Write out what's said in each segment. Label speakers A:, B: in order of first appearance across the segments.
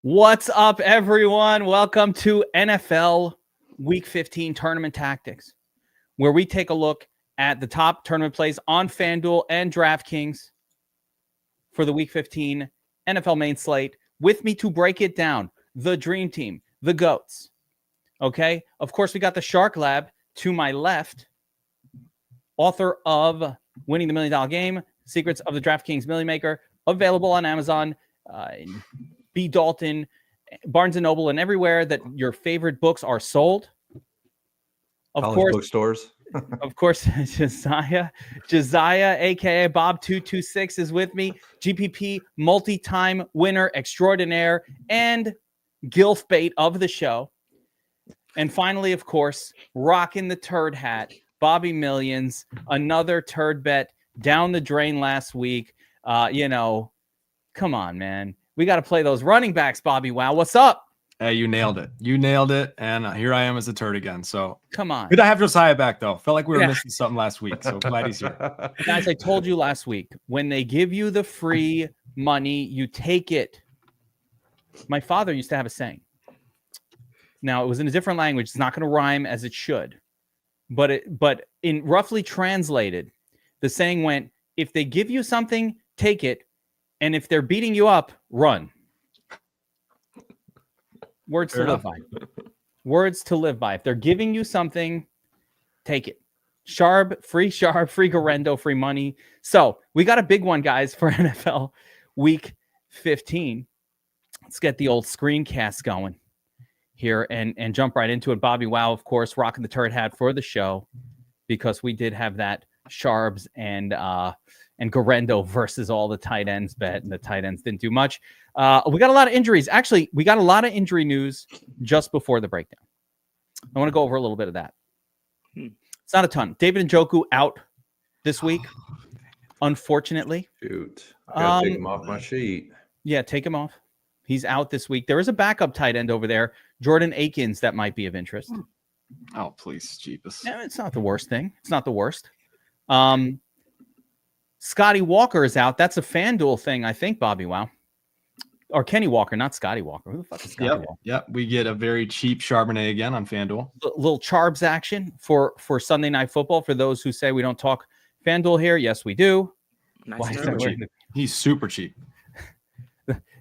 A: What's up, everyone? Welcome to NFL Week 15 Tournament Tactics, where we take a look at the top tournament plays on FanDuel and DraftKings for the Week 15 NFL Main Slate. With me to break it down, the Dream Team, the GOATs. Okay? Of course, we got the Shark Lab to my left, author of Winning the $1 Million Game, Secrets of the DraftKings Million Maker, available on Amazon, B. Dalton, Barnes & Noble, and everywhere that your favorite books are sold. Of course,
B: bookstores.
A: Of course, Josiah, a.k.a. Bob226 is with me. GPP multi-time winner extraordinaire and gilf bait of the show. And finally, of course, rocking the turd hat, Bobby Millions, another turd bet down the drain last week. Come on, man. We got to play those running backs, BobbyWow. What's up?
C: Hey, you nailed it. You nailed it. And here I am as a turd again. So
A: come on.
C: Good to have Josiah back, though. Felt like we were missing something last week. So glad he's here.
A: Guys, I told you last week, when they give you the free money, you take it. My father used to have a saying. Now, it was in a different language. It's not going to rhyme as it should. But in roughly translated, the saying went, if they give you something, take it. And if they're beating you up, run. Words to live by. Words to live by. If they're giving you something, take it. Sharp, free Garendo, free money. So we got a big one, guys, for NFL Week 15. Let's get the old screencast going here and jump right into it. BobbyWow, of course, rocking the turret hat for the show because we did have that Sharps and Garendo versus all the tight ends bet, and the tight ends didn't do much. We got a lot of injuries. Actually, we got a lot of injury news just before the breakdown. I want to go over a little bit of that. It's not a ton. David Njoku out this week, unfortunately.
B: Shoot. I gotta take him off my sheet.
A: Yeah, take him off. He's out this week. There is a backup tight end over there, Jordan Akins, that might be of interest.
C: Oh, please, Jeepus.
A: Yeah, it's not the worst thing. It's not the worst. Scotty Walker is out. That's a FanDuel thing, I think, BobbyWow. Or Kenny Walker, not Scotty Walker. Who the fuck is Scotty Walker?
C: Yep. We get a very cheap Charbonnet again on FanDuel.
A: Little Charbs action for Sunday Night Football. For those who say we don't talk FanDuel here, yes, we do.
C: Nice. He's super cheap.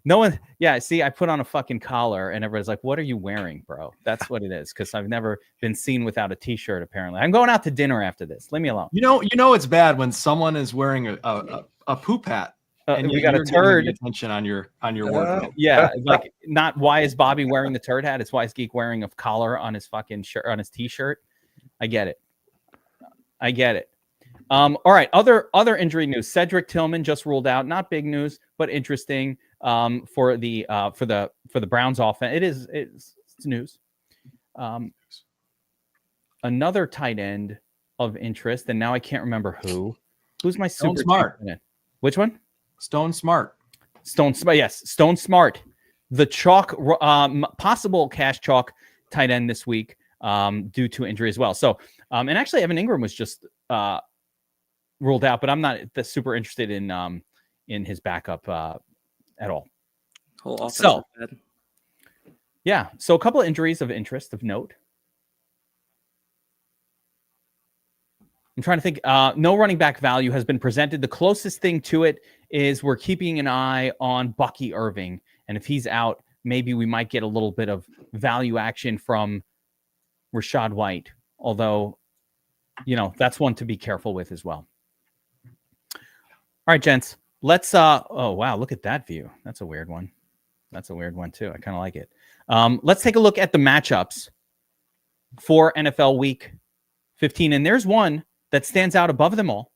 A: No one, yeah, see, I put on a fucking collar and everybody's like, what are you wearing, bro? That's what it is, because I've never been seen without a t-shirt, apparently. I'm going out to dinner after this. Leave me alone.
C: You know it's bad when someone is wearing a poop hat and
A: we got a turd
C: attention on your work.
A: Yeah, like not why is Bobby wearing the turd hat? It's why is Geek wearing a collar on his fucking shirt, on his t-shirt. I get it. All right, other injury news. Cedric Tillman just ruled out. Not big news, but interesting. For the Browns offense, it's news. Another tight end of interest, and now I can't remember who's my super
C: Smart.
A: Which one?
C: Stone Smart.
A: Yes, Stone Smart, the chalk, possible cash chalk tight end this week, due to injury as well. So, and actually, Evan Ingram was just ruled out, but I'm not super interested in his backup at all. So a couple of injuries of interest, of note. I'm trying to think. No running back value has been presented. The closest thing to it is we're keeping an eye on Bucky Irving, and if he's out, maybe we might get a little bit of value action from Rachaad White, although, that's one to be careful with as well. All right, gents. Let's oh wow, look at that view. That's a weird one. That's a weird one too. I kind of like it. Let's take a look at the matchups for NFL Week 15. And there's one that stands out above them all.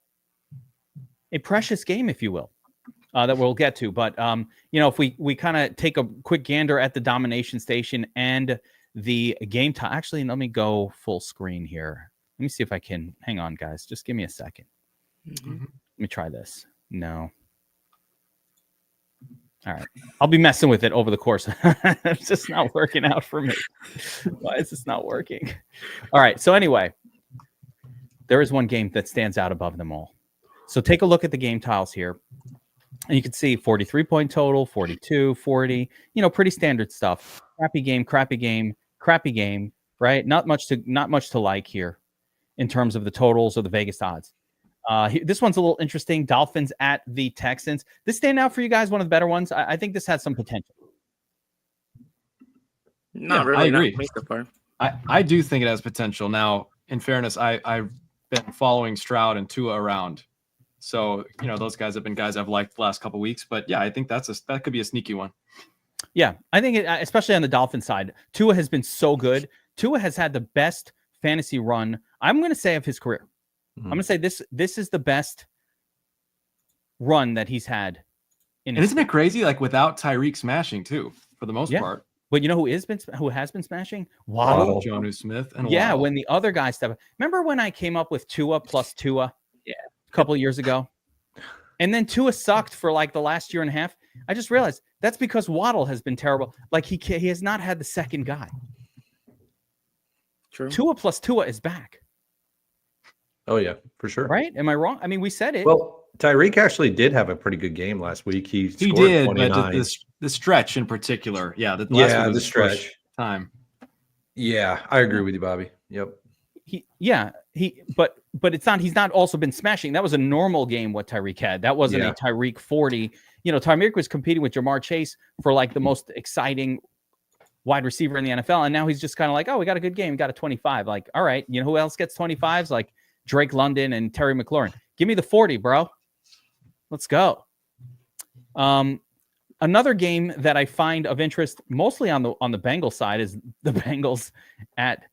A: A precious game, if you will, that we'll get to. But if we kind of take a quick gander at the domination station and the game time. Actually, let me go full screen here. Let me see if I can. Hang on, guys. Just give me a second. Mm-hmm. Let me try this. No. All right. I'll be messing with it over the course. It's just not working out for me. Why is this not working? All right. So anyway, there is one game that stands out above them all. So take a look at the game tiles here. And you can see 43-point total, 42, 40, pretty standard stuff. Crappy game, right? Not much to like here in terms of the totals or the Vegas odds. This one's a little interesting. Dolphins at the Texans. This stand out for you guys, one of the better ones. I think this has some potential.
D: Not really.
C: I agree.
D: Not me so far.
C: I do think it has potential. Now, in fairness, I've been following Stroud and Tua around. So, those guys have been guys I've liked the last couple of weeks. But yeah, I think that could be a sneaky one.
A: Yeah, I think especially on the Dolphin side, Tua has been so good. Tua has had the best fantasy run, I'm going to say, of his career. I'm going to say this is the best run that he's had.
C: And isn't it crazy? Like without Tyreek smashing too, for the most part.
A: But you know who has been smashing? Waddle,
C: Jonnu Smith, and
A: Waddle.
C: Waddle.
A: When the other guys step up. Remember when I came up with Tua plus Tua?
D: Yeah,
A: a couple of years ago, and then Tua sucked for like the last year and a half. I just realized that's because Waddle has been terrible. Like he has not had the second guy.
D: True.
A: Tua plus Tua is back.
B: Oh yeah, for sure.
A: Right? Am I wrong? I mean, we said it.
B: Well, Tyreek actually did have a pretty good game last week. He scored
C: did,
B: 29.
C: but the stretch in particular,
B: the stretch
C: time.
B: Yeah, I agree with you, Bobby. Yep.
A: But it's not. He's not also been smashing. That was a normal game. What Tyreek had. That wasn't a Tyreek 40. Tyreek was competing with Jamar Chase for like the most exciting wide receiver in the NFL, and now he's just kind of like, oh, we got a good game, we got a 25. Like, all right, who else gets 25s? Like Drake London and Terry McLaurin. Give me the 40, bro. Let's go. Another game that I find of interest, mostly on the Bengals side, is the Bengals at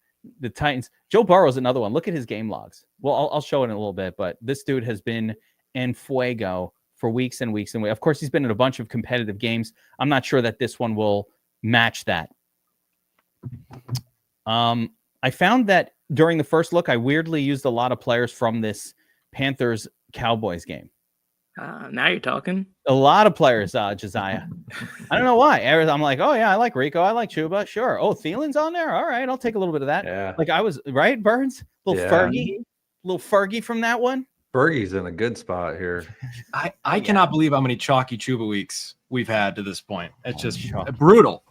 A: the Titans. Joe Burrow is another one. Look at his game logs. Well, I'll show it in a little bit, but this dude has been en fuego for weeks and weeks and weeks. Of course, he's been in a bunch of competitive games. I'm not sure that this one will match that. I found that during the first look, I weirdly used a lot of players from this Panthers-Cowboys game.
D: Now you're talking.
A: A lot of players, Josiah. I don't know why. I'm like, oh, yeah, I like Rico. I like Chuba. Sure. Oh, Thielen's on there. All right, I'll take a little bit of that.
B: Yeah.
A: Like I was, right, Burns? Little Fergie from that one.
B: Fergie's in a good spot here.
C: I cannot believe how many chalky Chuba weeks we've had to this point. It's just brutal.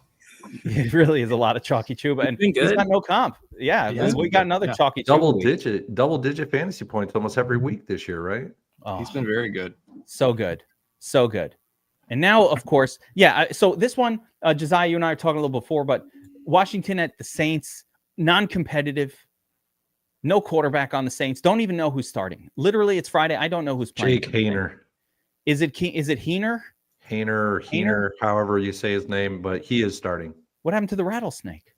A: It really is a lot of chalky Chuba, and he's got no comp. Yeah, we got another chalky Chuba
B: double digit fantasy points almost every week this year, right?
A: Oh,
C: he's been very good.
A: So good. And now, of course, so this one, Josiah, you and I were talking a little before, but Washington at the Saints, non-competitive, no quarterback on the Saints. Don't even know who's starting. Literally, it's Friday. I don't know who's playing.
B: Jake Haener.
A: Is it Haener?
B: Haener, however you say his name, but he is starting.
A: What happened to the rattlesnake?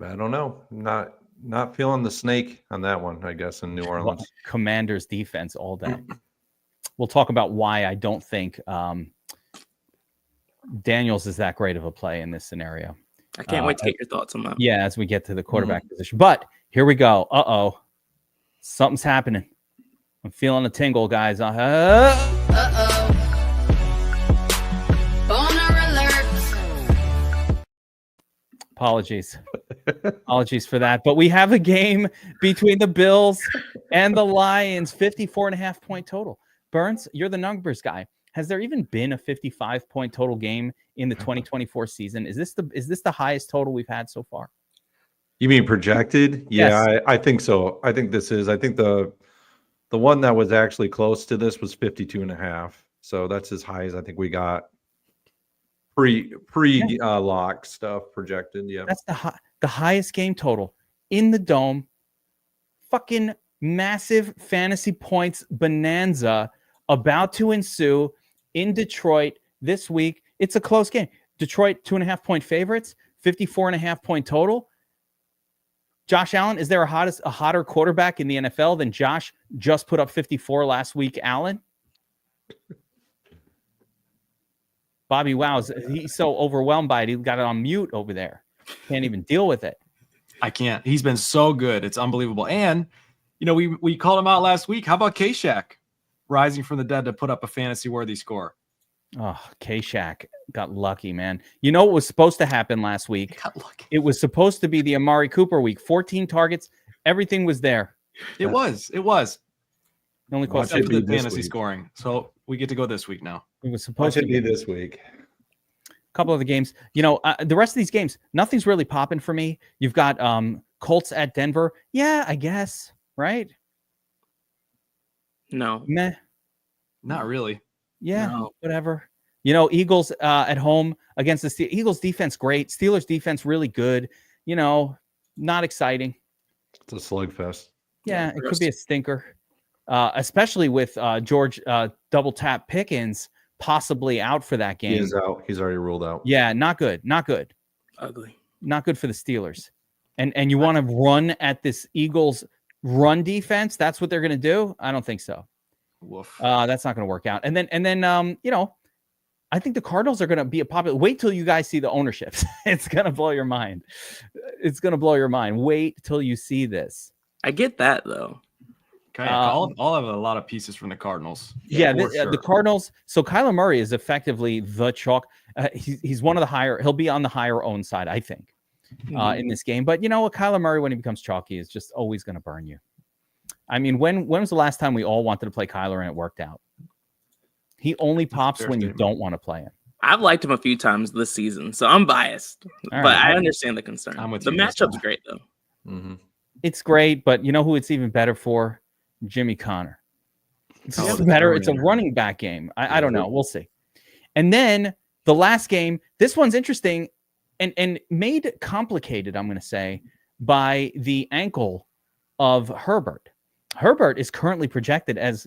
B: I don't know. Not feeling the snake on that one, I guess, in New Orleans.
A: Well, Commanders defense all day. We'll talk about why I don't think Daniels is that great of a play in this scenario.
D: I can't wait to get your thoughts on that.
A: Yeah, as we get to the quarterback position. But here we go. Uh-oh. Something's happening. I'm feeling a tingle, guys. Apologies for that. But we have a game between the Bills and the Lions, 54.5 point total. Burns, you're the numbers guy. Has there even been a 55-point total game in the 2024 season? Is this the highest total we've had so far?
B: You mean projected? Yeah,
A: Yes.
B: I think so. I think this is. I think the one that was actually close to this was 52.5. So that's as high as I think we got pre lock stuff projected. Yeah,
A: that's the highest game total in the dome. Fucking massive fantasy points bonanza about to ensue in Detroit this week. It's a close game. Detroit 2.5-point favorites, 54.5 point total. Josh Allen, is there a hotter quarterback in the NFL than Josh just put up 54 last week, Allen? BobbyWow, he's so overwhelmed by it. He got it on mute over there. Can't even deal with it.
C: I can't. He's been so good. It's unbelievable. And, we called him out last week. How about K-Shack rising from the dead to put up a fantasy-worthy score?
A: Oh, K-Shack got lucky, man. You know what was supposed to happen last week?
C: Got lucky.
A: It was supposed to be the Amari Cooper week. 14 targets. Everything was there.
C: It was.
A: The only question
C: Except for the fantasy scoring. So we get to go this week now.
A: It was
B: What
A: supposed
B: should
A: to
B: be
A: be
B: this week?
A: a couple of the games. The rest of these games, nothing's really popping for me. You've got Colts at Denver. Yeah, I guess, right?
D: No.
A: Meh.
C: Not really.
A: Yeah,
D: No.
A: whatever. Eagles at home against the Eagles defense, great. Steelers defense, really good. Not exciting.
B: It's a slugfest.
A: Yeah, it could be a stinker, especially with George double tap Pickens possibly out for that
B: He
A: game.
B: is out. He's already ruled out.
A: Yeah, not good. Not good.
D: Ugly.
A: Not good for the Steelers. And you want to run at this Eagles run defense? That's what they're going to do? I don't think so.
C: Woof.
A: That's not going to work out. And then I think the Cardinals are going to be a popular. Wait till you guys see the ownerships. It's going to blow your mind. It's going to blow your mind. Wait till you see this.
D: I get that though.
C: Okay, I'll have a lot of pieces from the Cardinals.
A: Yeah,
B: sure.
A: the Cardinals. So Kyler Murray is effectively the chalk. He's one of the higher. He'll be on the higher owned side, I think, in this game. But Kyler Murray, when he becomes chalky, is just always going to burn you. I mean, when was the last time we all wanted to play Kyler and it worked out? He only pops when you don't want to play him.
D: I've liked him a few times this season, so I'm biased.
A: All
D: but
A: right.
D: I understand the concern.
C: I'm with
D: the
C: you.
D: matchup's great though.
B: Mm-hmm.
A: It's great, but you know who it's even better for? Jimmy Connor. It's
C: Oh,
A: just
C: the
A: better. It's a
C: Terminator.
A: running back game. I don't know. We'll see. And then the last game, this one's interesting and made complicated, I'm going to say, by the ankle of Herbert. Herbert is currently projected as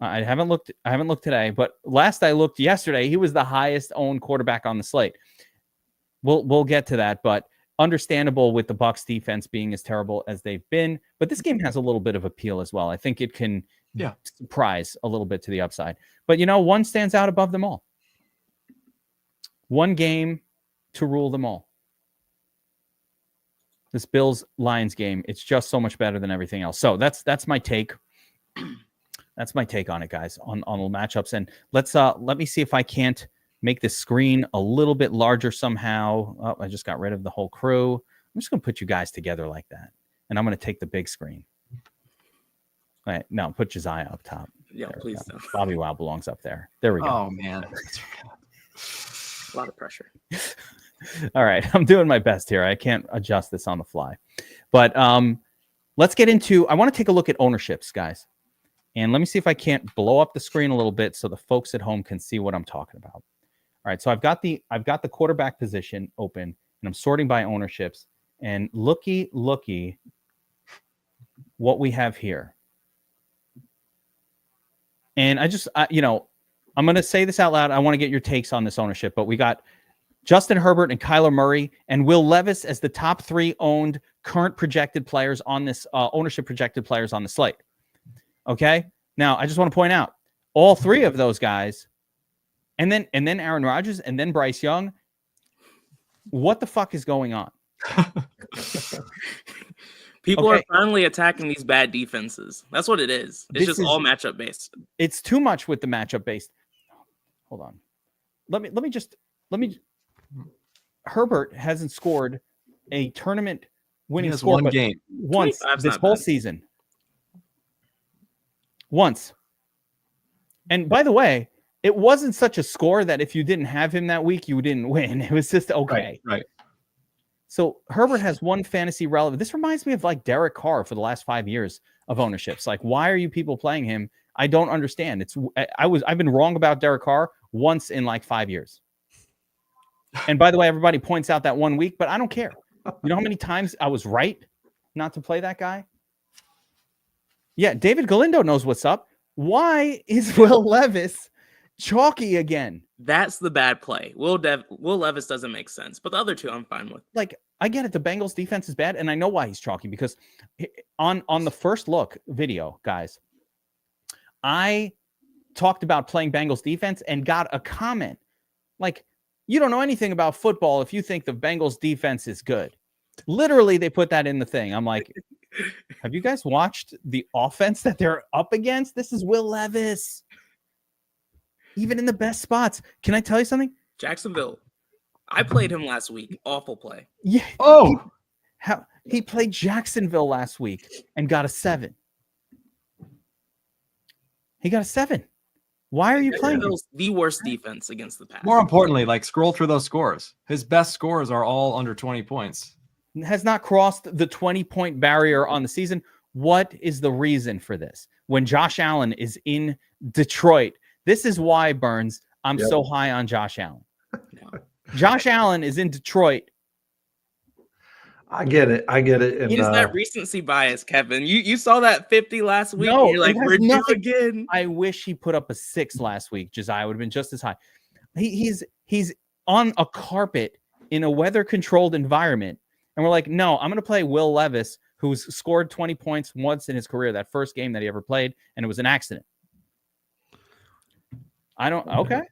A: I haven't looked today, but last I looked yesterday, he was the highest owned quarterback on the slate. We'll get to that, but understandable with the Bucs defense being as terrible as they've been. But this game has a little bit of appeal as well. I think it can surprise a little bit to the upside. But one stands out above them all. One game to rule them all. This Bills-Lions game, it's just so much better than everything else. So that's my take. That's my take on it, guys, on the matchups. And let me see if I can't make the screen a little bit larger somehow. Oh, I just got rid of the whole crew. I'm just going to put you guys together like that. And I'm going to take the big screen. All right, no, put Josiah up top.
D: Yeah,
A: There
D: please don't.
A: BobbyWow belongs up there. There we go.
C: Oh man.
D: A lot of pressure.
A: All right, I'm doing my best here. I can't adjust this on the fly. But let's get into, I want to take a look at ownerships, guys. And let me see if I can't blow up the screen a little bit so the folks at home can see what I'm talking about. All right, so I've got the quarterback position open, and I'm sorting by ownerships. And looky what we have here. And I'm going to say this out loud. I want to get your takes on this ownership, but we got Justin Herbert and Kyler Murray and Will Levis as the top 3 owned current projected players on this ownership projected players on the slate. Okay. Now I just want to point out all 3 of those guys, and then Aaron Rodgers, and then Bryce Young. What the fuck is going on?
D: People are finally attacking these bad defenses. That's what it is. It's just all matchup based.
A: It's too much with the matchup based. Hold on. Let me. Herbert hasn't scored a tournament winning score
C: one game
A: once this whole season. Once. And by the way, it wasn't such a score that if you didn't have him that week, you didn't win. It was just okay.
C: Right.
A: So Herbert has one fantasy relevant. This reminds me of like Derek Carr for the last 5 years of ownerships. Like, why are you people playing him? I don't understand. I've been wrong about Derek Carr once in like 5 years. And by the way, everybody points out that 1 week, but I don't care. You know how many times I was right not to play that guy? Yeah, David Galindo knows what's up. Why is Will Levis chalky again?
D: That's the bad play. Will Levis doesn't make sense, but the other 2 I'm fine with.
A: Like, I get it. The Bengals defense is bad, and I know why he's chalky, because on the first look video, guys, I talked about playing Bengals defense and got a comment like, you don't know anything about football if you think the Bengals defense is good. Literally, they put that in the thing. I'm like, have you guys watched the offense that they're up against? This is Will Levis. Even in the best spots. Can I tell you something?
D: Jacksonville. I played him last week. Awful play.
A: Yeah.
C: Oh,
A: How he played Jacksonville last week and got a 7. He got a 7. Why are you playing him?
D: The worst defense against the pass.
C: More importantly, like scroll through those scores. His best scores are all under 20 points.
A: Has not crossed the 20-point barrier on the season. What is the reason for this? When Josh Allen is in Detroit, this is why, Burns, I'm so high on Josh Allen. Josh Allen is in Detroit.
B: I get it. And,
D: it is that recency bias, Kevin. You saw that 50 last week.
A: No,
D: and you're like, we're due again.
A: I wish he put up a 6 last week. Josiah would have been just as high. He's on a carpet in a weather-controlled environment. And we're like, no, I'm going to play Will Levis, who's scored 20 points once in his career, that first game that he ever played, and it was an accident. Okay.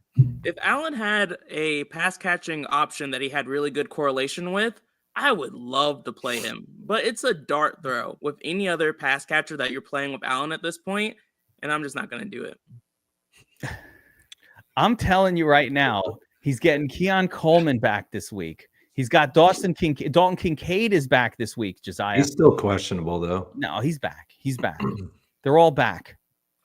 D: If Allen had a pass-catching option that he had really good correlation with, I would love to play him. But it's a dart throw with any other pass catcher that you're playing with Allen at this point, and I'm just not going to do it.
A: I'm telling you right now, he's getting Keon Coleman back this week. He's got Dalton Kincaid is back this week, Josiah.
B: He's still questionable, though.
A: No, he's back. He's back. They're all back.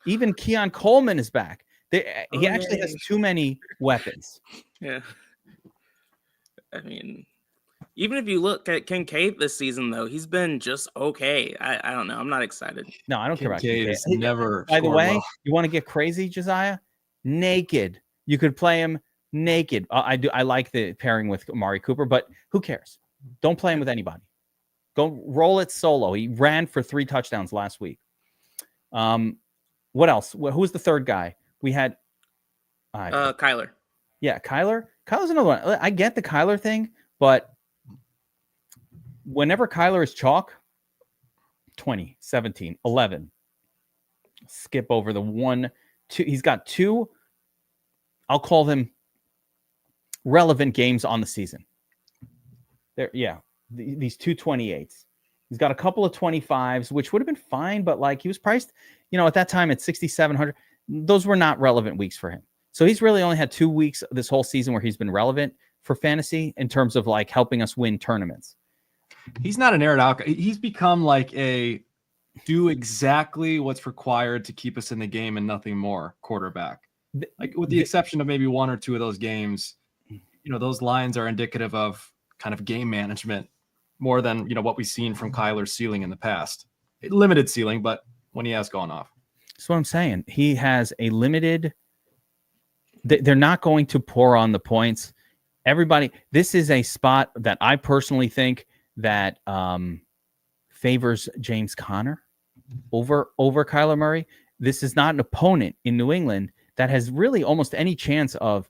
A: Even Keon Coleman is back. He actually has too many weapons.
D: Yeah. I mean, even if you look at Kincaid this season, though, he's been just okay. I don't know. I'm not excited.
A: No, I don't care about Kincaid.
C: Never.
A: By the way, you want to get crazy, Josiah? Naked. You could play him naked. I like the pairing with Amari Cooper, but who cares? Don't play him with anybody. Go roll it solo. He ran for 3 touchdowns last week. What else? Who's the third guy? We had
D: Kyler.
A: Yeah, Kyler's another one. I get the Kyler thing, but whenever Kyler is chalk, 20, 17, 11. Skip over the 1, 2. He's got 2, I'll call them relevant games on the season. These 2 28s. He's got a couple of 25s, which would have been fine, but like he was priced, at that time at 6,700. Those were not relevant weeks for him. So he's really only had 2 weeks this whole season where he's been relevant for fantasy in terms of like helping us win tournaments.
C: He's not an Aaron Alka. He's become like a do exactly what's required to keep us in the game and nothing more quarterback. Like with the exception of maybe 1 or 2 of those games, those lines are indicative of kind of game management more than, what we've seen from Kyler's ceiling in the past. Limited ceiling, but when he has gone off.
A: That's what I'm saying. He has a limited. They're not going to pour on the points. Everybody, this is a spot that I personally think that favors James Conner over Kyler Murray. This is not an opponent in New England that has really almost any chance of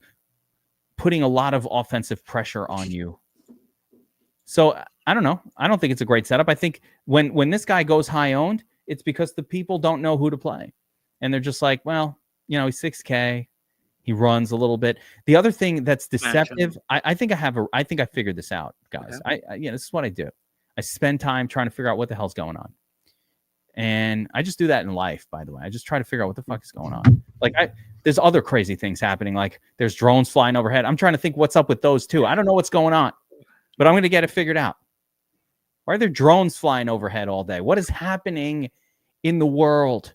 A: putting a lot of offensive pressure on you. So I don't know. I don't think it's a great setup. I think when this guy goes high owned, it's because the people don't know who to play. And they're just like, well, he's 6K. He runs a little bit. The other thing that's deceptive, I think I figured this out, guys. Okay. This is what I do. I spend time trying to figure out what the hell's going on. And I just do that in life, by the way. I just try to figure out what the fuck is going on. Like there's other crazy things happening. Like there's drones flying overhead. I'm trying to think what's up with those too. I don't know what's going on, but I'm going to get it figured out. Why are there drones flying overhead all day? What is happening in the world?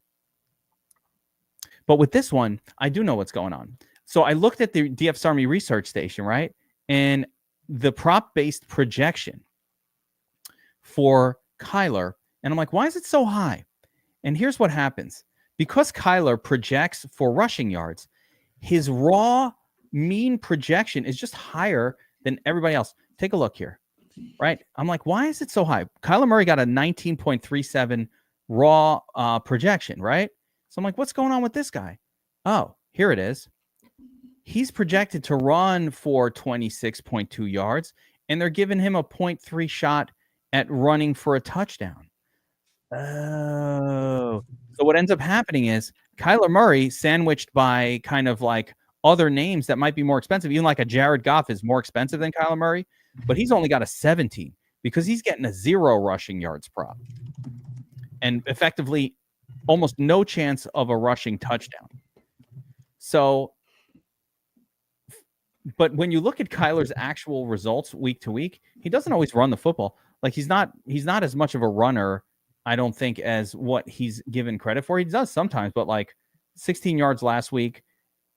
A: But with this one, I do know what's going on. So I looked at the DFS Army research station, right? And the prop-based projection for Kyler, and I'm like, why is it so high? And here's what happens. Because Kyler projects for rushing yards, his raw mean projection is just higher than everybody else. Take a look here, right? I'm like, why is it so high? Kyler Murray got a 19.37 raw projection, right? So I'm like, what's going on with this guy? Oh, here it is. He's projected to run for 26.2 yards, and they're giving him a 0.3 shot at running for a touchdown. Oh. So what ends up happening is Kyler Murray, sandwiched by kind of like other names that might be more expensive, even like a Jared Goff is more expensive than Kyler Murray, but he's only got a 17 because he's getting a 0 rushing yards prop. And effectively, almost no chance of a rushing touchdown. So, but when you look at Kyler's actual results week to week, he doesn't always run the football. Like he's not as much of a runner, I don't think, as what he's given credit for. He does sometimes, but like 16 yards last week,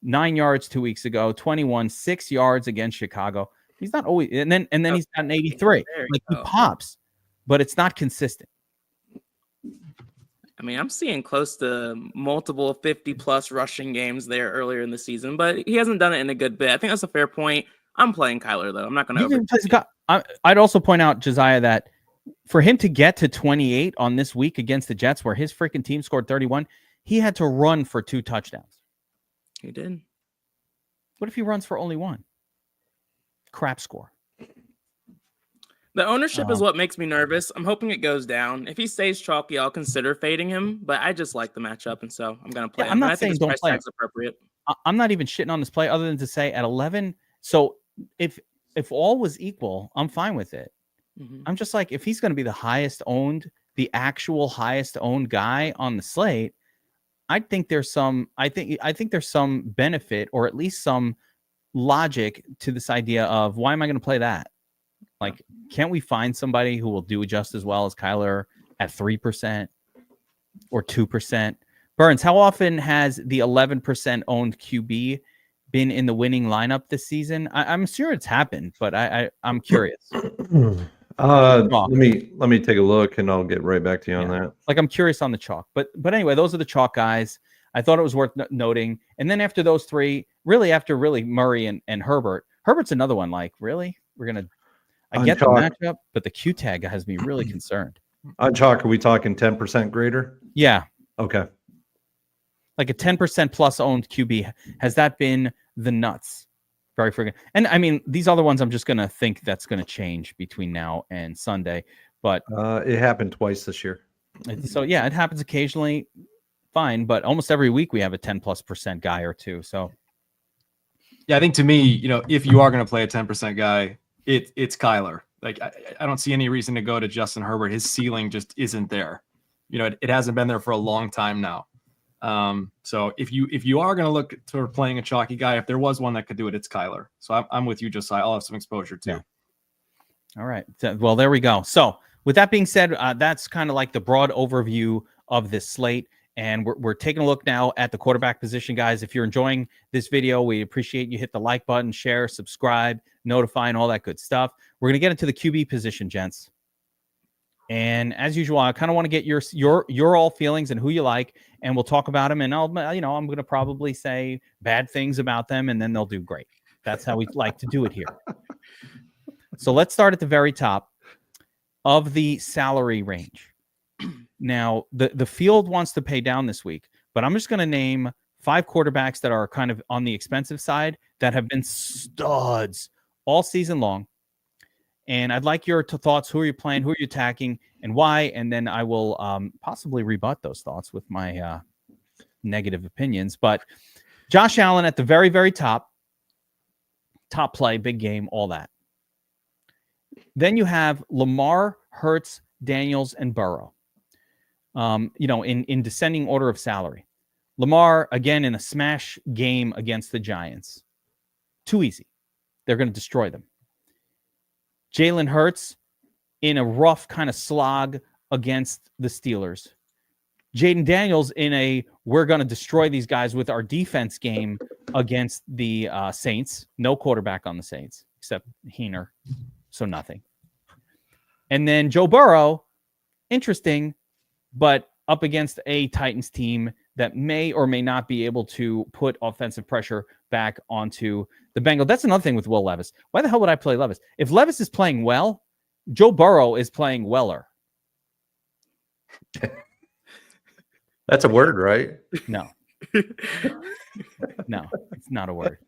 A: 9 yards 2 weeks ago, 21, 6 yards against Chicago. He's not always, and then he's got an 83. Like he pops, but it's not consistent.
D: I mean, I'm seeing close to multiple 50-plus rushing games there earlier in the season, but he hasn't done it in a good bit. I think that's a fair point. I'm playing Kyler, though. I'm not going to
A: I'd also point out, Josiah, that for him to get to 28 on this week against the Jets, where his freaking team scored 31, he had to run for 2 touchdowns.
D: He did.
A: What if he runs for only 1? Crap score.
D: The ownership is what makes me nervous. I'm hoping it goes down. If he stays chalky, I'll consider fading him, but I just like the matchup, and so I'm going to play him.
A: I'm not
D: I think
A: saying don't play him.
D: Appropriate.
A: I'm not even shitting on this play other than to say at 11. So if all was equal, I'm fine with it.
D: Mm-hmm.
A: I'm just like, if he's going to be the highest owned, the actual highest owned guy on the slate, I think there's some benefit, or at least some logic to this idea of, why am I going to play that? Like, can't we find somebody who will do just as well as Kyler at 3% or 2%? Burns, how often has the 11% owned QB been in the winning lineup this season? I'm sure it's happened, but I'm curious.
B: Let me take a look, and I'll get right back to you on that.
A: Like, I'm curious on the chalk, but anyway, those are the chalk guys. I thought it was worth noting. And then after those three, after Murray and Herbert's another one. Like, really, I get the matchup, but the Q tag has me really concerned.
B: On chalk, are we talking 10% greater?
A: Yeah.
B: Okay.
A: Like a 10% plus owned QB. Has that been the nuts? Very friggin'. And I mean, these other ones, I'm just going to think that's going to change between now and Sunday. But
B: it happened twice this year.
A: So yeah, it happens occasionally. Fine. But almost every week we have a 10+% guy or two. So
C: yeah, I think to me, if you are going to play a 10% guy, it's Kyler. Like, I don't see any reason to go to Justin Herbert. His ceiling just isn't there. It hasn't been there for a long time now. So if you are going to look toward playing a chalky guy, if there was one that could do it, it's Kyler. So I'm with you, Josiah. I'll have some exposure too.
A: Yeah. All right. Well, there we go. So with that being said, that's kind of like the broad overview of this slate. And we're taking a look now at the quarterback position, guys. If you're enjoying this video, we appreciate you hit the like button, share, subscribe, notify, and all that good stuff. We're going to get into the QB position, gents. And as usual, I kind of want to get your all feelings and who you like, and we'll talk about them. And I'm going to probably say bad things about them, and then they'll do great. That's how we like to do it here. So let's start at the very top of the salary range. Now, the field wants to pay down this week, but I'm just going to name 5 quarterbacks that are kind of on the expensive side that have been studs all season long. And I'd like your thoughts. Who are you playing? Who are you attacking? And why? And then I will possibly rebut those thoughts with my negative opinions. But Josh Allen at the very, very top play, big game, all that. Then you have Lamar, Hurts, Daniels, and Burrow. In descending order of salary. Lamar, again, in a smash game against the Giants. Too easy. They're going to destroy them. Jalen Hurts in a rough kind of slog against the Steelers. Jaden Daniels in a we're going to destroy these guys with our defense game against the Saints. No quarterback on the Saints except Heener. So nothing. And then Joe Burrow, interesting, but up against a Titans team that may or may not be able to put offensive pressure back onto the Bengals. That's another thing with Will Levis. Why the hell would I play Levis? If Levis is playing well, Joe Burrow is playing weller.
B: That's a word, right?
A: No. No, it's not a word.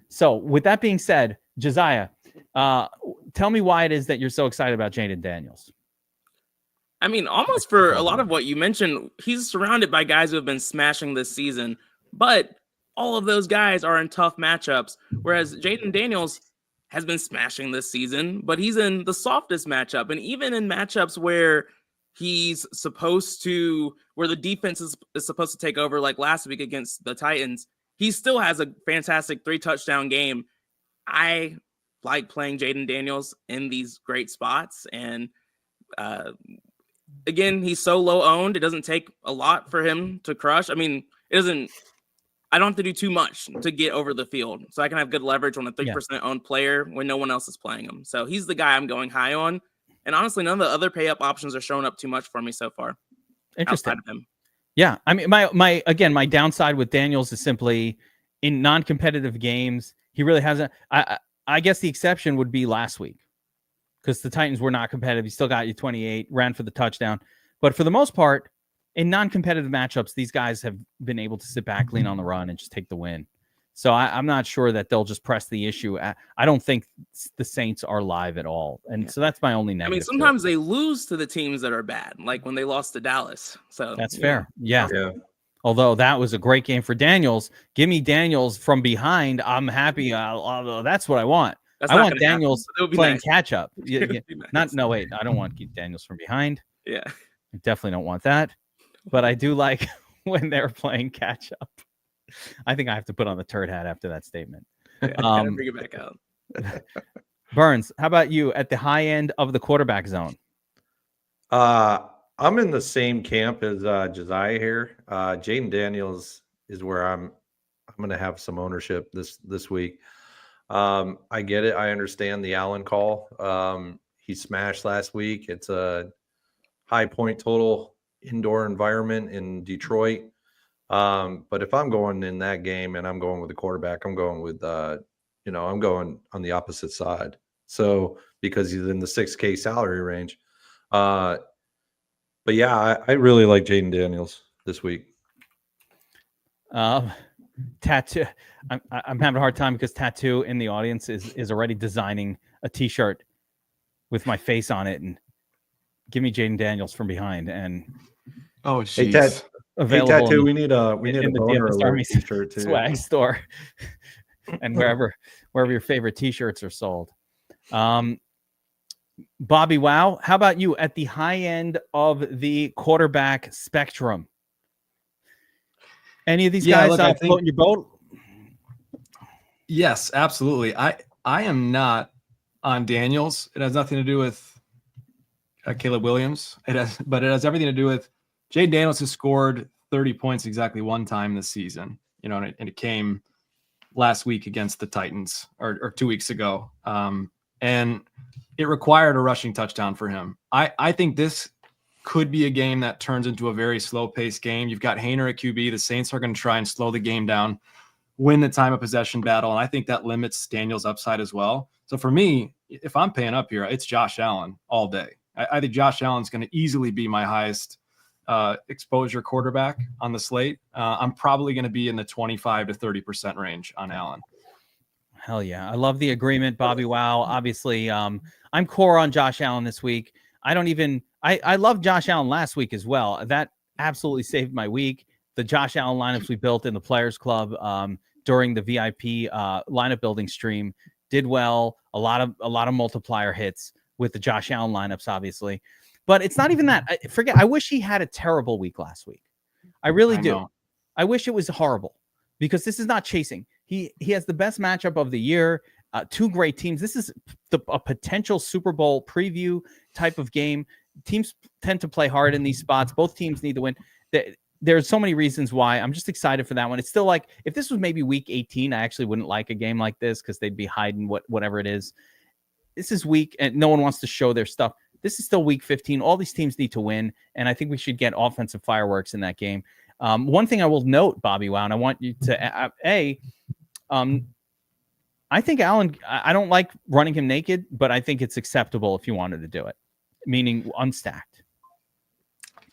A: So with that being said, Josiah, tell me why it is that you're so excited about Jaden Daniels.
D: I mean, almost for a lot of what you mentioned, he's surrounded by guys who have been smashing this season, but all of those guys are in tough matchups, whereas Jaden Daniels has been smashing this season, but he's in the softest matchup. And even in matchups where he's supposed to, where the defense is supposed to take over, like last week against the Titans, he still has a fantastic 3-touchdown game. I like playing Jaden Daniels in these great spots. And, again, he's so low owned. It doesn't take a lot for him to crush. I mean, it doesn't. I don't have to do too much to get over the field. So I can have good leverage on a 3% owned player when no one else is playing him. So he's the guy I'm going high on. And honestly, none of the other pay up options are showing up too much for me so far.
A: Interesting.
D: Outside of him.
A: Yeah. I mean, my downside with Daniels is simply in non-competitive games, he really hasn't. I guess the exception would be last week because the Titans were not competitive. He still got you 28, ran for the touchdown. But for the most part, in non-competitive matchups, these guys have been able to sit back, lean on the run, and just take the win. So I'm not sure that they'll just press the issue. I don't think the Saints are live at all. And so that's my only negative.
D: I mean, sometimes they lose to the teams that are bad, like when they lost to Dallas. So
A: that's fair. Yeah. Although that was a great game for Daniels. Give me Daniels from behind. I'm happy. That's what I want. I want Daniels playing catch up. No, wait. I don't want Daniels from behind.
D: Yeah.
A: I definitely don't want that. But I do like when they're playing catch up. I think I have to put on the turd hat after that statement.
D: Yeah, bring it back out.
A: Burns, how about you at the high end of the quarterback zone?
B: I'm in the same camp as Josiah here. Jaden Daniels is where I'm going to have some ownership this week. I get it. I understand the Allen call. He smashed last week. It's a high point total indoor environment in Detroit. But if I'm going in that game and I'm going with the quarterback, I'm going with, I'm going on the opposite side. So because he's in the 6K salary range. But yeah, I really like Jaden Daniels this week.
A: Tattoo. I'm having a hard time because Tattoo in the audience is already designing a T-shirt with my face on it and give me Jaden Daniels from behind. And
B: jeez. Hey, Tattoo, we need a boner
A: DFS Army
B: T-shirt too.
A: Swag store and wherever your favorite T-shirts are sold. BobbyWow, how about you at the high end of the quarterback spectrum? Any of these guys floating your boat?
C: Yes, absolutely. I am not on Daniels. It has nothing to do with Caleb Williams. But it has everything to do with Jaden Daniels has scored 30 points exactly one time this season. And it came last week against the Titans or 2 weeks ago. And it required a rushing touchdown for him. I think this could be a game that turns into a very slow-paced game. You've got Haener at QB. The Saints are going to try and slow the game down, win the time of possession battle, and I think that limits Daniels' upside as well. So for me, if I'm paying up here, it's Josh Allen all day. I think Josh Allen's going to easily be my highest exposure quarterback on the slate. I'm probably going to be in the 25 to 30% range on Allen.
A: Hell yeah. I love the agreement, BobbyWow. Obviously, I'm core on Josh Allen this week. I loved Josh Allen last week as well. That absolutely saved my week. The Josh Allen lineups we built in the Players Club during the VIP lineup building stream did well. A lot of multiplier hits with the Josh Allen lineups, obviously. But it's not even that. I wish he had a terrible week last week. I really do. I wish it was horrible because this is not chasing. He has the best matchup of the year. Two great teams. This is a potential Super Bowl preview type of game. Teams tend to play hard in these spots. Both teams need to win. There's so many reasons why. I'm just excited for that one. It's still like if this was maybe week 18, I actually wouldn't like a game like this because they'd be hiding whatever it is. This is week and no one wants to show their stuff. This is still week 15. All these teams need to win, and I think we should get offensive fireworks in that game. One thing I will note, BobbyWow, and I want you to I think Allen, I don't like running him naked, but I think it's acceptable if you wanted to do it, meaning unstacked.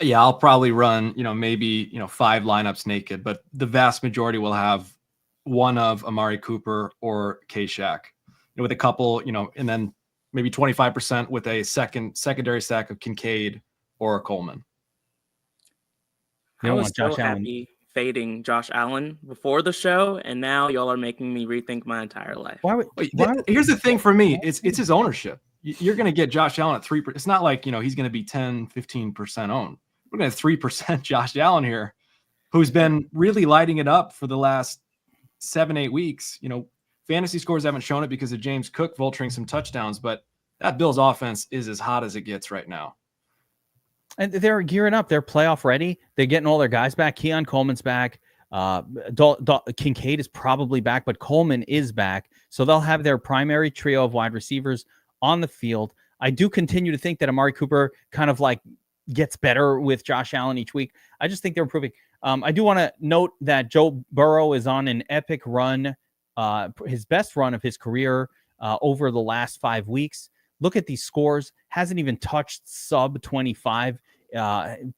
C: Yeah, I'll probably run, maybe, 5 lineups naked, but the vast majority will have one of Amari Cooper or K-Shaq, with a couple, and then maybe 25% with a secondary stack of Kincaid or Coleman.
A: You don't want Josh Allen.
D: Fading Josh Allen before the show, and now y'all are making me rethink my entire life.
C: Here's the thing for me. It's his ownership. You're going to get Josh Allen at 3%. It's not like, he's going to be 10, 15% owned. We're going to have 3% Josh Allen here, who's been really lighting it up for the last 7-8 weeks. Fantasy scores haven't shown it because of James Cook vulturing some touchdowns, but that Bills offense is as hot as it gets right now. And
A: they're gearing up. They're playoff ready. They're getting all their guys back. Keon Coleman's back. Kincaid is probably back, but Coleman is back. So they'll have their primary trio of wide receivers on the field. I do continue to think that Amari Cooper kind of like gets better with Josh Allen each week. I just think they're improving. I do want to note that Joe Burrow is on an epic run, his best run of his career over the last 5 weeks. Look at these scores. Hasn't even touched sub 25,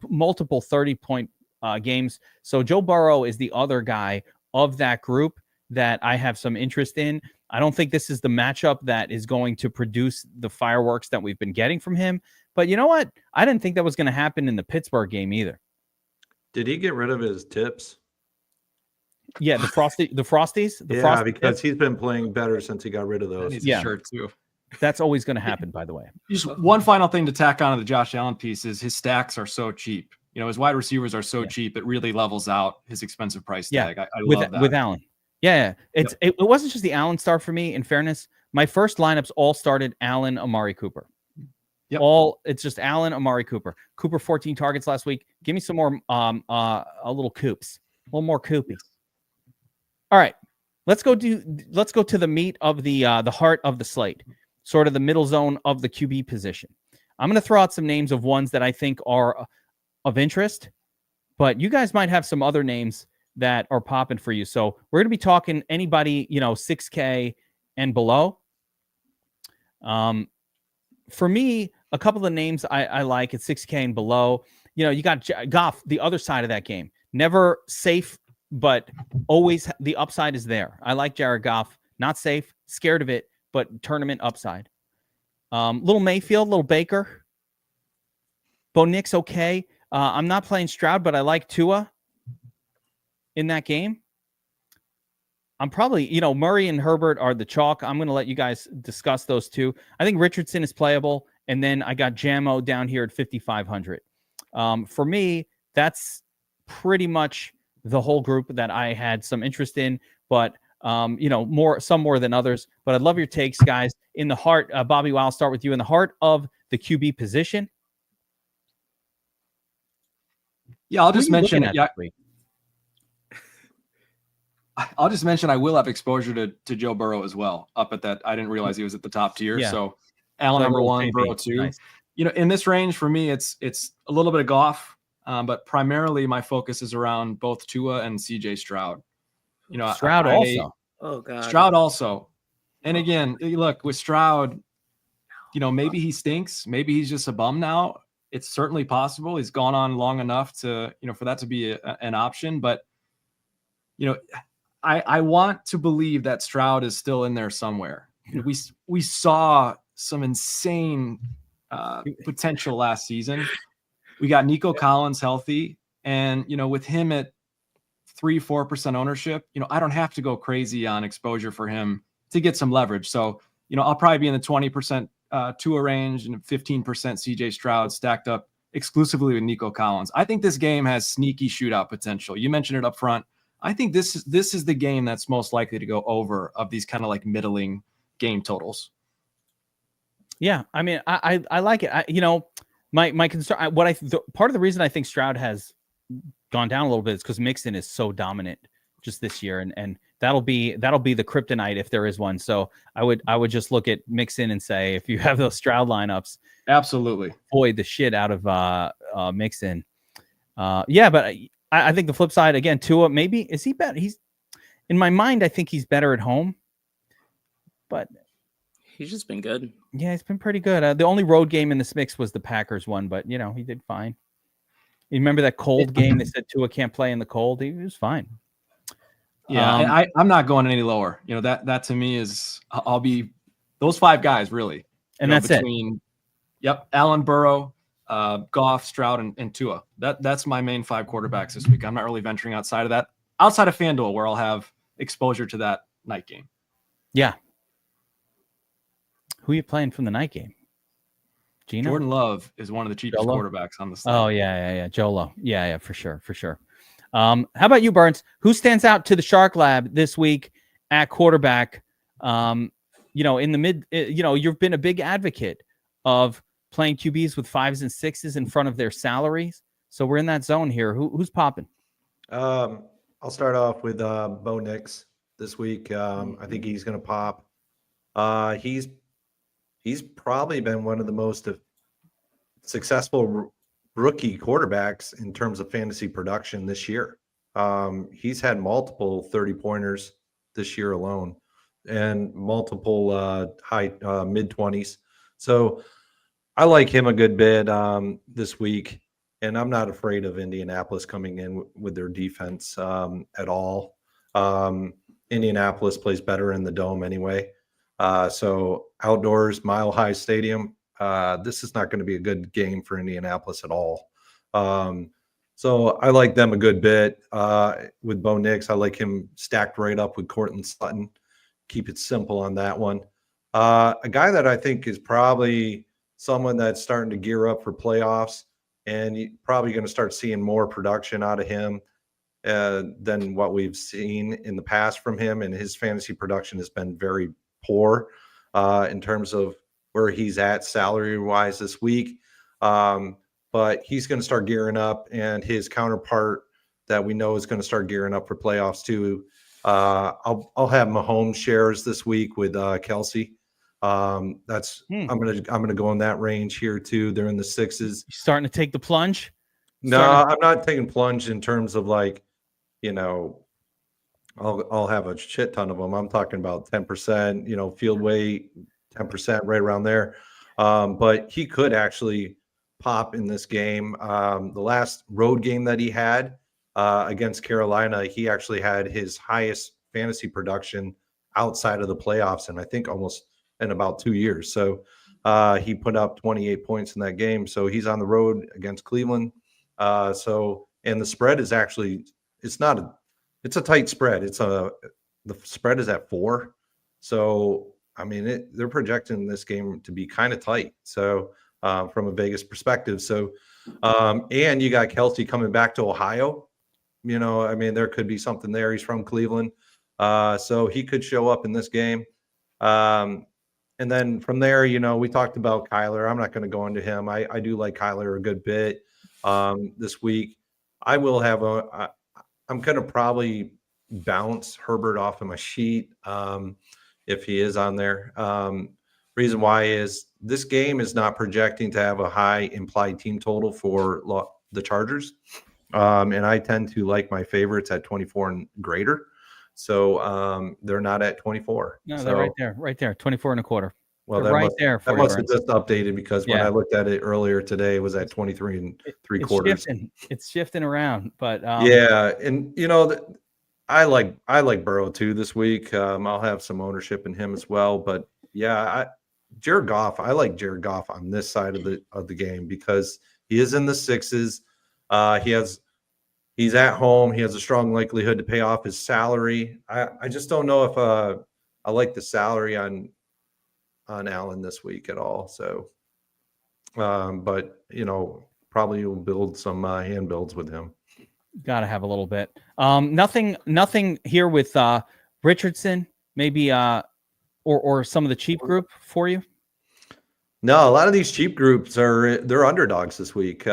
A: multiple 30-point games. So Joe Burrow is the other guy of that group that I have some interest in. I don't think this is the matchup that is going to produce the fireworks that we've been getting from him. But you know what? I didn't think that was going to happen in the Pittsburgh game either.
B: Did he get rid of his tips?
A: Yeah, the Frosties.
B: Because he's been playing better since he got rid of those.
C: Yeah, shirt too.
A: That's always going to happen, by the way.
C: Just one final thing to tack on to the Josh Allen piece is his stacks are so cheap. You know, his wide receivers are so cheap. It really levels out his expensive price tag. I love that.
A: With Allen. Yeah. It wasn't just the Allen start for me. In fairness, my first lineups all started Allen, Amari Cooper.
C: Yep.
A: It's just Allen, Amari Cooper. Cooper 14 targets last week. Give me some more a little Coops. A little more Coopy. All right. Let's go to the meat of the heart of the slate. Sort of the middle zone of the QB position. I'm going to throw out some names of ones that I think are of interest, but you guys might have some other names that are popping for you. So we're going to be talking anybody, 6K and below. For me, a couple of names I like at 6K and below. You got Goff, the other side of that game. Never safe, but always the upside is there. I like Jared Goff. Not safe, scared of it, but tournament upside. Little Mayfield, little Baker. Bo Nix, okay. I'm not playing Stroud, but I like Tua in that game. I'm probably, Murray and Herbert are the chalk. I'm going to let you guys discuss those two. I think Richardson is playable. And then I got Jammo down here at 5,500. For me, that's pretty much the whole group that I had some interest in, but some more than others. But I'd love your takes, guys. In the heart, BobbyWow, I'll start with you. In the heart of the QB position.
C: Yeah, I'll just mention it. Yeah. I'll just mention I will have exposure to Joe Burrow as well. Up at that, I didn't realize he was at the top tier. Yeah. So Allen number 1, Burrow 2. Nice. In this range for me, it's a little bit of Goff, but primarily my focus is around both Tua and CJ Stroud.
A: Stroud also.
D: Oh God.
C: Stroud also. And again, look with Stroud, maybe he stinks. Maybe he's just a bum now. It's certainly possible. He's gone on long enough to, for that to be an option. But, I want to believe that Stroud is still in there somewhere. We saw some insane potential last season. We got Nico Collins healthy. And, with him at 3-4% ownership, I don't have to go crazy on exposure for him to get some leverage. So, I'll probably be in the 20% Tua range and 15% CJ Stroud stacked up exclusively with Nico Collins. I think this game has sneaky shootout potential. You mentioned it up front. I think this is the game that's most likely to go over of these kind of like middling game totals.
A: Yeah, I mean, I like it. My concern, part of the reason I think Stroud has gone down a little bit is because Mixon is so dominant just this year, and that'll be the kryptonite if there is one. So I would just look at Mixon and say, if you have those Stroud lineups,
C: absolutely
A: avoid the shit out of Mixon. But I think the flip side again, Tua, maybe is he better? He's in my mind, I think he's better at home, but
D: he's just been good.
A: Yeah, he's been pretty good. The only road game in this mix was the Packers one, but he did fine. You remember that cold game? They said Tua can't play in the cold. He was fine.
C: Yeah, I'm not going any lower. That to me is I'll be those 5 guys really,
A: and that's
C: between, it. Yep, Allen, Burrow, Goff, Stroud, and Tua. That's my main 5 quarterbacks this week. I'm not really venturing outside of that. Outside of FanDuel, where I'll have exposure to that night game.
A: Yeah. Who are you playing from the night game? Gino?
C: Jordan Love is one of the cheapest quarterbacks on the slate.
A: Oh yeah. Jolo. Yeah, for sure. How about you, Burns? Who stands out to the Shark Lab this week at quarterback? In the mid, you've been a big advocate of playing QBs with 5s and 6s in front of their salaries. So we're in that zone here. Who's popping?
B: I'll start off with Bo Nix this week. I think he's going to pop. He's probably been one of the most successful rookie quarterbacks in terms of fantasy production this year. He's had multiple 30-pointers this year alone and multiple high mid-20s. So I like him a good bit this week, and I'm not afraid of Indianapolis coming in with their defense at all. Indianapolis plays better in the dome anyway. So outdoors, Mile High Stadium, this is not going to be a good game for Indianapolis at all. So I like them a good bit with Bo Nix. I like him stacked right up with Cortland Sutton. Keep it simple on that one. A guy that I think is probably someone that's starting to gear up for playoffs, and you're probably going to start seeing more production out of him than what we've seen in the past from him. And his fantasy production has been very poor in terms of where he's at salary-wise this week. But he's going to start gearing up, and his counterpart that we know is going to start gearing up for playoffs too. I'll have Mahomes shares this week with Kelsey. I'm gonna go in that range here too. They're in the 6s.
A: You starting to take the plunge?
B: I'm not taking plunge in terms of like, I'll have a shit ton of them. I'm talking about 10%, field weight, 10% right around there. But he could actually pop in this game. The last road game that he had against Carolina, he actually had his highest fantasy production outside of the playoffs, and I think almost in about 2 years. So he put up 28 points in that game. So he's on the road against Cleveland. And the spread is actually, it's a tight spread. The spread is at 4. So, I mean, they're projecting this game to be kind of tight. So from a Vegas perspective. So, and you got Kelsey coming back to Ohio. I mean, there could be something there. He's from Cleveland. So he could show up in this game. And then from there, we talked about Kyler. I'm not going to go into him. I do like Kyler a good bit this week. I will have I'm going to probably bounce Herbert off of my sheet if he is on there. Reason why is this game is not projecting to have a high implied team total for the Chargers. And I tend to like my favorites at 24 and greater. So they're not at 24.
A: No, they're right there, 24 and a quarter.
B: Well,
A: they're
B: that must have just updated because when I looked at it earlier today, it was at 23 and 3/4.
A: It's shifting around, but
B: yeah, and I like Burrow too this week. I'll have some ownership in him as well, but yeah, Jared Goff. I like Jared Goff on this side of the game because he is in the 6s. He's at home. He has a strong likelihood to pay off his salary. I just don't know if I like the salary on Allen this week at all. So, but probably will build some hand builds with him.
A: Got to have a little bit. Nothing here with Richardson, maybe or some of the cheap group for you.
B: No, a lot of these cheap groups they're underdogs this week.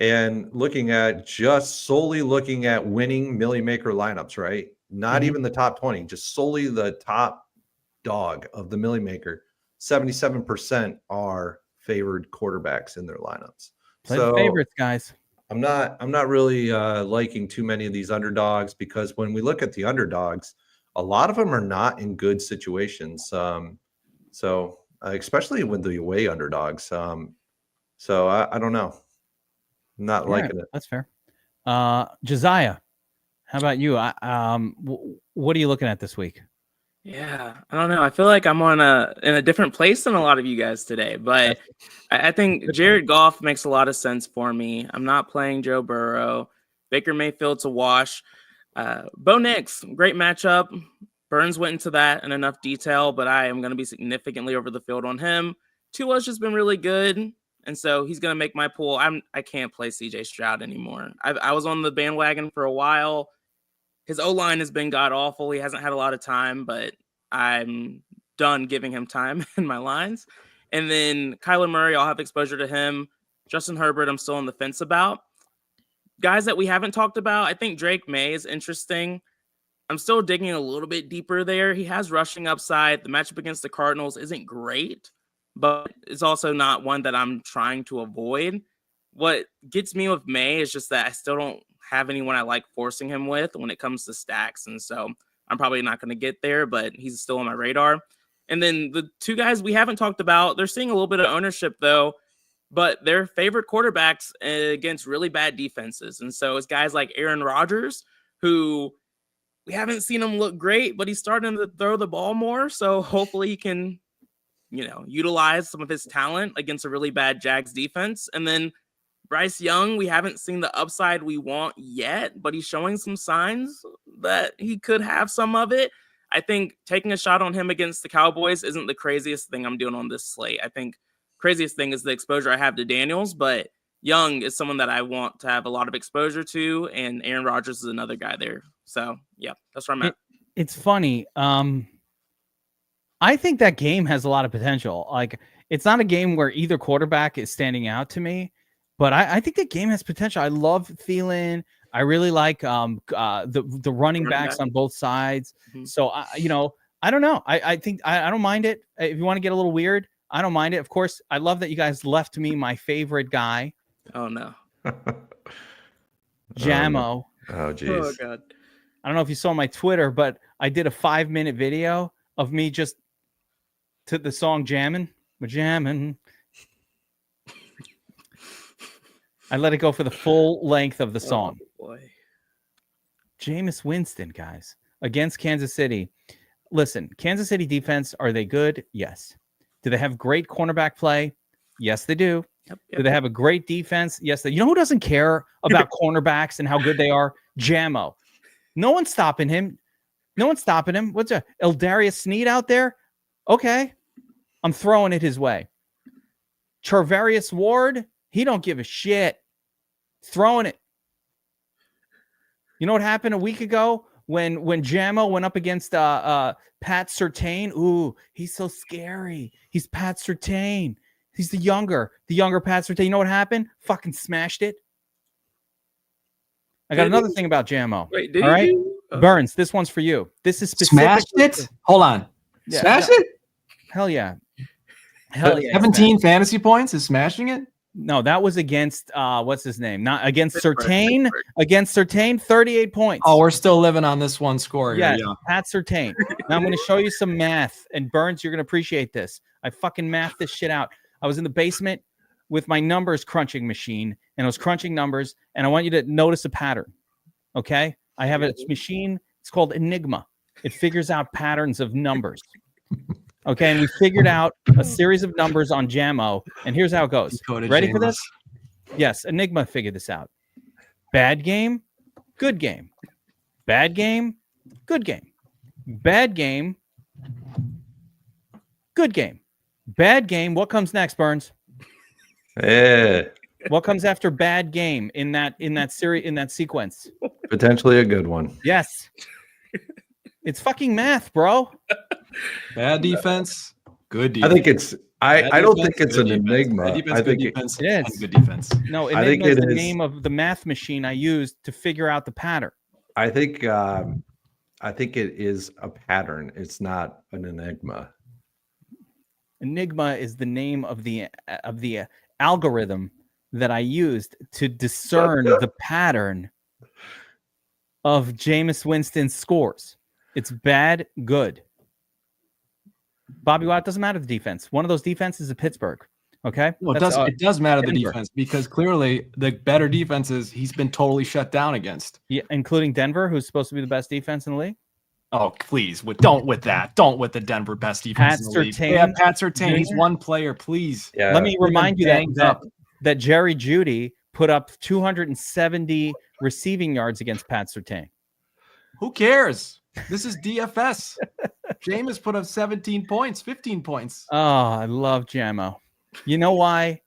B: And solely looking at winning Millie Maker lineups, right? Not even the top 20, just solely the top dog of the Millie Maker. 77% are favored quarterbacks in their lineups.
A: Play the favorites, guys.
B: I'm not really liking too many of these underdogs because when we look at the underdogs, a lot of them are not in good situations. So especially with the away underdogs. So I don't know. I'm not liking it.
A: That's fair. Josiah, how about you? What are you looking at this week?
D: Yeah, I don't know. I feel like I'm in a different place than a lot of you guys today, but I think Jared Goff makes a lot of sense for me. I'm not playing Joe Burrow. Baker Mayfield's a wash. Bo Nix, great matchup. Burns went into that in enough detail, but I am going to be significantly over the field on him. Tua's just been really good, and so he's going to make my pool. I can't play CJ Stroud anymore. I was on the bandwagon for a while. His O-line has been god-awful. He hasn't had a lot of time, but I'm done giving him time in my lines. And then Kyler Murray, I'll have exposure to him. Justin Herbert, I'm still on the fence about. guys that we haven't talked about, I think Drake May is interesting. I'm still digging a little bit deeper there. He has rushing upside. The matchup against the Cardinals isn't great, but it's also not one that I'm trying to avoid. What gets me with May is just that I still don't have anyone I like forcing him with when it comes to stacks. And so I'm probably not going to get there, but he's still on my radar. And then the two guys we haven't talked about, they're seeing a little bit of ownership though, but they're favorite quarterbacks against really bad defenses. And so it's guys like Aaron Rodgers, who we haven't seen him look great, but he's starting to throw the ball more. So hopefully he can, utilize some of his talent against a really bad Jags defense. And then Bryce Young, we haven't seen the upside we want yet, but he's showing some signs that he could have some of it. I think taking a shot on him against the Cowboys isn't the craziest thing I'm doing on this slate. I think craziest thing is the exposure I have to Daniels, but Young is someone that I want to have a lot of exposure to, and Aaron Rodgers is another guy there. So, yeah, that's where I'm at.
A: It's funny. I think that game has a lot of potential. Like, it's not a game where either quarterback is standing out to me, but I think that game has potential. I love Thielen. I really like the running backs on both sides. Mm-hmm. So, I don't know. I think I don't mind it. If you want to get a little weird, I don't mind it. Of course, I love that you guys left me my favorite guy.
D: Oh, no.
A: Jammo.
B: Oh, geez.
D: Oh, God.
A: I don't know if you saw my Twitter, but I did a 5-minute video of me just to the song Jammin'. We're jamming. I let it go for the full length of the song.
D: Oh, boy.
A: Jameis Winston, guys, against Kansas City. Listen, Kansas City defense, are they good? Yes. Do they have great cornerback play? Yes, they do. Yep. Do they have a great defense? Yes, they. You know who doesn't care about cornerbacks and how good they are? Jammo. No one's stopping him. What's that? Eldarius Sneed out there? Okay. I'm throwing it his way. Charvarius Ward, he don't give a shit. Throwing it. You know what happened a week ago when Jammo went up against Pat Surtain? Ooh, he's so scary. He's Pat Surtain. He's the younger Pat Surtain. You know what happened? Fucking smashed it. I got another thing about Jammo.
D: Wait, did
A: all right?
D: Oh.
A: Burns, this one's for you. This is specific.
C: Smashed it? Hold on.
A: Yeah,
C: Smash it?
A: Hell yeah. Hell yeah.
C: 17 fantasy points is smashing it?
A: No, that was against what's his name? Not against Surtain. Against Surtain, 38 points.
C: Oh, we're still living on this one score here.
A: Yes, yeah. Pat Surtain. Now I'm going to show you some math, and Burns, you're going to appreciate this. I fucking mathed this shit out. I was in the basement with my numbers crunching machine, and I was crunching numbers, and I want you to notice a pattern. Okay? I have a machine. It's called Enigma. It figures out patterns of numbers. Okay, and we figured out a series of numbers on Jammo, and here's how it goes. Ready for this? Yes, Enigma figured this out. Bad game, good game. Bad game, good game. Bad game, good game. Bad game, what comes next, Burns?
B: Yeah.
A: What comes after bad game in that series, in that sequence?
B: Potentially a good one.
A: Yes. It's fucking math, bro.
C: Bad defense, good defense.
B: I think it's I don't think it's an enigma.
C: I think it is good defense.
A: No, enigma is the name of the math machine I used to figure out the pattern.
B: I think it is a pattern. It's not an enigma.
A: Enigma is the name of the algorithm that I used to discern the pattern of Jameis Winston's scores. It's bad, good. BobbyWow, it doesn't matter the defense. One of those defenses is Pittsburgh. Okay?
C: Well, it does matter the defense, because clearly the better defenses he's been totally shut down against.
A: Yeah, including Denver, who's supposed to be the best defense in the league.
C: Oh, please. Don't with the Denver best defense in the league. Yeah, Pat Surtain. He's one player, please.
B: Yeah.
A: Let me remind you that Jerry Jeudy put up 270 receiving yards against Pat Surtain.
C: Who cares? This is DFS. Jameis put up 17 points, 15 points.
A: Oh, I love Jammo. You know why?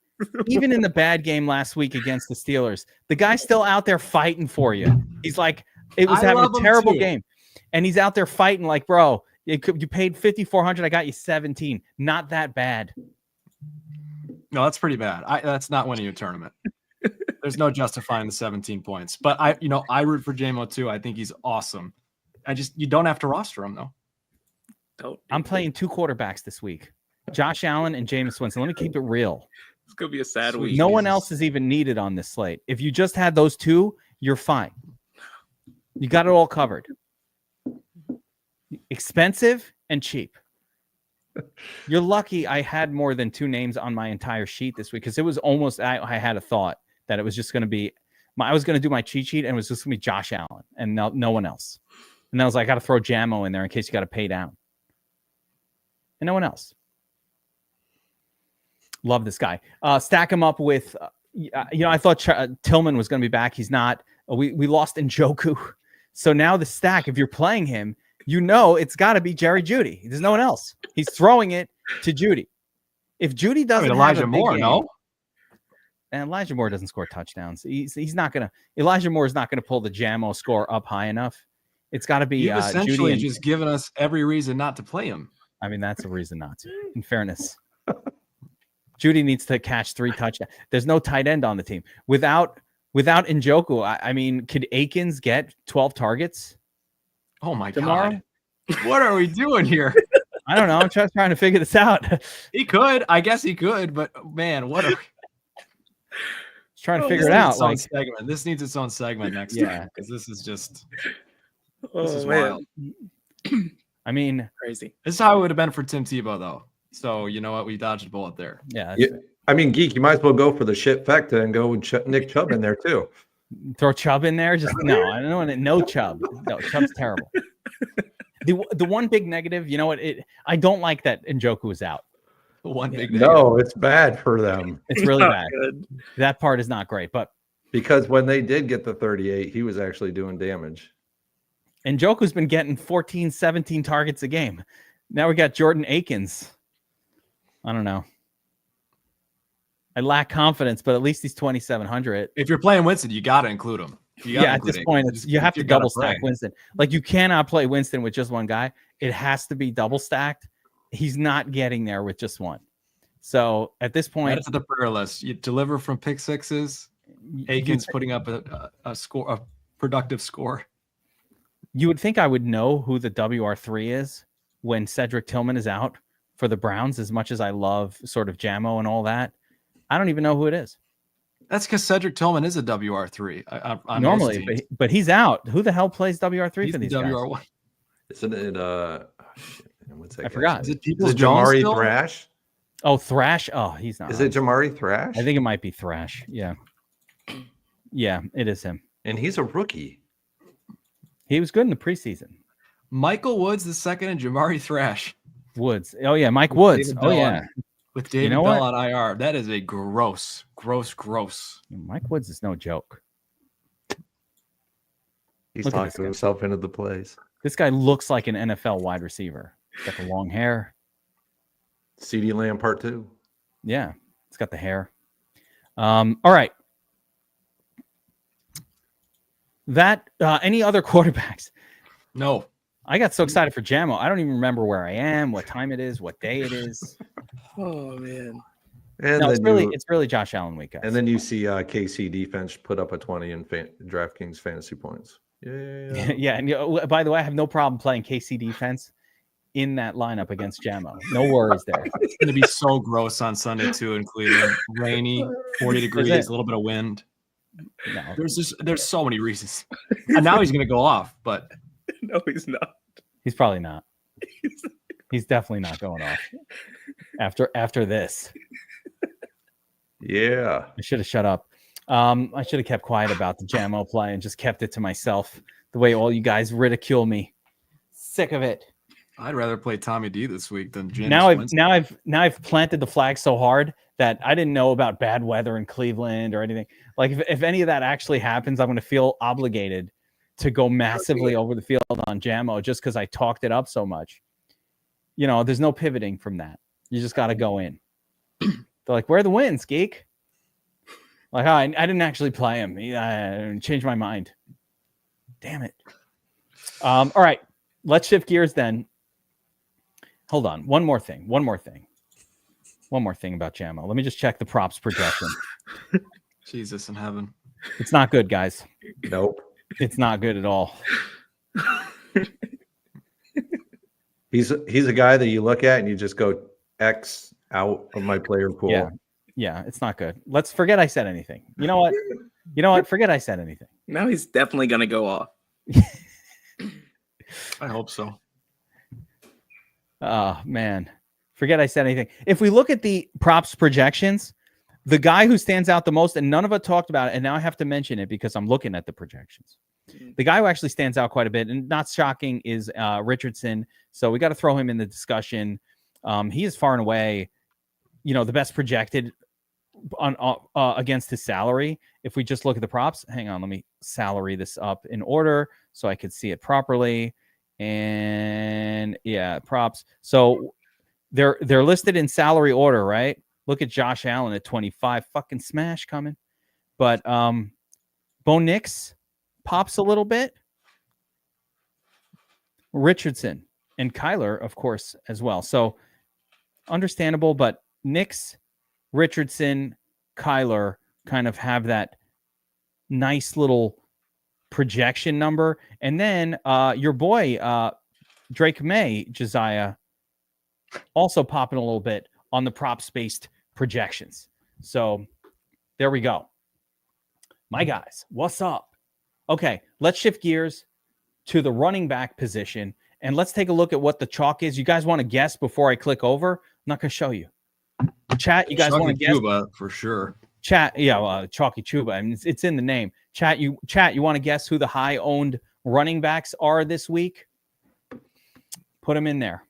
A: Even in the bad game last week against the Steelers, the guy's still out there fighting for you. He's like, it was having a terrible game. And he's out there fighting like, bro, you paid $5,400. I got you 17. Not that bad.
C: No, that's pretty bad. That's not winning a tournament. There's no justifying the 17 points. But I root for JMO too. I think he's awesome. You don't have to roster him though.
A: I'm playing 2 quarterbacks this week, Josh Allen and Jameis Winston. Let me keep it real.
D: It's gonna be a sad week.
A: No one else is even needed on this slate. If you just had those 2, you're fine. You got it all covered. Expensive and cheap. You're lucky I had more than 2 names on my entire sheet this week because it was almost I had a thought that it was just going to be I was going to do my cheat sheet and it was just going to be Josh Allen and no one else. And I was like, I got to throw Jamo in there in case you got to pay down. And no one else. Love this guy. Stack him up with, I thought Tillman was going to be back. He's not. We lost Njoku. So now the stack, if you're playing him, it's got to be Jerry Jeudy. There's no one else. He's throwing it to Jeudy. If Jeudy doesn't
C: Elijah Moore,
A: no? And Elijah Moore doesn't score touchdowns. He's not going to – Elijah Moore is not going to pull the Jamo score up high enough. It's got to be
C: You've essentially
A: Jeudy
C: just given us every reason not to play him.
A: I mean, that's a reason not to, in fairness. Jeudy needs to catch 3 touchdowns. There's no tight end on the team. Without Njoku, I mean, could Akins get 12 targets?
C: Oh, my
A: tomorrow?
C: God. What are we doing here?
A: I don't know. I'm just trying to figure this out.
C: He could. I guess he could. But, man, what are we?
A: Trying to figure it out.
C: Segment. This needs its own segment next time because this is just this is wild.
A: I mean,
D: crazy.
C: This is how it would have been for Tim Tebow, though. So you know what? We dodged a bullet there.
A: Yeah.
B: I mean, Geek, you might as well go for the shit factor and go with Nick Chubb in there too.
A: Throw Chubb in there? Just no. I don't want it. No Chubb. No, Chubb's terrible. The one big negative, you know what? I don't like that Njoku is out.
C: One big negative.
B: No, it's bad for them.
A: It's really bad. Good. That part is not great, but
B: because when they did get the 38, he was actually doing damage.
A: And Njoku's been getting 14, 17 targets a game. Now we got Jordan Akins. I don't know. I lack confidence, but at least he's 2,700.
C: If you're playing Winston, you got to include him.
A: At this point, you have to double stack Winston. Like, you cannot play Winston with just one guy. It has to be double stacked. He's not getting there with just one. So at this point,
C: that's the prayer list. You deliver from pick sixes. Akins putting up a score, a productive score.
A: You would think I would know who the WR3 is when Cedric Tillman is out for the Browns, as much as I love sort of Jamo and all that. I don't even know who it is.
C: That's because Cedric Tillman is a WR3.
A: Normally, but he's out. Who the hell plays WR3 for these
C: WR1.
A: guys?
B: Isn't it what's that?
A: I forgot.
C: Is it
B: Jamari Thrash?
A: Oh, Thrash. Oh, he's not.
B: Is it Jamari Thrash?
A: I think it might be Thrash. Yeah. Yeah, it is him.
B: And he's a rookie.
A: He was good in the preseason.
C: Michael Woods the second and Jamari Thrash.
A: Woods. Oh, yeah. Mike Woods. Oh, yeah.
C: With David Bell on IR. That is a gross.
A: Mike Woods is no joke.
B: He's talking himself into the plays.
A: This guy looks like an NFL wide receiver. He's got the long hair.
B: CeeDee Lamb part 2.
A: Yeah. It's got the hair. All right. That any other quarterbacks?
C: No.
A: I got so excited for Jamo. I don't even remember where I am, what time it is, what day it is.
D: Oh man!
B: And
A: no, it's really Josh Allen week, guys.
B: And then you see KC defense put up a 20 in DraftKings fantasy points. Yeah.
A: Yeah. And by the way, I have no problem playing KC defense in that lineup against Jamo. No worries there.
C: It's going to be so gross on Sunday too in Cleveland. Rainy, 40 degrees, a little bit of wind.
A: No,
C: there's so many reasons. And now he's going to go off, but
D: no, he's not.
A: He's probably not. He's definitely not going off after this.
B: Yeah.
A: I should have shut up. I should have kept quiet about the Jamo play and just kept it to myself the way all you guys ridicule me. Sick of it.
C: I'd rather play Tommy D this week than James.
A: Now I've planted the flag so hard that I didn't know about bad weather in Cleveland or anything. Like if any of that actually happens, I'm going to feel obligated to go massively over the field on Jamo just because I talked it up so much. You know, there's no pivoting from that. You just got to go in. They're like, where are the wins, Geek? Like, I didn't actually play him. I changed my mind. Damn it. All right. Let's shift gears then. Hold on. One more thing about Jamo. Let me just check the props projection.
C: Jesus in heaven.
A: It's not good, guys.
B: Nope.
A: It's not good at all.
B: He's a guy that you look at and you just go X out of my player pool.
A: Yeah, it's not good. Let's forget I said anything. You know what? Forget I said anything.
D: Now he's definitely going to go off.
C: I hope so.
A: Oh, man. Forget I said anything. If we look at the props projections, the guy who stands out the most, and none of us talked about it, and now I have to mention it because I'm looking at the projections. The guy who actually stands out quite a bit, and not shocking, is Richardson. So we got to throw him in the discussion. He is far and away, the best projected on against his salary. If we just look at the props, hang on, let me salary this up in order so I could see it properly. And yeah, props. So they're listed in salary order, right? Look at Josh Allen at 25, fucking smash coming. But Bo Nix pops a little bit. Richardson and Kyler, of course, as well. So understandable, but Nix, Richardson, Kyler kind of have that nice little projection number. And then your boy, Drake May, Josiah, also popping a little bit on the props-based projections. So there we go. My guys, what's up? Okay, let's shift gears to the running back position, and let's take a look at what the chalk is. You guys want to guess before I click over? I'm not going to show you. Chat, you guys want to guess?
C: Chuba, for sure.
A: Chat, yeah, Chalky Chuba. I mean, it's in the name. Chat, you want to guess who the high-owned running backs are this week? Put them in there.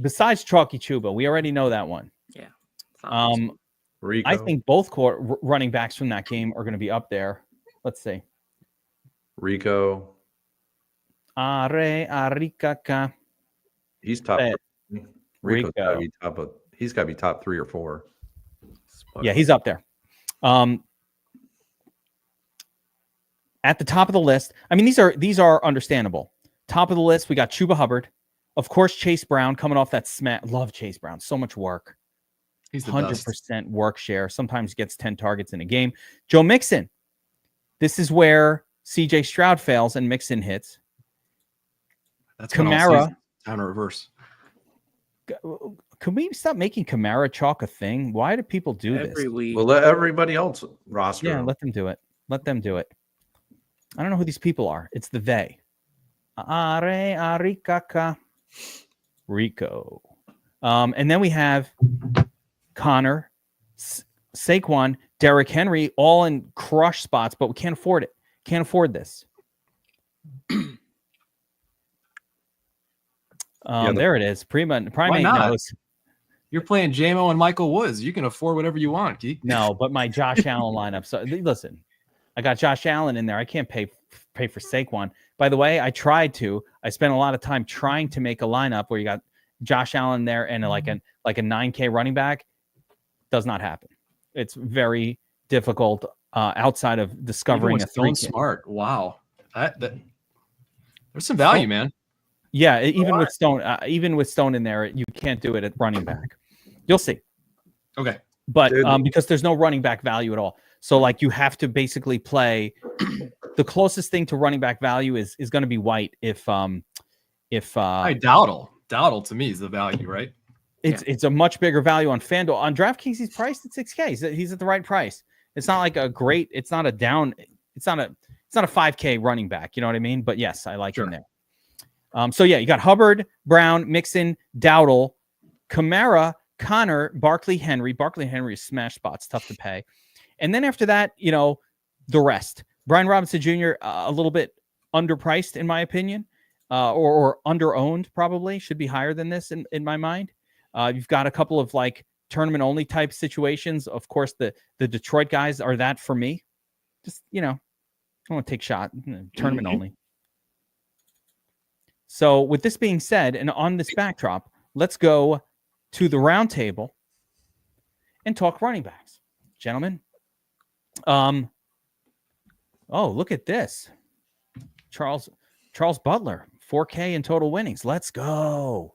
A: Besides Chalky Chuba, we already know that one.
D: Yeah.
B: Rico.
A: I think both running backs from that game are going to be up there. Let's see.
B: Rico.
A: Arikaka.
B: He's top. Rico's
A: Rico.
B: gotta be he's got to be top 3 or 4.
A: Yeah, he's up there. At the top of the list, I mean, these are understandable. Top of the list, we got Chuba Hubbard. Of course, Chase Brown coming off that smash. Love Chase Brown. So much work.
C: He's the
A: 100%
C: best.
A: work share. Sometimes gets 10 targets in a game. Joe Mixon. This is where CJ Stroud fails and Mixon hits.
C: That's
A: Kamara.
C: Time to reverse.
A: Can we stop making Kamara chalk a thing? Why do people do this?
D: Every week.
B: Well, let everybody else roster.
A: Yeah,
B: him.
A: let them do it. Let them do it. I don't know who these people are. It's the they. Arikaka. Rico. And then we have Connor, Saquon, Derrick Henry, all in crush spots, but we can't afford it. Can't afford this. There it is. Primate knows.
C: You're playing JMO and Michael Woods. You can afford whatever you want, Geek.
A: No, but my Josh Allen lineup. So listen, I got Josh Allen in there. I can't pay for Saquon. By the way, I tried to. I spent a lot of time trying to make a lineup where you got Josh Allen there and like a 9K running back. Does not happen. It's very difficult outside of discovering a 3K.
C: Smart. Wow. That there's some value, man.
A: Yeah, even with Stone in there, you can't do it at running back. You'll see.
C: Okay.
A: But because there's no running back value at all. So like you have to basically play the closest thing to running back value is going to be White if
C: Dowdle to me is the value, right?
A: It's a much bigger value on FanDuel. On DraftKings, he's priced at 6K. He's at the right price. It's not like it's not a 5K running back. You know what I mean? But yes, I like him there. So yeah, you got Hubbard, Brown, Mixon, Dowdle, Kamara, Connor, Barkley, Henry. Barkley, Henry is smash spots, tough to pay. And then after that, the rest. Brian Robinson Jr., a little bit underpriced in my opinion, or under-owned probably. Should be higher than this in my mind. You've got a couple of like tournament-only type situations. Of course, the Detroit guys are that for me. Just, I want to take shot. Tournament only. So with this being said, and on this backdrop, let's go to the round table and talk running backs. Gentlemen. Oh, look at this. Charles Butler, 4K in total winnings. Let's go.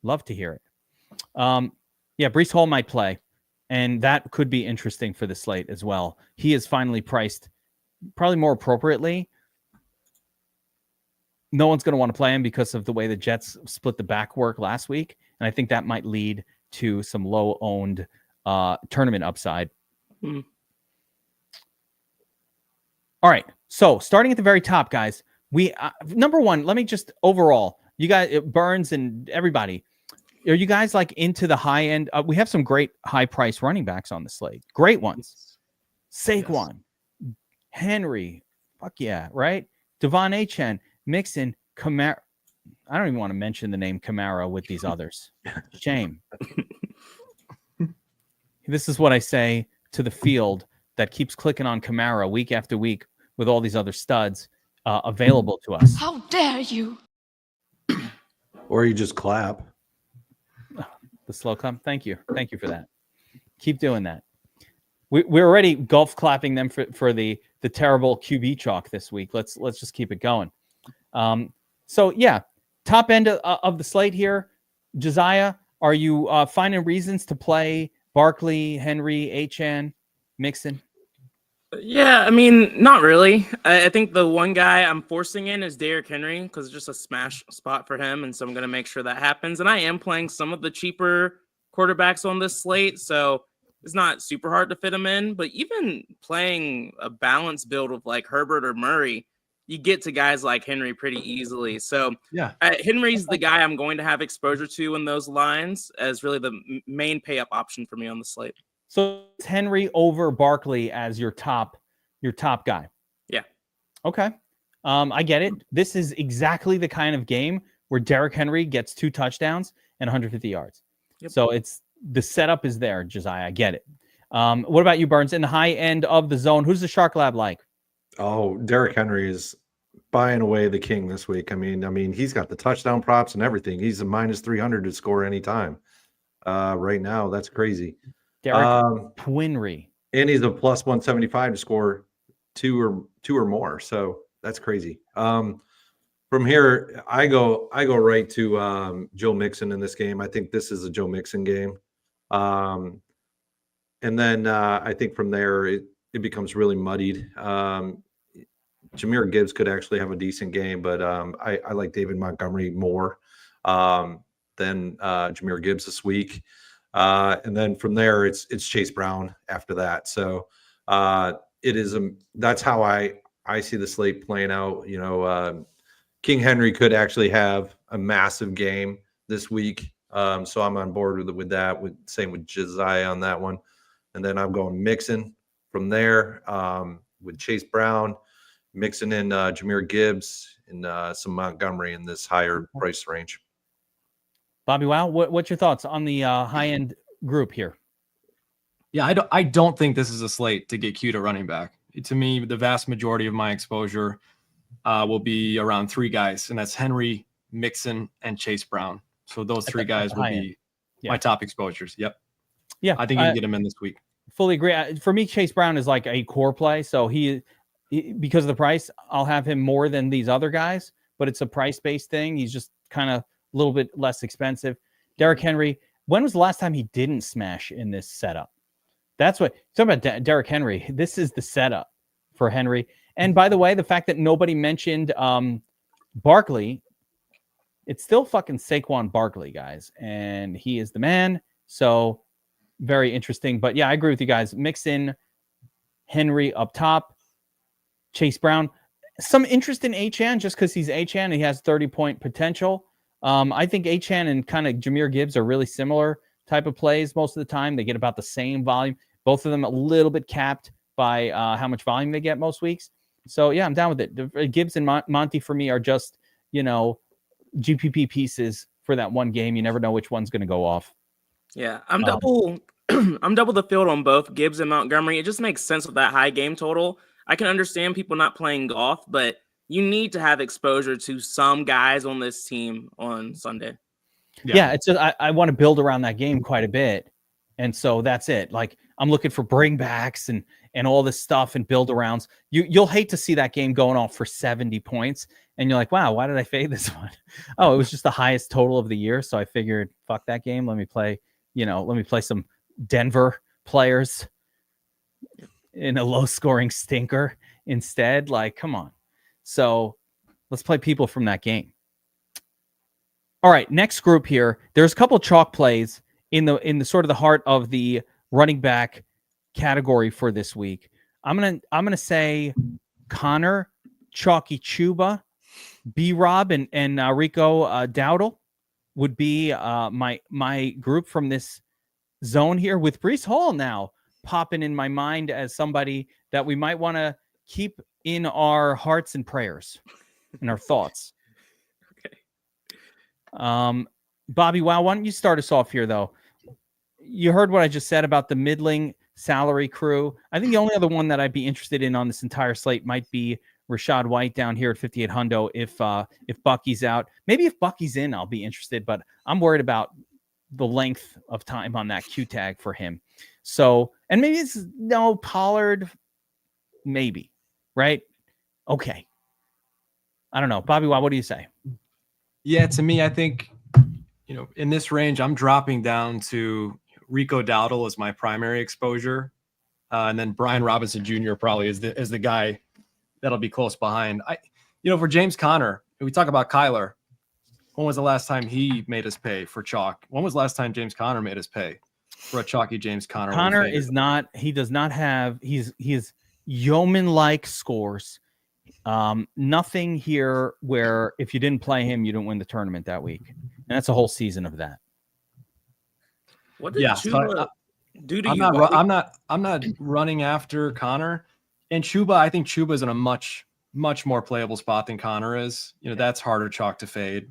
A: Love to hear it. Yeah, Breece Hall might play. And that could be interesting for the slate as well. He is finally priced probably more appropriately. No one's going to want to play him because of the way the Jets split the back work last week. And I think that might lead to some low-owned tournament upside.
D: Hmm.
A: All right. So starting at the very top, guys, we number one, let me just overall, you guys, Burns and everybody, are you guys like into the high end? We have some great high price running backs on the slate. Great ones. Saquon, Henry, fuck yeah, right? Devon Achane, Mixon, Kamara. I don't even want to mention the name Kamara with these others. Shame. This is what I say to the field that keeps clicking on Kamara week after week with all these other studs available to us.
E: How dare you?
B: Or you just clap.
A: The slow clap. Thank you. Thank you for that. Keep doing that. We're already golf clapping them for the terrible QB chalk this week. Let's just keep it going. So yeah, top end of the slate here. Josiah, are you finding reasons to play Barkley, Henry, Achane, Mixon?
D: Yeah, I mean, not really. I think the one guy I'm forcing in is Derrick Henry because it's just a smash spot for him, and so I'm going to make sure that happens. And I am playing some of the cheaper quarterbacks on this slate, so it's not super hard to fit him in. But even playing a balanced build with like Herbert or Murray, you get to guys like Henry pretty easily. So
C: Yeah.
D: Henry's the guy I'm going to have exposure to in those lines as really the main pay up option for me on the slate.
A: So it's Henry over Barkley as your top guy.
D: Yeah.
A: Okay. I get it. This is exactly the kind of game where Derrick Henry gets 2 touchdowns and 150 yards.
D: Yep.
A: So it's the setup is there, Josiah. I get it. What about you, Burns? In the high end of the zone, who's the Shark Lab like?
B: Oh, Derrick Henry is buying away the king this week. I mean, he's got the touchdown props and everything. He's a minus 300 to score anytime. Right now, that's crazy.
A: Derrick Henry.
B: And he's a plus 175 to score two or more. So that's crazy. From here, I go right to Joe Mixon in this game. I think this is a Joe Mixon game. And then I think from there it becomes really muddied. Jahmyr Gibbs could actually have a decent game, but I like David Montgomery more than Jahmyr Gibbs this week. And then from there, it's Chase Brown after that. So it is that's how I see the slate playing out. You know, King Henry could actually have a massive game this week. So I'm on board with that. Same with Josiah on that one. And then I'm going Mixon from there with Chase Brown, mixing in Jahmyr Gibbs and some Montgomery in this higher price range.
A: BobbyWow, what's your thoughts on the high-end group here?
C: Yeah, I don't think this is a slate to get cute at running back. To me, the vast majority of my exposure will be around 3 guys, and that's Henry, Mixon, and Chase Brown. So those 3 guys will be my top exposures. Yep.
A: Yeah,
C: I think you can get him in this week.
A: Fully agree. For me, Chase Brown is like a core play. So he because of the price, I'll have him more than these other guys, but it's a price-based thing. He's just kind of a little bit less expensive. Derrick Henry, when was the last time he didn't smash in this setup? That's what talking about Derrick Henry. This is the setup for Henry. And by the way, the fact that nobody mentioned Barkley, it's still fucking Saquon Barkley, guys. And he is the man. So very interesting. But yeah, I agree with you guys. Mix in Henry up top. Chase Brown. Some interest in Achane just because he's Achane and he has 30-point potential. I think Achane and kind of Jahmyr Gibbs are really similar type of plays most of the time. They get about the same volume. Both of them a little bit capped by how much volume they get most weeks. So, yeah, I'm down with it. Gibbs and Monty for me are just, GPP pieces for that one game. You never know which one's going to go off.
D: Yeah, I'm double the field on both Gibbs and Montgomery. It just makes sense with that high game total. I can understand people not playing golf, but you need to have exposure to some guys on this team on Sunday.
A: Yeah, it's just, I want to build around that game quite a bit. And so that's it. Like I'm looking for bringbacks and all this stuff and build arounds. You'll hate to see that game going off for 70 points. And you're like, wow, why did I fade this one? Oh, it was just the highest total of the year. So I figured, fuck that game. Let me play some Denver players in a low-scoring stinker instead. Like, come on. So let's play people from that game. All right, next group here. There's a couple chalk plays in the sort of the heart of the running back category for this week. I'm gonna say Connor, Chalky Chuba, B-Rob, and Rico Dowdle would be my group from this zone here, with Breece Hall now popping in my mind as somebody that we might want to keep in our hearts and prayers and our thoughts.
D: Okay.
A: BobbyWow, why don't you start us off here, though? You heard what I just said about the middling salary crew. I think the only other one that I'd be interested in on this entire slate might be Rashad White down here at 58 hundo. If Bucky's out, maybe if Bucky's in, I'll be interested, but I'm worried about the length of time on that Q tag for him. So, and maybe it's no Pollard, maybe, right? Okay. I don't know. BobbyWow, what do you say?
C: Yeah, to me, I think, in this range, I'm dropping down to Rico Dowdle as my primary exposure. And then Brian Robinson Jr. probably is the guy that'll be close behind. For James Conner, we talk about Kyler. When was the last time he made us pay for chalk? When was the last time James Conner made us pay for a chalky James Conner?
A: Conner is not, he does not have, he is yeoman-like scores. Nothing here where if you didn't play him, you didn't win the tournament that week. And that's a whole season of that.
D: What did Chuba do to
C: I'm
D: you?
C: I'm not running after Connor. And Chuba, I think Chuba is in a much more playable spot than Connor is. That's harder chalk to fade.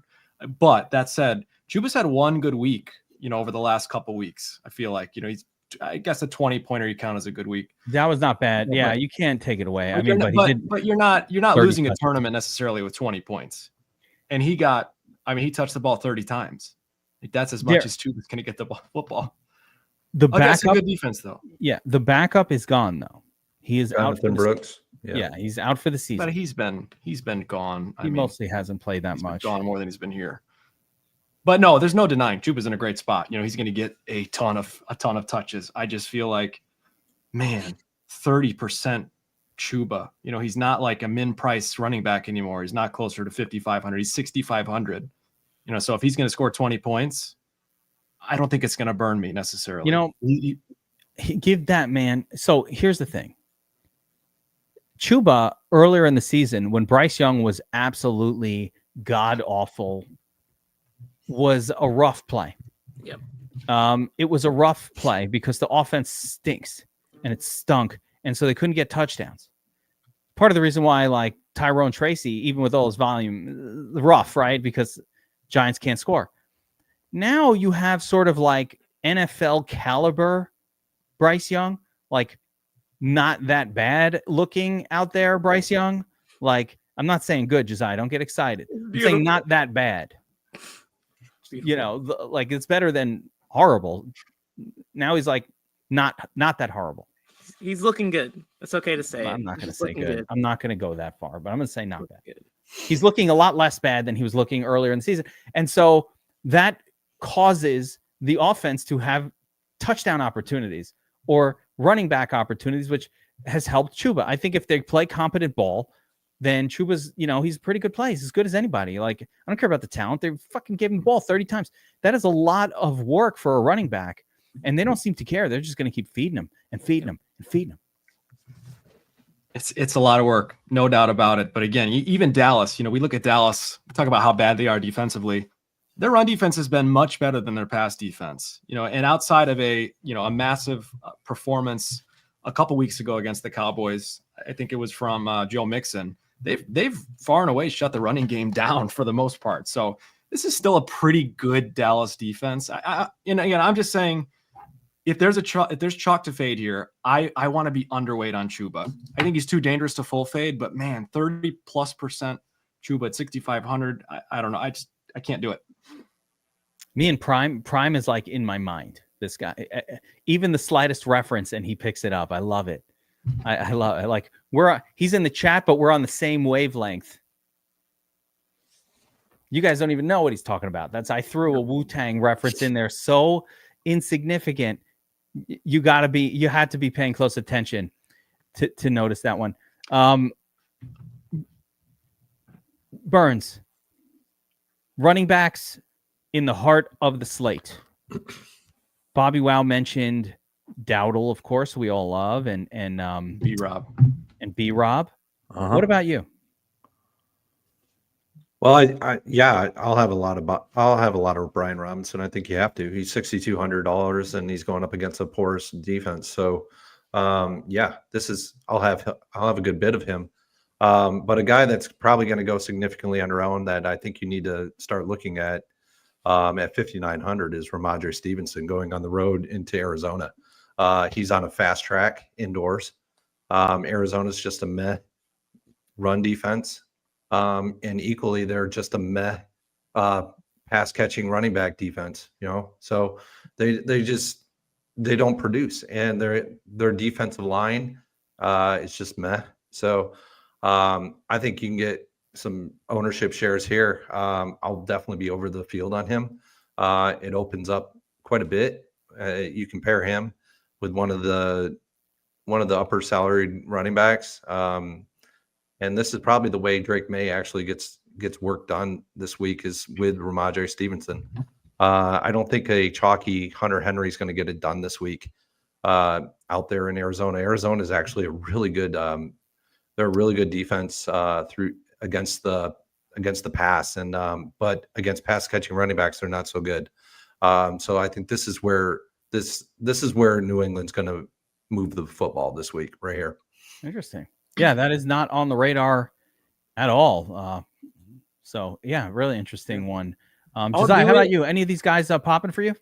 C: But that said, Chuba's had one good week, over the last couple weeks. I feel like, he's, I guess a 20-pointer you count as a good week.
A: That was not bad. Yeah, you can't take it away.
C: But you're not losing a tournament necessarily with 20 points. And he touched the ball 30 times. That's as much as Chuba's going to get the football.
A: The backup,
C: that's a good defense, though.
A: Yeah, the backup is gone though. He is out for
B: Brooks.
A: Yeah, he's out for the season.
C: But he's been gone.
A: He mostly hasn't played that much.
C: Gone more than he's been here. But no, there's no denying Chuba's in a great spot. He's going to get a ton of touches. I just feel like, man, 30% Chuba. He's not like a min price running back anymore. He's not closer to 5,500. He's 6,500. So if he's going to score 20 points, I don't think it's going to burn me necessarily.
A: Give that man. So here's the thing. Chuba earlier in the season, when Bryce Young was absolutely god awful, was a rough play.
D: Yep.
A: It was a rough play because the offense stinks and it stunk, and so they couldn't get touchdowns. Part of the reason why, like Tyrone Tracy, even with all his volume, rough, right? Because Giants can't score. Now you have sort of like NFL caliber Bryce Young, like not that bad looking out there, Bryce Young. Like, I'm not saying good, Josiah. Don't get excited. I'm saying not that bad. Like it's better than horrible. Now he's like not that horrible.
D: He's looking good. It's okay to say.
A: I'm not going to say good. I'm not going to go that far, but I'm going to say not bad. Good. He's looking a lot less bad than he was looking earlier in the season. And so that causes the offense to have touchdown opportunities or running back opportunities, which has helped Chuba. I think if they play competent ball, then Chuba's, he's a pretty good play. He's as good as anybody. Like, I don't care about the talent. They fucking gave him the ball 30 times. That is a lot of work for a running back, and they don't seem to care. They're just going to keep feeding him and feeding him and feeding him.
C: It's a lot of work, no doubt about it. But again, even Dallas, we look at Dallas, we talk about how bad they are defensively. Their run defense has been much better than their pass defense, and outside of a massive performance a couple weeks ago against the Cowboys, I think it was from Joe Mixon. They've far and away shut the running game down for the most part. So this is still a pretty good Dallas defense. And again, I'm just saying, if there's chalk to fade here, I want to be underweight on Chuba. I think he's too dangerous to full fade, but man, 30+% Chuba at 6,500. I don't know. I can't do it.
A: Me and Prime is like in my mind. This guy, even the slightest reference, and he picks it up. I love it. I love it. Like he's in the chat, but we're on the same wavelength. You guys don't even know what he's talking about. I threw a Wu-Tang reference in there, so insignificant You had to be paying close attention to notice that one. Burns, running backs in the heart of the slate. BobbyWow mentioned Dowdle, of course, we all love, and
C: B-Rob.
A: And B-Rob.
B: Uh-huh.
A: What about you?
B: Well, I'll have a lot of Brian Robinson. I think you have to. He's $6,200 and he's going up against a porous defense. So, I'll have a good bit of him. But a guy that's probably going to go significantly underowned that I think you need to start looking at 5,900 is Ramondre Stevenson going on the road into Arizona. He's on a fast track indoors. Arizona's just a meh run defense. And equally, they're just a meh pass catching running back defense, so they don't produce, and their defensive line is just meh. So I think you can get some ownership shares here. I'll definitely be over the field on him. It opens up quite a bit. You compare him with one of the upper salaried running backs. And this is probably the way Drake May actually gets work done this week is with Ramondre Stevenson. I don't think a chalky Hunter Henry is going to get it done this week out there in Arizona. Arizona is actually a really good. They're a really good defense against the pass, and but against pass catching running backs, they're not so good. So I think this is where New England's going to move the football this week right here.
A: Interesting. Yeah, that is not on the radar at all. So yeah, really interesting one. Josiah, how about you? Any of these guys popping for you?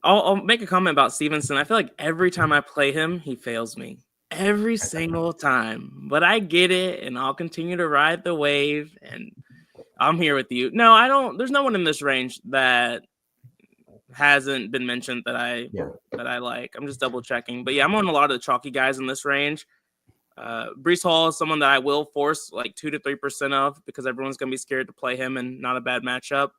D: I'll make a comment about Stevenson. I feel like every time I play him, he fails me every single time. But I get it, and I'll continue to ride the wave. And I'm here with you. No, I don't. There's no one in this range that hasn't been mentioned that I like. I'm just double checking. But yeah, I'm on a lot of the chalky guys in this range. Breece Hall is someone that I will force like 2 to 3% of because everyone's going to be scared to play him and not a bad matchup.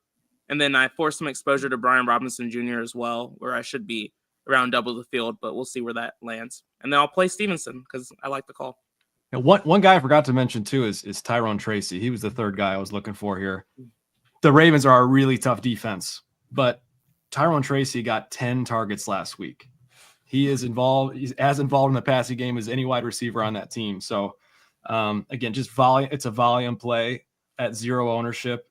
D: And then I force some exposure to Brian Robinson Jr. as well, where I should be around double the field, but we'll see where that lands. And then I'll play Stevenson because I like the call.
C: And one guy I forgot to mention too is Tyrone Tracy. He was the third guy I was looking for here. The Ravens are a really tough defense, but Tyrone Tracy got 10 targets last week. He's as involved in the passing game as any wide receiver on that team. So again, just volume. It's a volume play at zero ownership.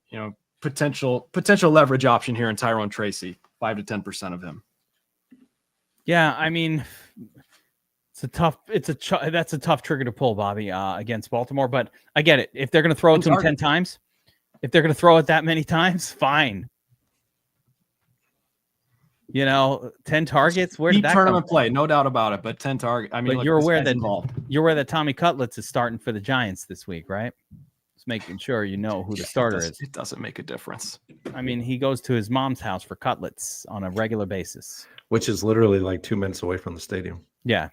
C: Potential leverage option here in Tyrone Tracy, 5 to 10% of him.
A: Yeah, I mean, that's a tough trigger to pull, Bobby, against Baltimore. But I get it. If they're going to throw it to him 10 times, if they're going to throw it that many times, fine. 10 targets. Where did that
C: tournament play? No doubt about it. But 10 targets. I mean,
A: but you're aware that Tommy Cutlets is starting for the Giants this week, right? Just making sure you know who the starter is.
C: It doesn't make a difference.
A: I mean, he goes to his mom's house for cutlets on a regular basis,
B: which is literally like 2 minutes away from the stadium.
A: Yeah,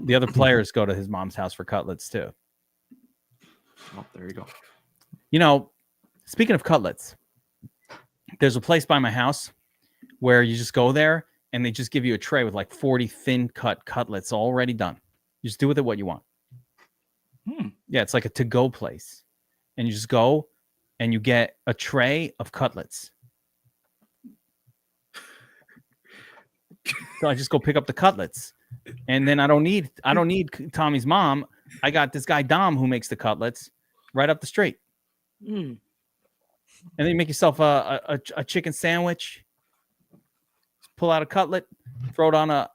A: the other players go to his mom's house for cutlets too.
C: Oh, there you go.
A: Speaking of cutlets, there's a place by my house where you just go there and they just give you a tray with like 40 thin cut cutlets already done. You just do with it what you want. Yeah, it's like a to-go place. And you just go and you get a tray of cutlets. So I just go pick up the cutlets. And then I don't need Tommy's mom. I got this guy Dom who makes the cutlets right up the street. And then you make yourself a chicken sandwich. Pull out a cutlet, throw it on a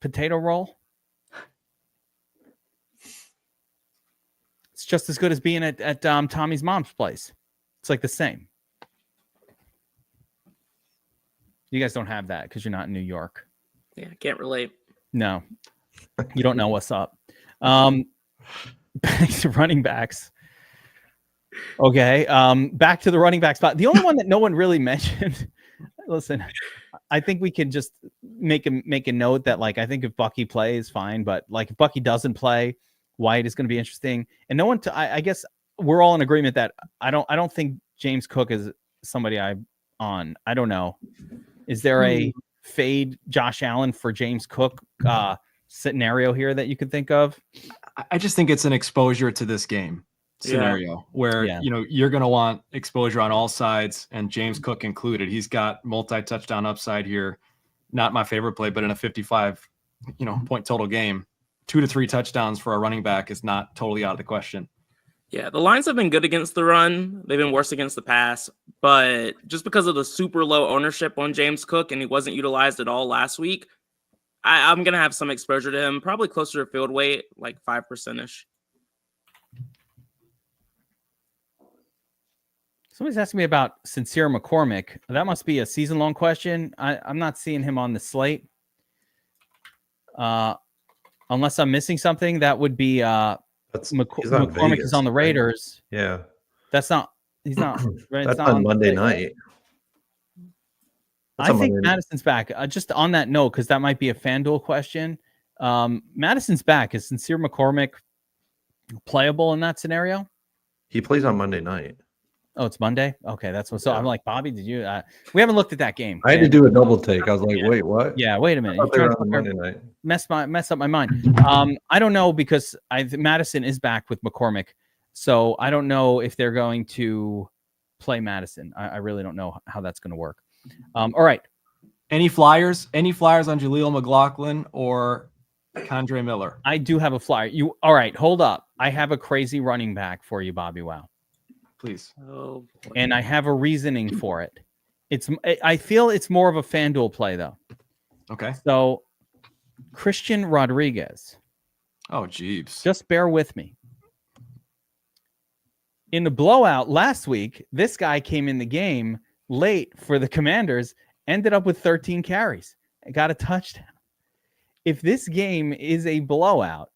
A: potato roll. It's just as good as being at Tommy's mom's place. It's like the same. You guys don't have that because you're not in New York.
D: Yeah, I can't relate.
A: No, you don't know what's up. Back to running backs. Okay, back to the running back spot. The only one that no one really mentioned. Listen, I think we can just make a note that I think if Bucky plays, fine, but if Bucky doesn't play, White is going to be interesting. And no one, I guess we're all in agreement that I don't think James Cook is somebody I on. I don't know. Is there a fade Josh Allen for James Cook scenario here that you could think of?
C: I just think it's an exposure to this game scenario where, you're going to want exposure on all sides, and James Cook included. He's got multi-touchdown upside here. Not my favorite play, but in a 55, point total game, 2 to 3 touchdowns for a running back is not totally out of the question.
D: Yeah, the Lions have been good against the run. They've been worse against the pass. But just because of the super low ownership on James Cook and he wasn't utilized at all last week, I'm going to have some exposure to him, probably closer to field weight, like 5%-ish.
A: Somebody's asking me about Sincere McCormick. That must be a season-long question. I'm not seeing him on the slate. Unless I'm missing something, that would be McCormick
B: Vegas,
A: is on the Raiders.
B: Right? Yeah.
A: That's not. He's not. Right?
B: That's on Monday night.
A: I think Madison's back. Just on that note, because that might be a FanDuel question. Madison's back. Is Sincere McCormick playable in that scenario?
B: He plays on Monday night.
A: Oh, it's Monday? Okay, that's what. So I'm like, Bobby, did you? We haven't looked at that game.
B: I had to do a double take. I was like, wait, what?
A: Yeah, wait a minute. You're trying to
B: Monday night.
A: mess up my mind. I don't know, because Madison is back with McCormick, so I don't know if they're going to play Madison. I really don't know how that's going to work. All right.
C: Any flyers on Jaleel McLaughlin or Kendre Miller?
A: I do have a flyer. All right, hold up. I have a crazy running back for you, BobbyWow.
C: Please.
D: Oh, boy.
A: And I have a reasoning for it. I feel it's more of a FanDuel play, though.
C: Okay.
A: So, Christian Rodriguez.
C: Oh, jeeps.
A: Just bear with me. In the blowout last week, this guy came in the game late for the Commanders, ended up with 13 carries, and got a touchdown. If this game is a blowout,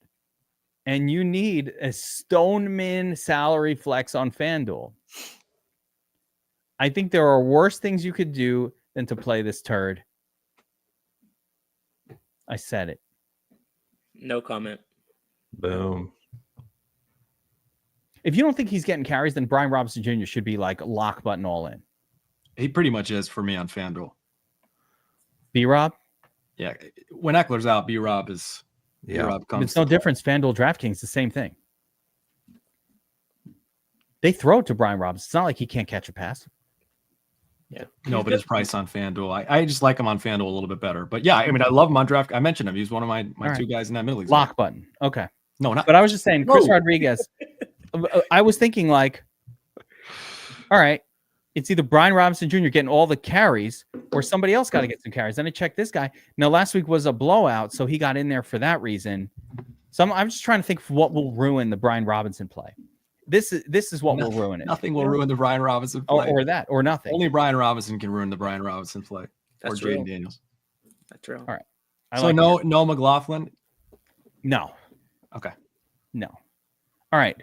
A: and you need a Stoneman salary flex on FanDuel, I think there are worse things you could do than to play this turd. I said it.
D: No comment.
B: Boom.
A: If you don't think he's getting carries, then Brian Robinson Jr. should be like lock button all in.
C: He pretty much is for me on FanDuel.
A: B-Rob?
C: Yeah. When Eckler's out, B-Rob is...
B: Yeah.
A: It's no difference. FanDuel, DraftKings, the same thing. They throw it to Brian Robinson. It's not like he can't catch a pass.
D: Yeah.
C: No, but his price on FanDuel, I just like him on FanDuel a little bit better. But yeah, I mean, I love him on draft. I mentioned him. He's one of my two guys in that middle league.
A: Lock button. Okay.
C: No, not.
A: But I was just saying, Chris Rodriguez. I was thinking like, all right, it's either Brian Robinson Jr. getting all the carries or somebody else got to get some carries. Then I checked this guy. Now, last week was a blowout, so he got in there for that reason. So I'm just trying to think of what will ruin the Brian Robinson play. This is what will ruin it.
C: Nothing will ruin the Brian Robinson play.
A: Or nothing.
C: Only Brian Robinson can ruin the Brian Robinson play.
D: That's
C: or
D: true.
C: Jaden Daniels.
D: That's true.
A: All right.
C: So no McLaughlin?
A: No.
C: Okay.
A: No. All right.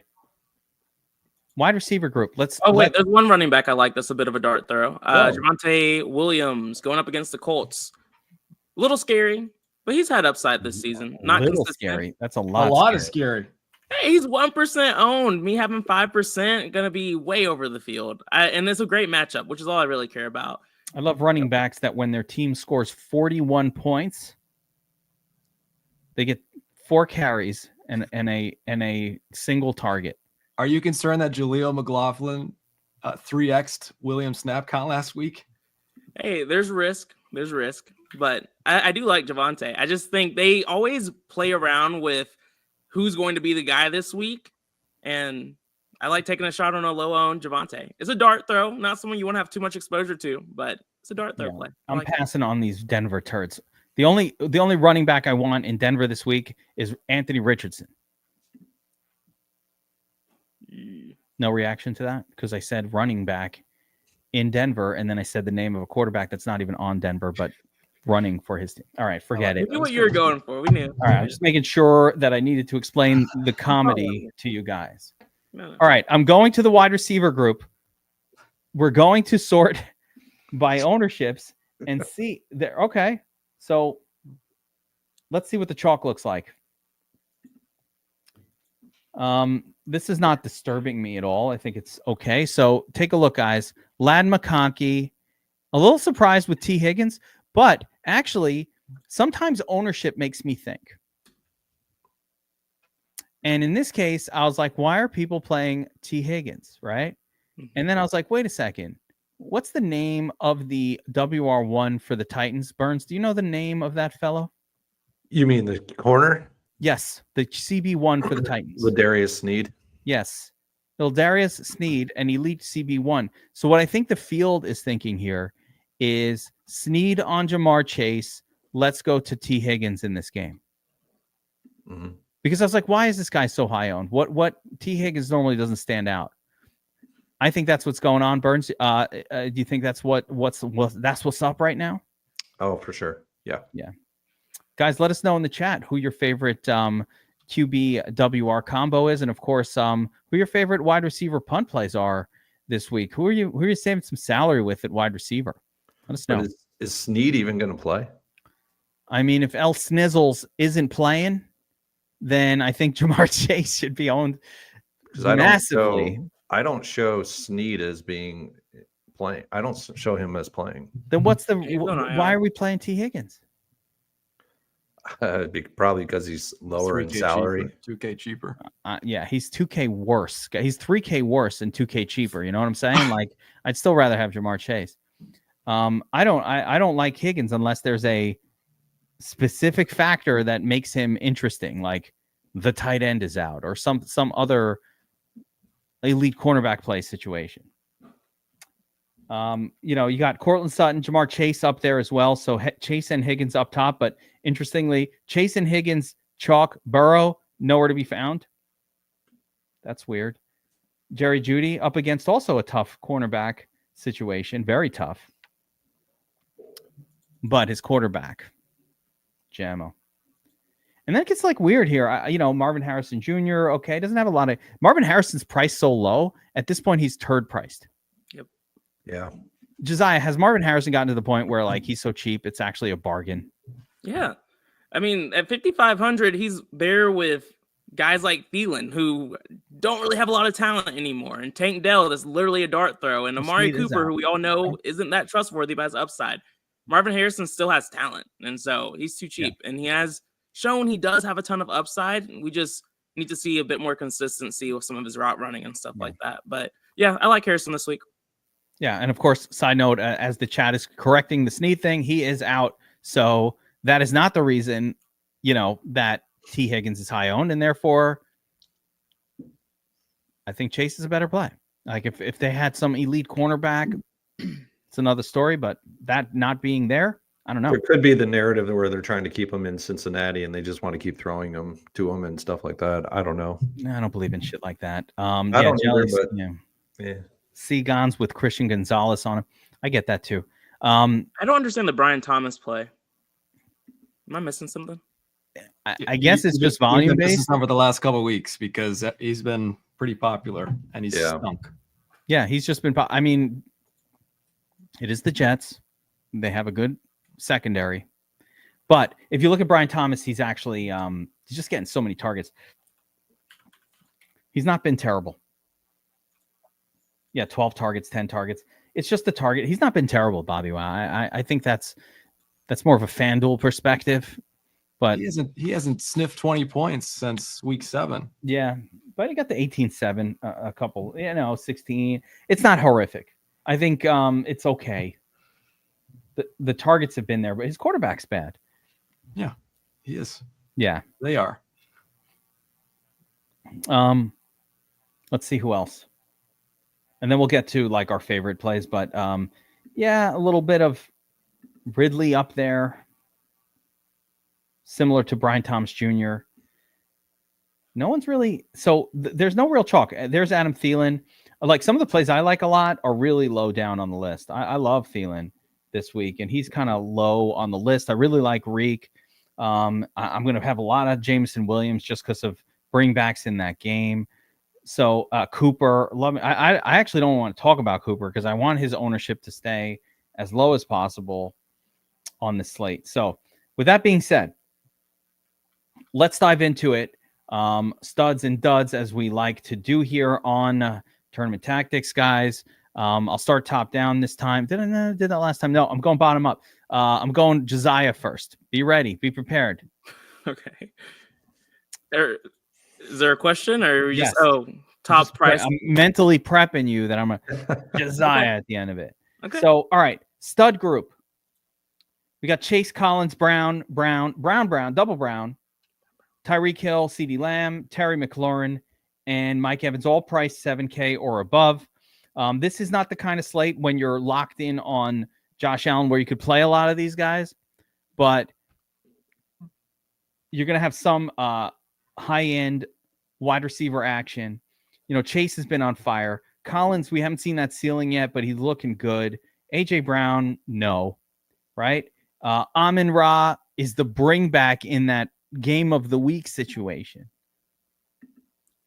A: Wide receiver group. There's
D: one running back I like that's a bit of a dart throw. Javonte Williams going up against the Colts. A little scary, but he's had upside this season. Not
A: little
D: consistent.
A: scary. That's a lot.
C: A lot of scary.
D: Hey, he's 1% owned. Me having 5% gonna be way over the field. And it's a great matchup, which is all I really care about.
A: I love running backs that when their team scores 41 points, they get 4 carries and a single target.
C: Are you concerned that Jaleel McLaughlin 3x'd Williams snap count last week?
D: Hey, there's risk. But I do like Javonte. I just think they always play around with who's going to be the guy this week. And I like taking a shot on a low-owned Javonte. It's a dart throw, not someone you want to have too much exposure to, but it's a dart throw play.
A: I'm passing on these Denver turds. The only running back I want in Denver this week is Anthony Richardson. No reaction to that? Because I said running back in Denver, and then I said the name of a quarterback that's not even on Denver, but running for his team. All right, forget it.
D: We knew what you were going for. We knew.
A: All right, I'm just making sure that I needed to explain the comedy to you guys. No. All right, I'm going to the wide receiver group. We're going to sort by ownerships and see there. Okay, so let's see what the chalk looks like. This is not disturbing me at all. I think it's okay. So take a look, guys. Ladd McConkey A little surprised with T. Higgins, but actually, sometimes ownership makes me think. And in this case, I was like, why are people playing T. Higgins, right? And then I was like, wait a second. What's the name of the WR1 for the Titans? Burns, do you know the name of that fellow?
B: You mean the corner?
A: Yes, the CB1 for the Titans.
B: Ladarius Sneed.
A: Yes. Darius Sneed, an elite CB1. So what I think the field is thinking here is Sneed on Jamar Chase. Let's go to T. Higgins in this game.
B: Mm-hmm.
A: Because I was like, why is this guy so high owned? What T. Higgins normally doesn't stand out. I think that's what's going on, Burns. Do you think that's what's up right now?
B: Oh, for sure. Yeah.
A: Yeah. Guys, let us know in the chat who your favorite QB WR combo is, and of course, who your favorite wide receiver punt plays are this week. Who are you saving some salary with at wide receiver? Let us know.
B: Is Sneed even going to play?
A: I mean, if El Snizzles isn't playing, then I think Jamar Chase should be owned massively.
B: I don't show Sneed as being playing. I don't show him as playing.
A: Then why are we playing T. Higgins?
B: Probably because he's lower in salary.
C: Cheaper, $2K cheaper.
A: Yeah, he's $2K worse. He's $3K worse and $2K cheaper. You know what I'm saying? Like, I'd still rather have Jamar Chase. I don't like Higgins unless there's a specific factor that makes him interesting, like the tight end is out or some other elite cornerback play situation. You got Cortland Sutton, Jamar Chase up there as well. So Chase and Higgins up top. But interestingly, Chase and Higgins, chalk, Burrow, nowhere to be found. That's weird. Jerry Jeudy up against also a tough cornerback situation. Very tough. But his quarterback, Jamo. And then it gets like weird here. Marvin Harrison Jr., okay, doesn't have a lot of... Marvin Harrison's priced so low. At this point, he's third priced.
B: Yeah.
A: Josiah, has Marvin Harrison gotten to the point where like he's so cheap it's actually a bargain?
D: Yeah. I mean, at 5,500, he's there with guys like Thielen who don't really have a lot of talent anymore. And Tank Dell, that's literally a dart throw. And Amari Cooper, who we all know isn't that trustworthy by his upside. Marvin Harrison still has talent. And so he's too cheap. Yeah. And he has shown he does have a ton of upside. We just need to see a bit more consistency with some of his route running and stuff like that. But yeah, I like Harrison this week.
A: Yeah, and of course, side note, as the chat is correcting the Sneed thing, he is out. So that is not the reason, that T. Higgins is high owned, and therefore, I think Chase is a better play. Like if they had some elite cornerback, it's another story. But that not being there, I don't know.
B: There could be the narrative where they're trying to keep him in Cincinnati, and they just want to keep throwing them to him and stuff like that. I don't know.
A: I don't believe in shit like that.
B: I don't either, but
A: yeah. Seagons with Christian Gonzalez on him. I get that too.
D: I don't understand the Brian Thomas play. Am I missing something?
A: I guess it's just volume based
C: over the last couple of weeks because he's been pretty popular and he's stunk.
A: Yeah, he's just been. I mean, it is the Jets. They have a good secondary, but if you look at Brian Thomas, he's actually he's just getting so many targets. He's not been terrible. Yeah, 12 targets, 10 targets. It's just the target. He's not been terrible, BobbyWow. I think that's more of a FanDuel perspective. But
C: he hasn't sniffed 20 points since week 7.
A: Yeah, but he got the 18-7, a couple, 16. It's not horrific. I think it's okay. The targets have been there, but his quarterback's bad.
C: Yeah, he is.
A: Yeah,
C: they are.
A: Let's see who else. And then we'll get to like our favorite plays, but a little bit of Ridley up there, similar to Brian Thomas Jr. No one's really there's no real chalk. There's Adam Thielen. Like some of the plays I like a lot are really low down on the list. I love Thielen this week, and he's kind of low on the list. I really like Reek. I'm going to have a lot of Jameson Williams just because of bringbacks in that game. So Cooper, love me. I actually don't want to talk about Cooper because I want his ownership to stay as low as possible on the slate. So with that being said, let's dive into it. Studs and duds, as we like to do here on Tournament Tactics, guys. I'll start top down this time. Did that last time? No, I'm going bottom up. I'm going Josiah first. Be ready. Be prepared.
D: Okay. Is there a question or
A: Yes.
D: top price?
A: I'm mentally prepping you that I'm a Josiah at the end of it.
D: Okay.
A: So, all right, stud group. We got Chase, Collins, Brown, double Brown, Tyreek Hill, CeeDee Lamb, Terry McLaurin, and Mike Evans, all priced $7K or above. This is not the kind of slate when you're locked in on Josh Allen where you could play a lot of these guys, but you're going to have some high-end wide receiver action. You know, Chase has been on fire. Collins, we haven't seen that ceiling yet, but he's looking good. A.J. Brown, no, right? Amon-Ra is the bring back in that game of the week situation.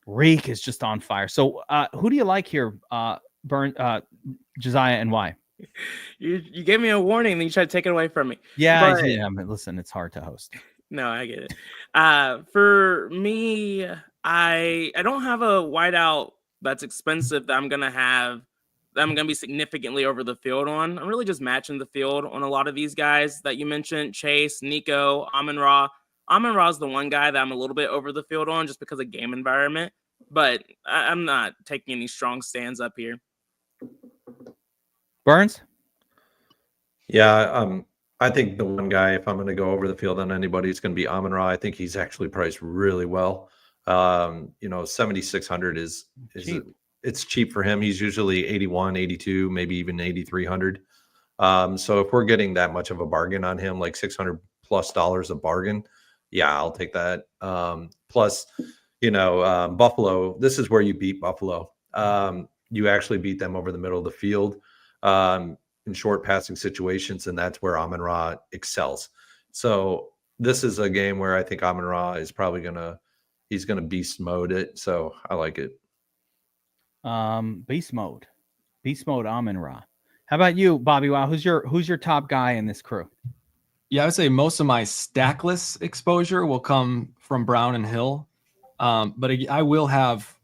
A: Reek is just on fire. So who do you like here, Josiah, and why?
D: You gave me a warning, then you tried to take it away from me.
A: Yeah, but listen, it's hard to host.
D: No, I get it. For me, I don't have a wideout that's expensive that I'm gonna be significantly over the field on. I'm really just matching the field on a lot of these guys that you mentioned: Chase, Nico, Amon-Ra. Amon-Ra is the one guy that I'm a little bit over the field on just because of game environment, but I'm not taking any strong stands up here.
A: Burns?
B: Yeah, I think the one guy, if I'm going to go over the field on anybody, it's going to be Amon-Ra. I think he's actually priced really well. 7,600 is
A: cheap.
B: It's cheap for him. He's usually 81, 82, maybe even 8,300. So if we're getting that much of a bargain on him, like $600+ a bargain, yeah, I'll take that. Plus, Buffalo, this is where you beat Buffalo. You actually beat them over the middle of the field in short passing situations, and that's where Amon-Ra excels. So this is a game where I think Amon-Ra is probably he's gonna beast mode it. So I like it.
A: Beast mode Amon-Ra. How about you, BobbyWow? Who's your top guy in this crew?
C: Yeah, I would say most of my stackless exposure will come from Brown and Hill. But I will have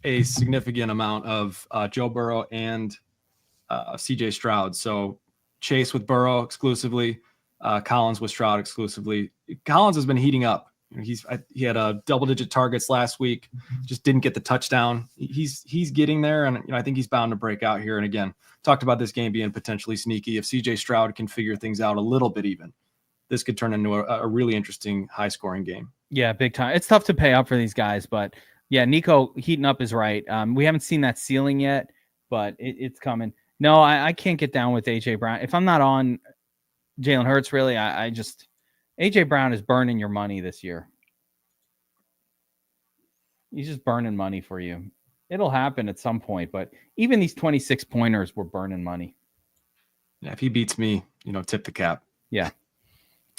C: a significant amount of Joe Burrow and CJ Stroud. So Chase with Burrow exclusively, Collins with Stroud exclusively. Collins has been heating up. He had a double-digit targets last week, just didn't get the touchdown. He's getting there, and I think he's bound to break out here. And again, talked about this game being potentially sneaky. If CJ Stroud can figure things out a little bit, even this could turn into a really interesting, high-scoring game.
A: Yeah, big time. It's tough to pay up for these guys, but yeah, Nico heating up is right. We haven't seen that ceiling yet, but it's coming. No, I can't get down with A.J. Brown. If I'm not on Jalen Hurts, really, I just A.J. Brown is burning your money this year. He's just burning money for you. It'll happen at some point, but even these 26-pointers were burning money.
C: Yeah, if he beats me, tip the cap.
A: Yeah.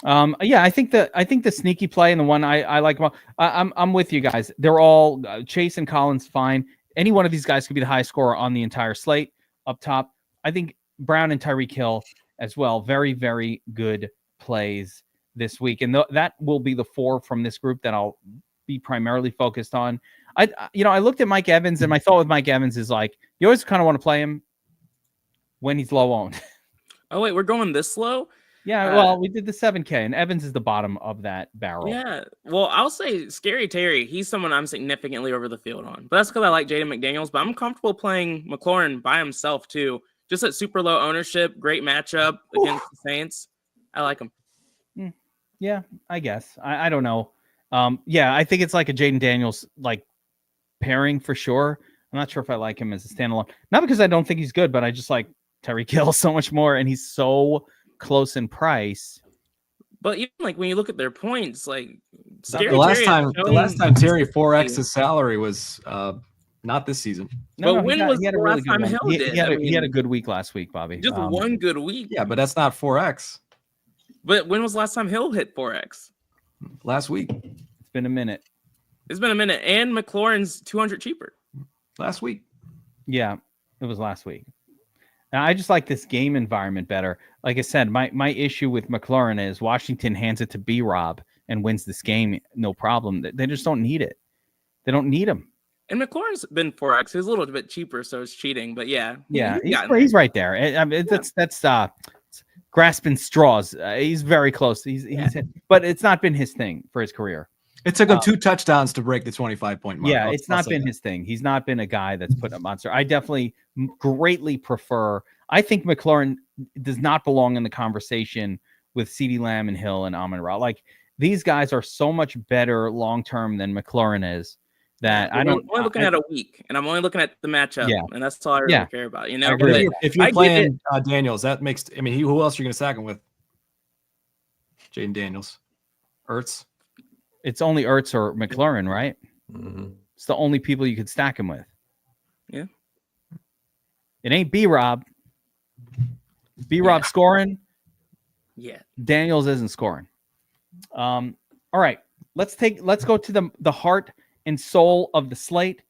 A: I think the sneaky play and the one I like. Well, I'm with you guys. They're all Chase and Collins fine. Any one of these guys could be the high scorer on the entire slate up top. I think Brown and Tyreek Hill as well. Very, very good plays this week, and that will be the four from this group that I'll be primarily focused on. I looked at Mike Evans, and my thought with Mike Evans is like you always kind of want to play him when he's low owned.
D: Oh wait, we're going this low?
A: Yeah, well, we did the 7K, and Evans is the bottom of that barrel.
D: Yeah, well, I'll say Scary Terry. He's someone I'm significantly over the field on. But that's because I like Jaden McDaniels. But I'm comfortable playing McLaurin by himself, too. Just at super low ownership, great matchup against the Saints. I like him.
A: Yeah, I guess. I don't know. I think it's like a Jaden Daniels like pairing for sure. I'm not sure if I like him as a standalone. Not because I don't think he's good, but I just like Tyreek Hill so much more, and he's so close in price.
D: But even like when you look at their points, like
C: the last time Terry 4x his salary was not this season.
D: But when was the last time Hill did?
A: He had a good week last week, Bobby.
D: Just one good week.
C: Yeah, but that's not 4x.
D: But when was the last time Hill hit 4x?
C: Last week.
A: It's been a minute.
D: And McLaurin's 200 cheaper.
C: Last week.
A: Yeah, it was last week. Now, I just like this game environment better. Like I said, my issue with McLaurin is Washington hands it to B-Rob and wins this game, no problem. They just don't need it. They don't need him.
D: And McLaurin's been 4x. He's a little bit cheaper, so it's cheating. But yeah,
A: he's right there. I mean, that's grasping straws. He's very close. He's but it's not been his thing for his career.
C: It took him 2 touchdowns to break the 25-point mark.
A: Yeah, it's not been his thing. He's not been a guy that's put a monster. I definitely greatly prefer. I think McLaurin does not belong in the conversation with CeeDee Lamb and Hill and Amon-Ra. Like, these guys are so much better long term than McLaurin is. That
D: I'm only looking at a week, and I'm only looking at the matchup, and that's all I really care about. You know,
C: if you're playing Daniels, that makes. I mean, who else are you going to stack him with? Jaden Daniels, Ertz.
A: It's only Ertz or McLaurin, right?
B: Mm-hmm.
A: It's the only people you could stack him with.
D: Yeah.
A: It ain't B-Rob. B-Rob scoring.
D: Yeah.
A: Daniels isn't scoring. All right. Let's go to the heart and soul of the slate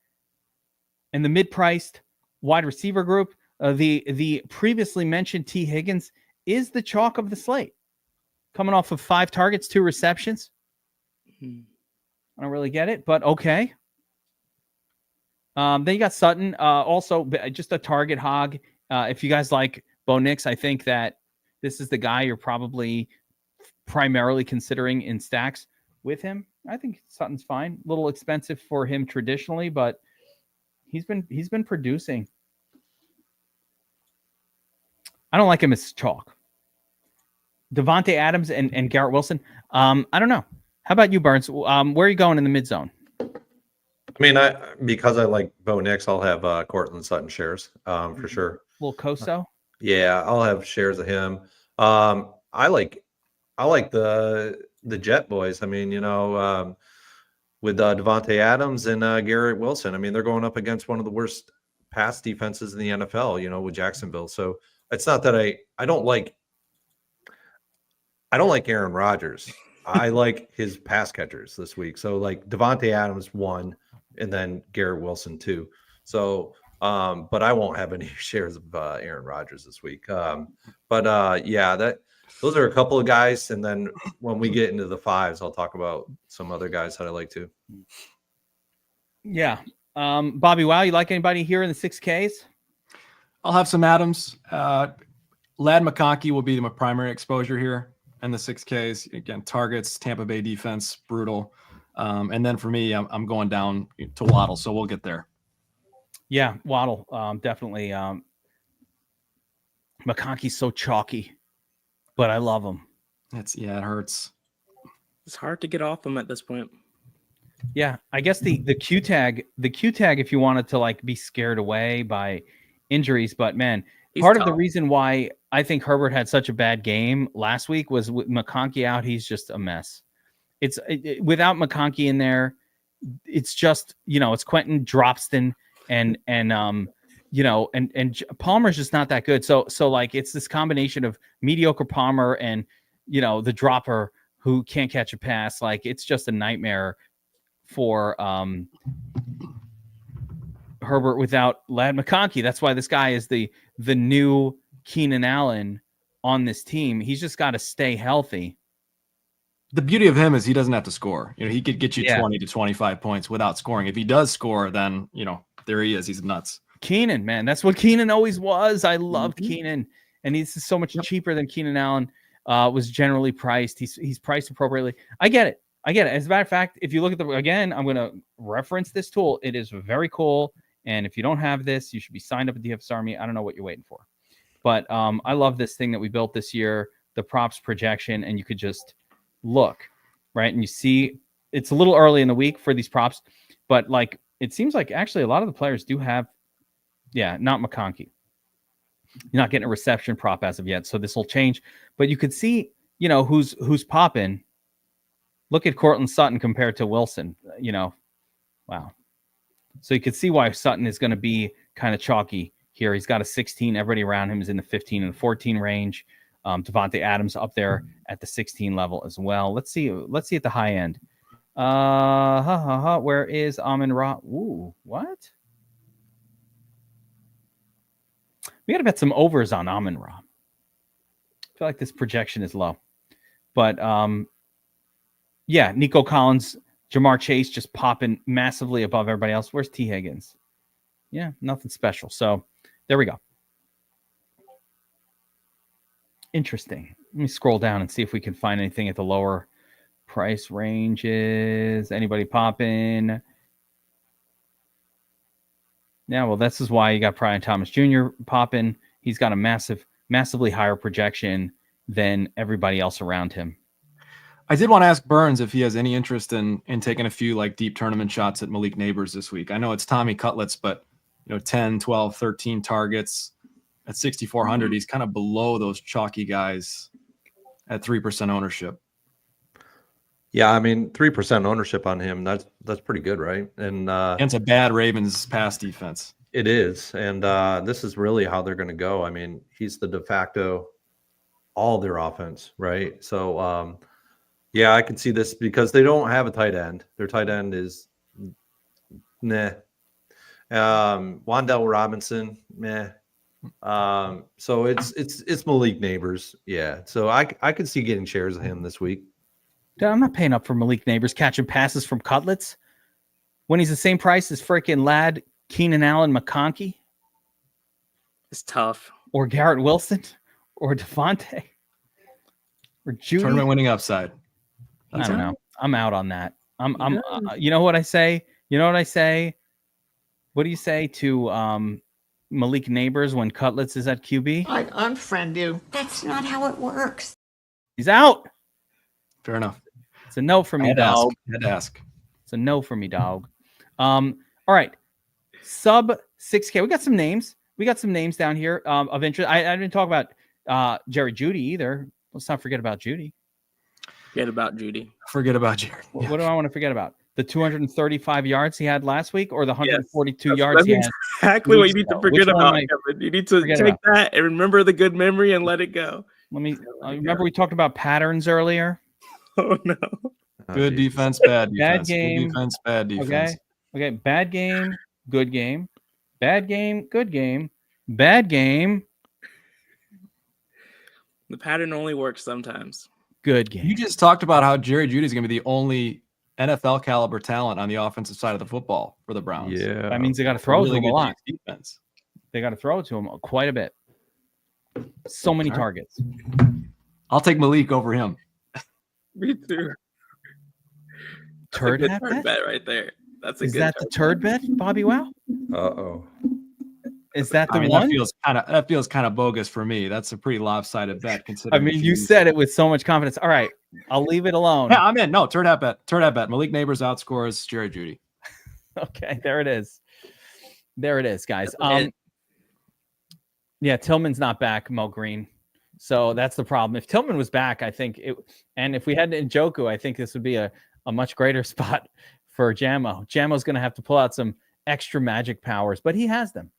A: and the mid-priced wide receiver group. The previously mentioned T. Higgins is the chalk of the slate, coming off of 5 targets, 2 receptions. I don't really get it, but okay. Then you got Sutton, also just a target hog. If you guys like Bo Nix, I think that this is the guy you're probably primarily considering in stacks with him. I think Sutton's fine. A little expensive for him traditionally, but he's been producing. I don't like him as chalk. Devontae Adams and Garrett Wilson. I don't know. How about you, Burns? Where are you going in the mid zone?
B: I mean, because I like Bo Nix, I'll have Cortland Sutton shares for sure.
A: Little Coso.
B: Yeah, I'll have shares of him. I like the Jet boys. I mean, with Devontae Adams and Garrett Wilson. I mean, they're going up against one of the worst pass defenses in the NFL. With Jacksonville. So it's not that I don't like Aaron Rodgers. I like his pass catchers this week. So like Devontae Adams 1, and then Garrett Wilson 2. So, but I won't have any shares of Aaron Rodgers this week. Those are a couple of guys. And then when we get into the 5s, I'll talk about some other guys that I like too.
A: Yeah. BobbyWow, you like anybody here in the 6Ks?
C: I'll have some Adams. Lad McConkey will be my primary exposure here. And the 6Ks, again, targets, Tampa Bay defense, brutal. And then for me, I'm going down to Waddle, so we'll get there.
A: Yeah, Waddle, definitely. McConkey's so chalky, but I love him.
C: It hurts.
D: It's hard to get off him at this point.
A: Yeah, I guess the Q tag, if you wanted to like be scared away by injuries, but man, part of the reason why I think Herbert had such a bad game last week was with McConkey out. He's just a mess. Without McConkey in there, it's just, it's Quentin Dropston and Palmer's just not that good. So like it's this combination of mediocre Palmer and, the dropper who can't catch a pass. Like it's just a nightmare for Herbert without Lad McConkey. That's why this guy is the new Keenan Allen on this team. He's just got to stay healthy.
C: The beauty of him is he doesn't have to score. He could get you 20 to 25 points without scoring. If he does score, then, there he is. He's nuts.
A: Keenan, man. That's what Keenan always was. I loved Keenan. And he's so much cheaper than Keenan Allen was generally priced. He's priced appropriately. I get it. As a matter of fact, if you look at again, I'm going to reference this tool. It is very cool. And if you don't have this, you should be signed up at DFS Army. I don't know what you're waiting for. But I love this thing that we built this year, the props projection, and you could just look, right? And you see it's a little early in the week for these props, but like it seems like actually a lot of the players do have, not McConkey. You're not getting a reception prop as of yet, so this will change. But you could see, who's popping. Look at Cortland Sutton compared to Wilson, wow. So you could see why Sutton is going to be kind of chalky here. He's got a 16. Everybody around him is in the 15 and 14 range. Devontae Adams up there at the 16 level as well. Let's see at the high end. Where is Amon-Ra? Ooh, what? We got to bet some overs on Amon-Ra. I feel like this projection is low. But Nico Collins Jamar Chase just popping massively above everybody else. Where's T. Higgins? Yeah, nothing special. So there we go. Interesting. Let me scroll down and see if we can find anything at the lower price ranges. Anybody popping? Yeah, well, this is why you got Brian Thomas Jr. popping. He's got a massively higher projection than everybody else around him.
C: I did want to ask Burns if he has any interest in taking a few like deep tournament shots at Malik Neighbors this week. I know it's Tommy Cutlets, but 10, 12, 13 targets at 6,400. He's kind of below those chalky guys at 3% ownership.
B: Yeah, I mean 3% ownership on him. That's pretty good, right? And
C: against a bad Ravens pass defense.
B: It is, and this is really how they're going to go. I mean, he's the de facto all their offense, right? So, yeah, I can see this because they don't have a tight end. Their tight end is meh. Wan'Dale Robinson, meh. So it's Malik Neighbors, yeah. So I could see getting shares of him this week.
A: Dude, I'm not paying up for Malik Neighbors catching passes from Cutlets when he's the same price as freaking Ladd, Keenan Allen, McConkey.
D: It's tough.
A: Or Garrett Wilson, or Devontae, or Judy.
C: Tournament winning upside.
A: I don't know. I'm out on that. You know what I say? What do you say to Malik Neighbors when Cutlets is at QB?
E: I'd unfriend you. That's not how it works.
A: He's out.
C: Fair enough.
A: It's a no for me, dog.
C: Had to ask.
A: It's a no for me, dog. All right. Sub 6K. We got some names. Down here of interest. I didn't talk about Jerry Jeudy either. Let's not forget about Jeudy.
D: Forget about Jeudy.
C: Forget about Jerry.
A: What do I want to forget about? The 235 yards he had last week, or the 142 yards he had?
D: Exactly what you need to forget about, Kevin. You need to take that and remember the good memory and let it go.
A: Let me remember we talked about patterns earlier.
D: Oh no.
C: Good defense, bad defense.
A: Bad game.
C: Good defense, bad defense.
A: Okay. Bad game, good game. Bad game, good game. Bad game.
D: The pattern only works sometimes.
A: Good game.
C: You just talked about how Jerry Jeudy is going to be the only NFL caliber talent on the offensive side of the football for the Browns.
B: Yeah.
A: That means they got to throw to him a lot.
C: Defense.
A: They got to throw it to him quite a bit. So many targets.
C: I'll take Malik over him.
D: Me too.
A: Turd
D: bet right there.
A: Is that the turd bet, BobbyWow?
B: Uh-oh.
A: Is that the one?
C: That feels kind of bogus for me. That's a pretty lopsided bet. Considering
A: you said it with so much confidence. All right, I'll leave it alone.
C: Yeah, I'm in. No, turd hat bet. Malik Neighbors outscores Jerry Jeudy.
A: Okay, there it is. Guys. Yeah, Tillman's not back, Mo Green. So that's the problem. If Tillman was back, I think and if we had Njoku, I think this would be a much greater spot for Jamo. Jamo's going to have to pull out some extra magic powers, but he has them.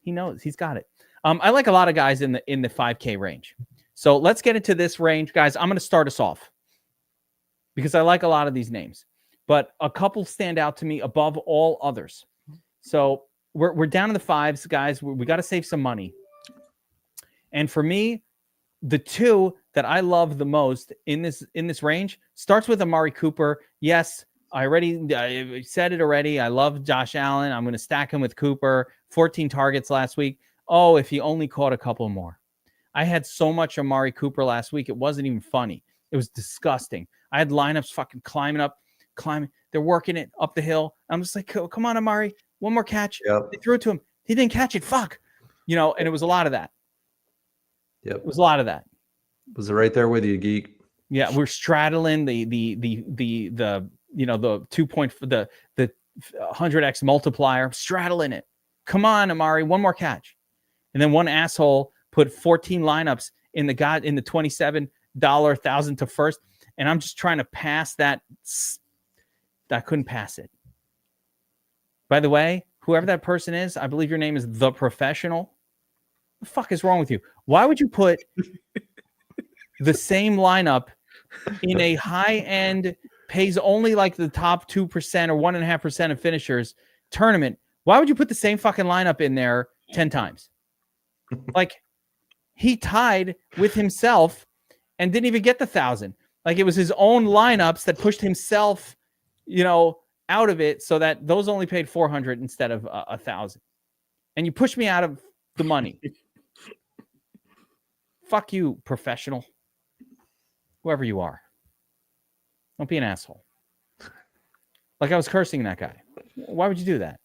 A: He knows he's got it. I like a lot of guys in the 5K range. So let's get into this range, guys. I'm going to start us off because I like a lot of these names, but a couple stand out to me above all others. So we're down in the fives, guys. We got to save some money. And for me, the two that I love the most in this range starts with Amari Cooper. Yes, I said it already. I love Josh Allen. I'm going to stack him with Cooper. 14 targets last week. Oh, if he only caught a couple more. I had so much Amari Cooper last week. It wasn't even funny. It was disgusting. I had lineups fucking climbing. They're working it up the hill. I'm just like, come on, Amari. One more catch.
B: Yep.
A: They threw it to him. He didn't catch it. Fuck. And it was a lot of that.
B: Yep.
A: It was a lot of that.
B: Was it right there with you, Geek?
A: Yeah, we're straddling the 2 for the 100x multiplier, straddling it. Come on, Amari, one more catch. And then one asshole put 14 lineups in the $27 thousand to first, and I'm just trying to pass that. I couldn't pass it. By the way, whoever that person is, I believe your name is The Professional. What the fuck is wrong with you? Why would you put the same lineup in a high-end, pays only like the top 2% or 1.5% of finishers tournament? Why would you put the same fucking lineup in there 10 times? Like, he tied with himself and didn't even get the 1,000. Like it was his own lineups that pushed himself, out of it, so that those only paid 400 instead of 1,000. And you pushed me out of the money. Fuck you, professional. Whoever you are. Don't be an asshole. Like I was cursing that guy. Why would you do that?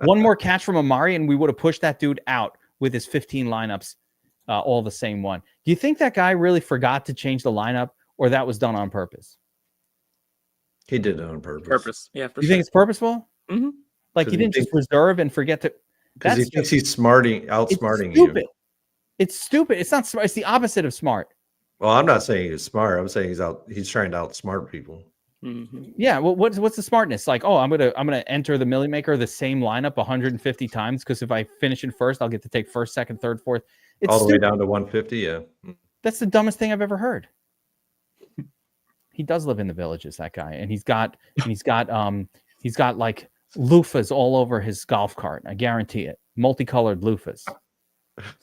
A: One more catch from Amari, and we would have pushed that dude out with his 15 lineups, all the same one. Do you think that guy really forgot to change the lineup, or that was done on purpose?
B: He did it on purpose.
D: Yeah, for
A: You
D: sure.
A: think it's purposeful?
D: Mm-hmm.
A: Like he didn't just reserve and forget to.
B: Because he thinks he's outsmarting
A: stupid.
B: you.
A: It's stupid. It's not smart. It's the opposite of smart.
B: Well, I'm not saying he's smart. I'm saying he's trying to outsmart people.
D: Mm-hmm.
A: Yeah. Well, what's the smartness? Like, I'm gonna enter the Millie Maker the same lineup 150 times because if I finish in first, I'll get to take first, second, third, fourth. It's
B: all the
A: stupid.
B: way down to 150. Yeah.
A: That's the dumbest thing I've ever heard. He does live in the villages, that guy, and he's got like loofahs all over his golf cart. I guarantee it. Multicolored loofahs.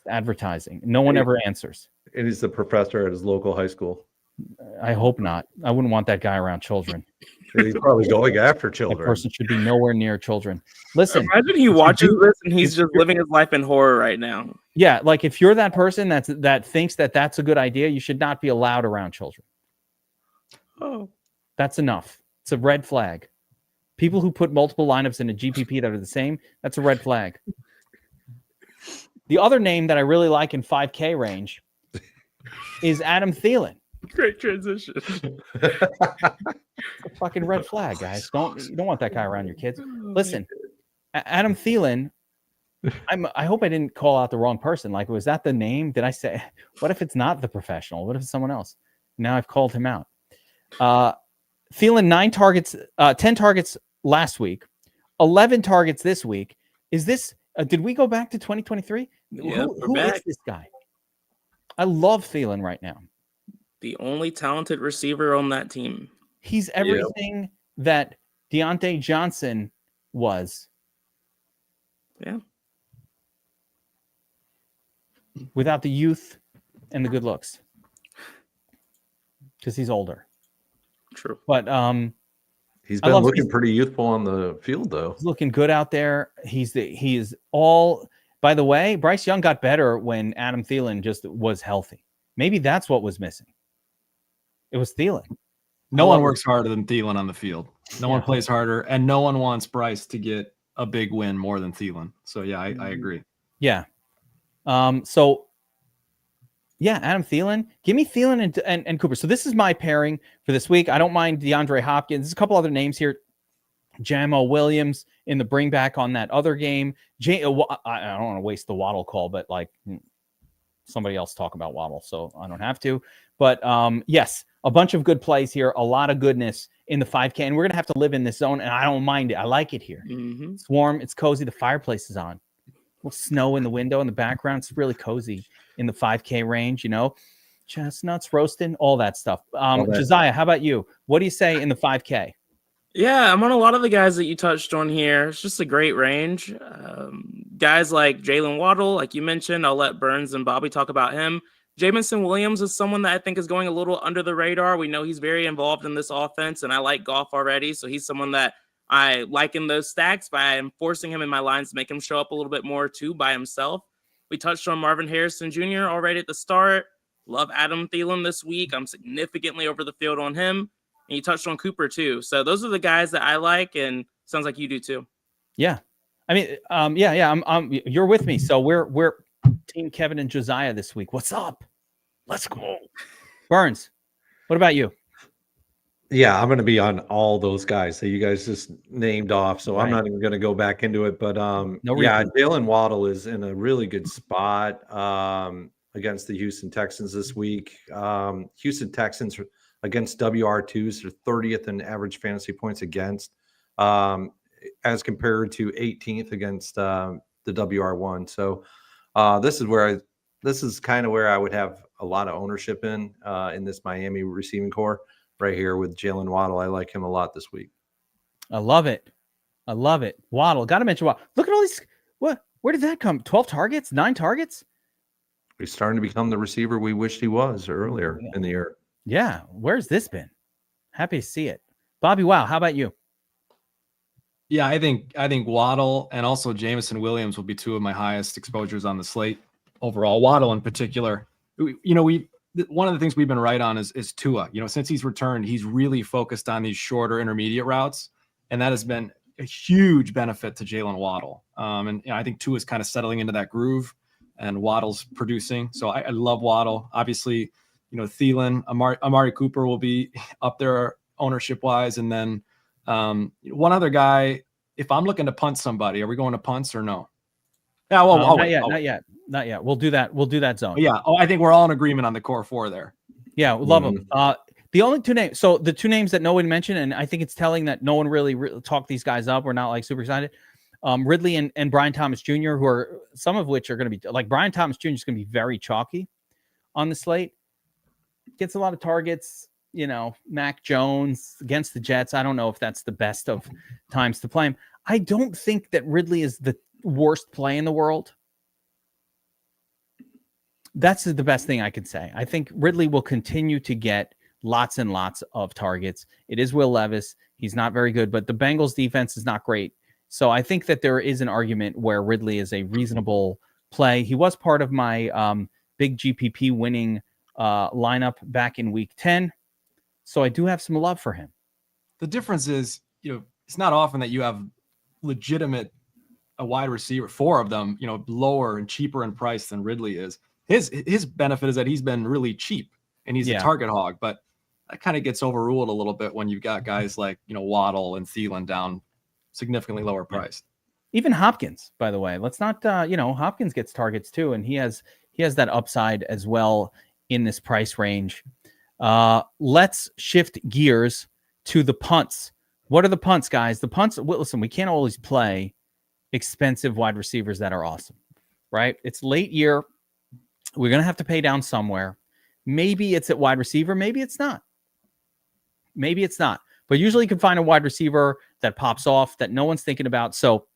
A: Advertising. No one ever answers.
B: And he's the professor at his local high school.
A: I hope not. I wouldn't want that guy around children.
B: He's probably going after
A: That
B: children.
A: person should be nowhere near children. Listen,
D: Imagine he watches this and he's just living his life in horror right now.
A: yeah, like if you're that person that thinks that that's a good idea, you should not be allowed around children.
D: Oh,
A: That's enough. It's a red flag. People who put multiple lineups in a GPP that are the same, that's a red flag. The other name that I really like in 5K range is Adam Thielen.
D: great transition.
A: It's a fucking red flag, guys. You don't want that guy around your kids. Listen, Adam Thielen. I hope I didn't call out the wrong person. Like, was that the name? Did I say? What if it's not the professional? What if it's someone else? Now I've called him out. Thielen 10 targets last week, 11 targets this week. Is this? Did we go back to 2023?
D: Yeah,
A: who is this guy? I love Thielen right now.
D: The only talented receiver on that team.
A: He's everything that Deontay Johnson was.
D: Yeah.
A: Without the youth and the good looks. Because he's older.
D: True.
A: But
B: He's been looking pretty youthful on the field, though.
A: he's looking good out there. He is all. By the way, Bryce Young got better when Adam Thielen just was healthy. Maybe that's what was missing. It was Thielen.
C: No one works harder than Thielen on the field. No one plays harder, and no one wants Bryce to get a big win more than Thielen. So yeah, I agree.
A: Yeah. So yeah, Adam Thielen. Give me Thielen and Cooper. So this is my pairing for this week. I don't mind DeAndre Hopkins. There's a couple other names here. Jamo Williams in the bring back on that other game. I don't want to waste the Waddle call, but like somebody else talk about Waddle, so I don't have to. But yes, a bunch of good plays here, a lot of goodness in the 5K, and we're gonna have to live in this zone, and I don't mind it. I like it here.
D: Mm-hmm.
A: It's warm, it's cozy. The fireplace is on. A little snow in the window in the background. It's really cozy in the 5K range. Chestnuts roasting, all that stuff. Josiah, how about you? What do you say in the 5K?
D: Yeah, I'm on a lot of the guys that you touched on here. It's just a great range. Guys like Jalen Waddle, like you mentioned, I'll let Burns and Bobby talk about him. Jamison Williams is someone that I think is going a little under the radar. We know he's very involved in this offense, and I like Goff already, so he's someone that I like in those stacks, but I am forcing him in my lines to make him show up a little bit more, too, by himself. We touched on Marvin Harrison Jr. already at the start. Love Adam Thielen this week. I'm significantly over the field on him. And you touched on Cooper, too. So those are the guys that I like, and sounds like you do, too.
A: Yeah. I mean, you're with me. So we're Team Kevin and Josiah this week. What's up? Let's go. Burns, what about you?
B: Yeah, I'm going to be on all those guys that you guys just named off. So I'm not even going to go back into it. But Jalen Waddle is in a really good spot against the Houston Texans this week. Houston Texans against WR2s are 30th in average fantasy points against, as compared to 18th against the WR1. So this is kind of where I would have a lot of ownership in this Miami receiving core right here with Jalen Waddle. I like him a lot this week.
A: I love it. Waddle. Got to mention Waddle. Look at all these. Where did that come? 12 targets? 9 targets?
B: He's starting to become the receiver we wished he was earlier in the year.
A: Yeah, where's this been? Happy to see it. BobbyWow, how about you?
C: Yeah, I think Waddle and also Jameson Williams will be two of my highest exposures on the slate overall. Waddle in particular. One of the things we've been right on is Tua. Since he's returned, he's really focused on these shorter intermediate routes, and that has been a huge benefit to Jalen Waddle. And I think Tua is kind of settling into that groove, and Waddle's producing. So I love Waddle. Obviously, Thielen, Amari Cooper will be up there ownership wise, and then one other guy. If I'm looking to punt somebody, are we going to punts or no? Yeah, well,
A: not yet. We'll do that. We'll do that zone.
C: Yeah. I think we're all in agreement on the core four there.
A: Yeah, we love them. The only two names. So the two names that no one mentioned, and I think it's telling that no one really talked these guys up. We're not like super excited. Ridley and Brian Thomas Jr., who are some of which are going to be like Brian Thomas Jr. is going to be very chalky on the slate. Gets a lot of targets. Mac Jones against the Jets. I don't know if that's the best of times to play him. I don't think that Ridley is the worst play in the world. That's the best thing I could say. I think Ridley will continue to get lots and lots of targets. It is Will Levis. He's not very good, but the Bengals defense is not great. So I think that there is an argument where Ridley is a reasonable play. He was part of my big GPP winning lineup back in week 10. So I do have some love for him.
C: The difference is, it's not often that you have legitimate a wide receiver, four of them, lower and cheaper in price than Ridley is. His benefit is that he's been really cheap and he's a target hog, but that kind of gets overruled a little bit when you've got guys like, Waddle and Thielen down significantly lower priced.
A: Even Hopkins, by the way, let's not, Hopkins gets targets too. And he has that upside as well in this price range. Let's shift gears to the punts. What are the punts, guys? The punts, listen, we can't always play expensive wide receivers that are awesome, right? It's late year. We're going to have to pay down somewhere. Maybe it's at wide receiver. Maybe it's not. But usually you can find a wide receiver that pops off that no one's thinking about. So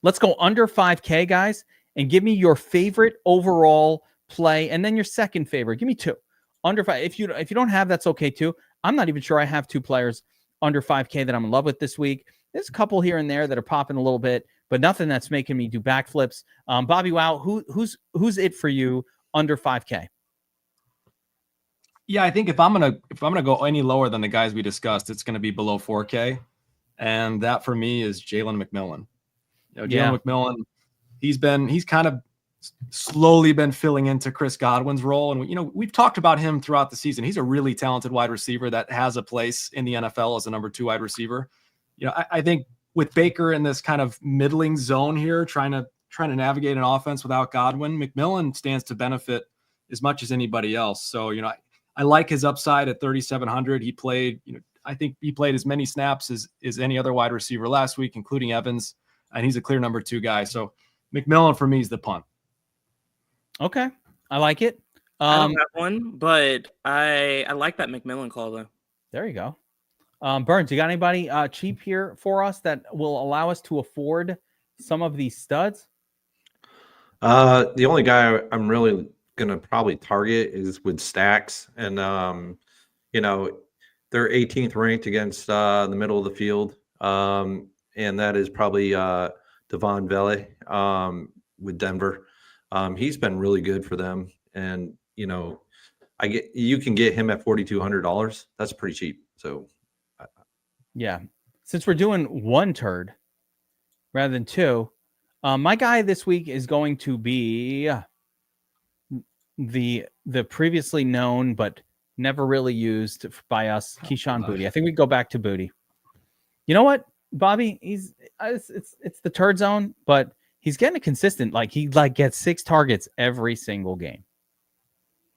A: let's go under 5K, guys, and give me your favorite overall play and then your second favorite. Give me two. Under 5. If you don't have, that's okay too. I'm not even sure I have two players under 5K that I'm in love with this week. There's a couple here and there that are popping a little bit, but nothing that's making me do backflips. BobbyWow, who's it for you under 5K?
C: Yeah, I think if I'm gonna go any lower than the guys we discussed, it's gonna be below 4K, and that for me is Jalen McMillan. McMillan, he's kind of slowly been filling into Chris Godwin's role. And, we've talked about him throughout the season. He's a really talented wide receiver that has a place in the NFL as a number 2 wide receiver. I think with Baker in this kind of middling zone here, trying to navigate an offense without Godwin, McMillan stands to benefit as much as anybody else. So, I like his upside at 3,700. He played, I think he played as many snaps as any other wide receiver last week, including Evans, and he's a clear number 2 guy. So McMillan for me is the punt.
A: Okay. I like it.
D: I don't have one, but I like that McMillan call though.
A: There you go. Burns, you got anybody cheap here for us that will allow us to afford some of these studs?
B: The only guy I'm really going to probably target is with Stacks. And, they're 18th ranked against the middle of the field. And that is probably Devon Vele with Denver. He's been really good for them. And, you can get him at $4,200. That's pretty cheap. So,
A: yeah. Since we're doing one turd rather than two, my guy this week is going to be the previously known but never really used by us, Keyshawn Boutte. I think we go back to Boutte. You know what, Bobby? It's the turd zone, but he's getting it consistent. He gets 6 targets every single game.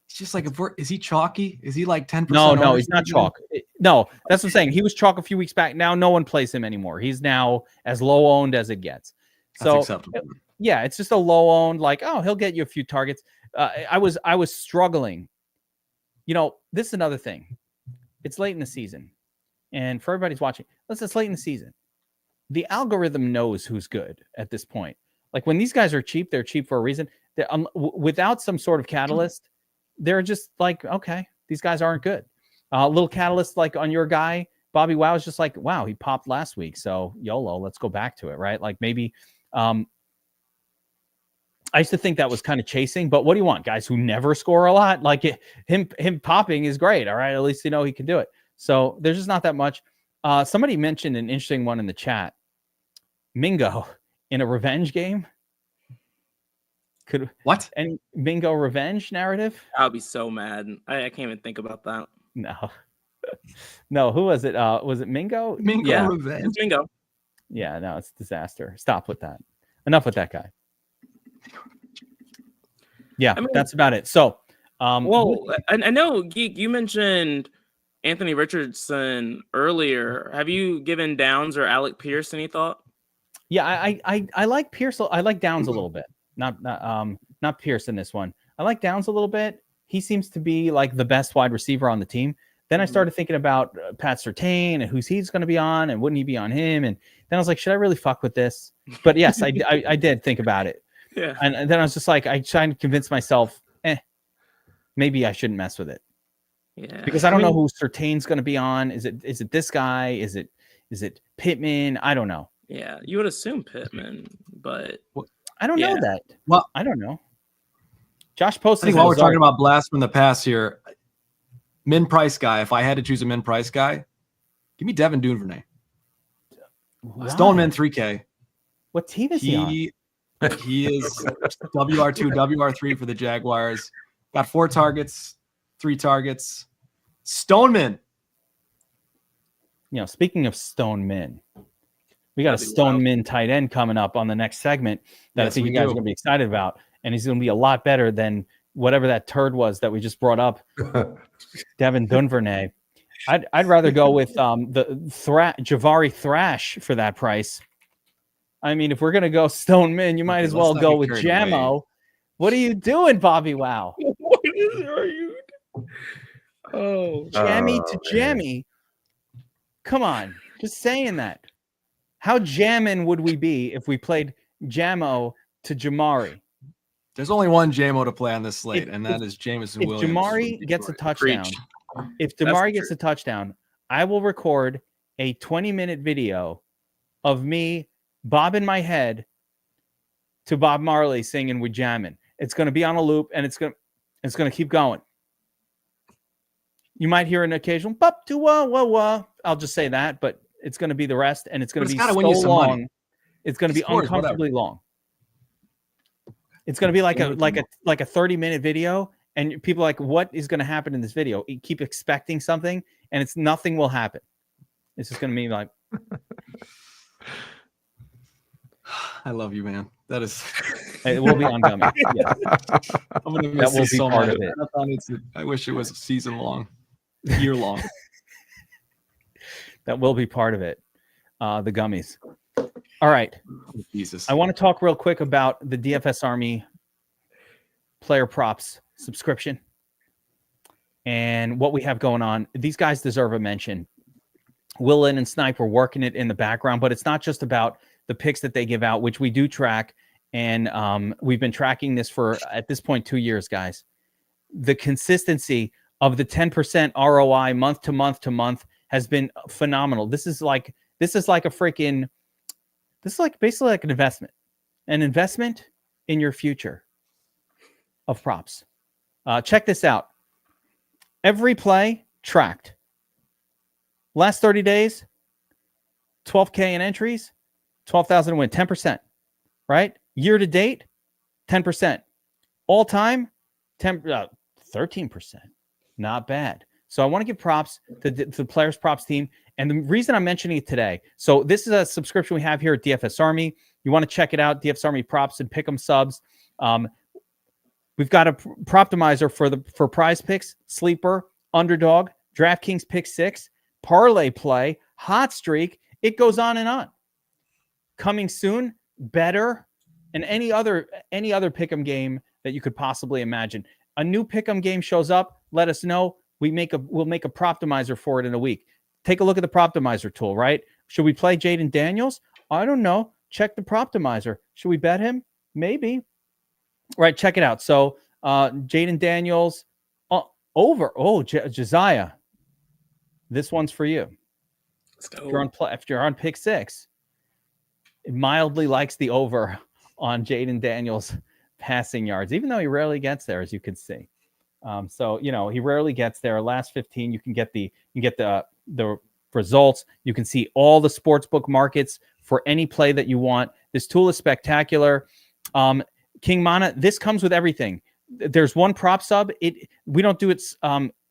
C: It's just like, is he chalky? Is he like 10%?
A: No, he's not chalk. No, that's what I'm saying. He was chalk a few weeks back. Now no one plays him anymore. He's now as low owned as it gets. So
C: that's acceptable.
A: Yeah, it's just a low owned, he'll get you a few targets. I was struggling. This is another thing. It's late in the season. And for everybody's watching, it's late in the season. The algorithm knows who's good at this point. When these guys are cheap, they're cheap for a reason. Without some sort of catalyst, they're just okay, These guys aren't good. Little catalyst like on your guy, BobbyWow is just like, wow, he popped last week. So YOLO, let's go back to it, right? Like maybe I used to think that was kind of chasing, but what do you want? Guys who never score a lot? Like him popping is great. All right. At least he can do it. So there's just not that much. Somebody mentioned an interesting one in the chat. Mingo in a revenge game.
C: What?
A: Any Mingo revenge narrative?
D: I'll be so mad. I can't even think about that.
A: No. Who was it? Was it Mingo?
C: Mingo
A: Yeah.
C: revenge.
D: It's Mingo.
A: Yeah, no, it's a disaster. Stop with that. Enough with that guy. Yeah, I mean, that's about it. So,
D: well, I know, Geek, you mentioned Anthony Richardson earlier. Have you given Downs or Alec Pierce any thought?
A: Yeah, I like Pierce. I like Downs a little bit. Not Pierce in this one. I like Downs a little bit. He seems to be like the best wide receiver on the team. Then I started thinking about Pat Surtain and who's he's going to be on and wouldn't he be on him? And then I was like, should I really fuck with this? But yes, I did think about it.
D: Yeah.
A: And then I was just like, I tried to convince myself, maybe I shouldn't mess with it.
D: Yeah.
A: Because I don't know who Surtain's going to be on. Is it this guy? Is it Pittman? I don't know.
D: Yeah, you would assume Pittman, but
A: I don't know that.
C: Well,
A: I don't know. Josh posted.
C: While we're talking about blast from the past here, min price guy. If I had to choose a min price guy, give me Devin Duvernay. Stoneman 3K.
A: What team is he on?
C: He is WR2, WR3 for the Jaguars. Got 4 targets, 3 targets. Stoneman.
A: You know, speaking of Stoneman, we got a Stoneman tight end coming up on the next segment that I think you guys are going to be excited about. And he's going to be a lot better than whatever that turd was that we just brought up. Devin Duvernay. I'd rather go with the Javari Thrash for that price. I mean, if we're going to go Stoneman, you might as well go with Jammo. What are you doing, BobbyWow?
D: What are you? Oh,
A: Jammy to Jammy. Come on. Just saying that. How jammin' would we be if we played Jammo to Jamari?
C: There's only one Jamo to play on this slate, and that is Jameson Williams.
A: If Jamari gets a touchdown, I will record a 20-minute video of me bobbing my head to Bob Marley singing with Jammin'. It's going to be on a loop, and it's going to keep going. You might hear an occasional bop to wah wah wah. I'll just say that, but it's going to be the rest, and it's going to be so long. It's going to be uncomfortably long. It's going to be like a 30-minute video, and people are like, what is going to happen in this video? You keep expecting something, and nothing will happen. It's just going to be like.
C: I love you, man. That is.
A: It will be on Gummy. Yeah.
C: I'm gonna miss
A: that will be
C: so
A: part
C: much.
A: of it.
C: I wish it was season long, year long.
A: That will be part of it. The gummies. All right.
C: Jesus.
A: I want to talk real quick about the DFS Army player props subscription and what we have going on. These guys deserve a mention. Will Lynn and Snipe are working it in the background, but it's not just about the picks that they give out, which we do track. And we've been tracking this for, at this point, 2 years, guys. The consistency of the 10% ROI month to month to month has been phenomenal. This is like basically like an investment in your future of props. Check this out. Every play tracked. Last 30 days, 12K in entries, 12,000 to win, 10%, right? Year to date, 10%. All time, 13%. Not bad. So I want to give props to the Players Props team. And the reason I'm mentioning it today, so this is a subscription we have here at DFS Army. You want to check it out, DFS Army Props and Pick'em subs. We've got a Proptimizer for prize picks, sleeper, underdog, DraftKings Pick 6, parlay play, hot streak. It goes on and on. Coming soon, better, and any other Pick'em game that you could possibly imagine. A new Pick'em game shows up, let us know. We'll make a Proptimizer for it in a week. Take a look at the Proptimizer tool, right? Should we play Jaden Daniels? I don't know. Check the Proptimizer. Should we bet him? Maybe. Right, check it out. So Jaden Daniels Over. Oh, Josiah. This one's for you.
D: Let's
A: If you're on pick 6, it mildly likes the over on Jaden Daniels passing yards, even though he rarely gets there, as you can see. So he rarely gets there. Last 15, you can get the results. You can see all the sportsbook markets for any play that you want. This tool is spectacular. King Mana, this comes with everything. There's one prop sub. We don't do it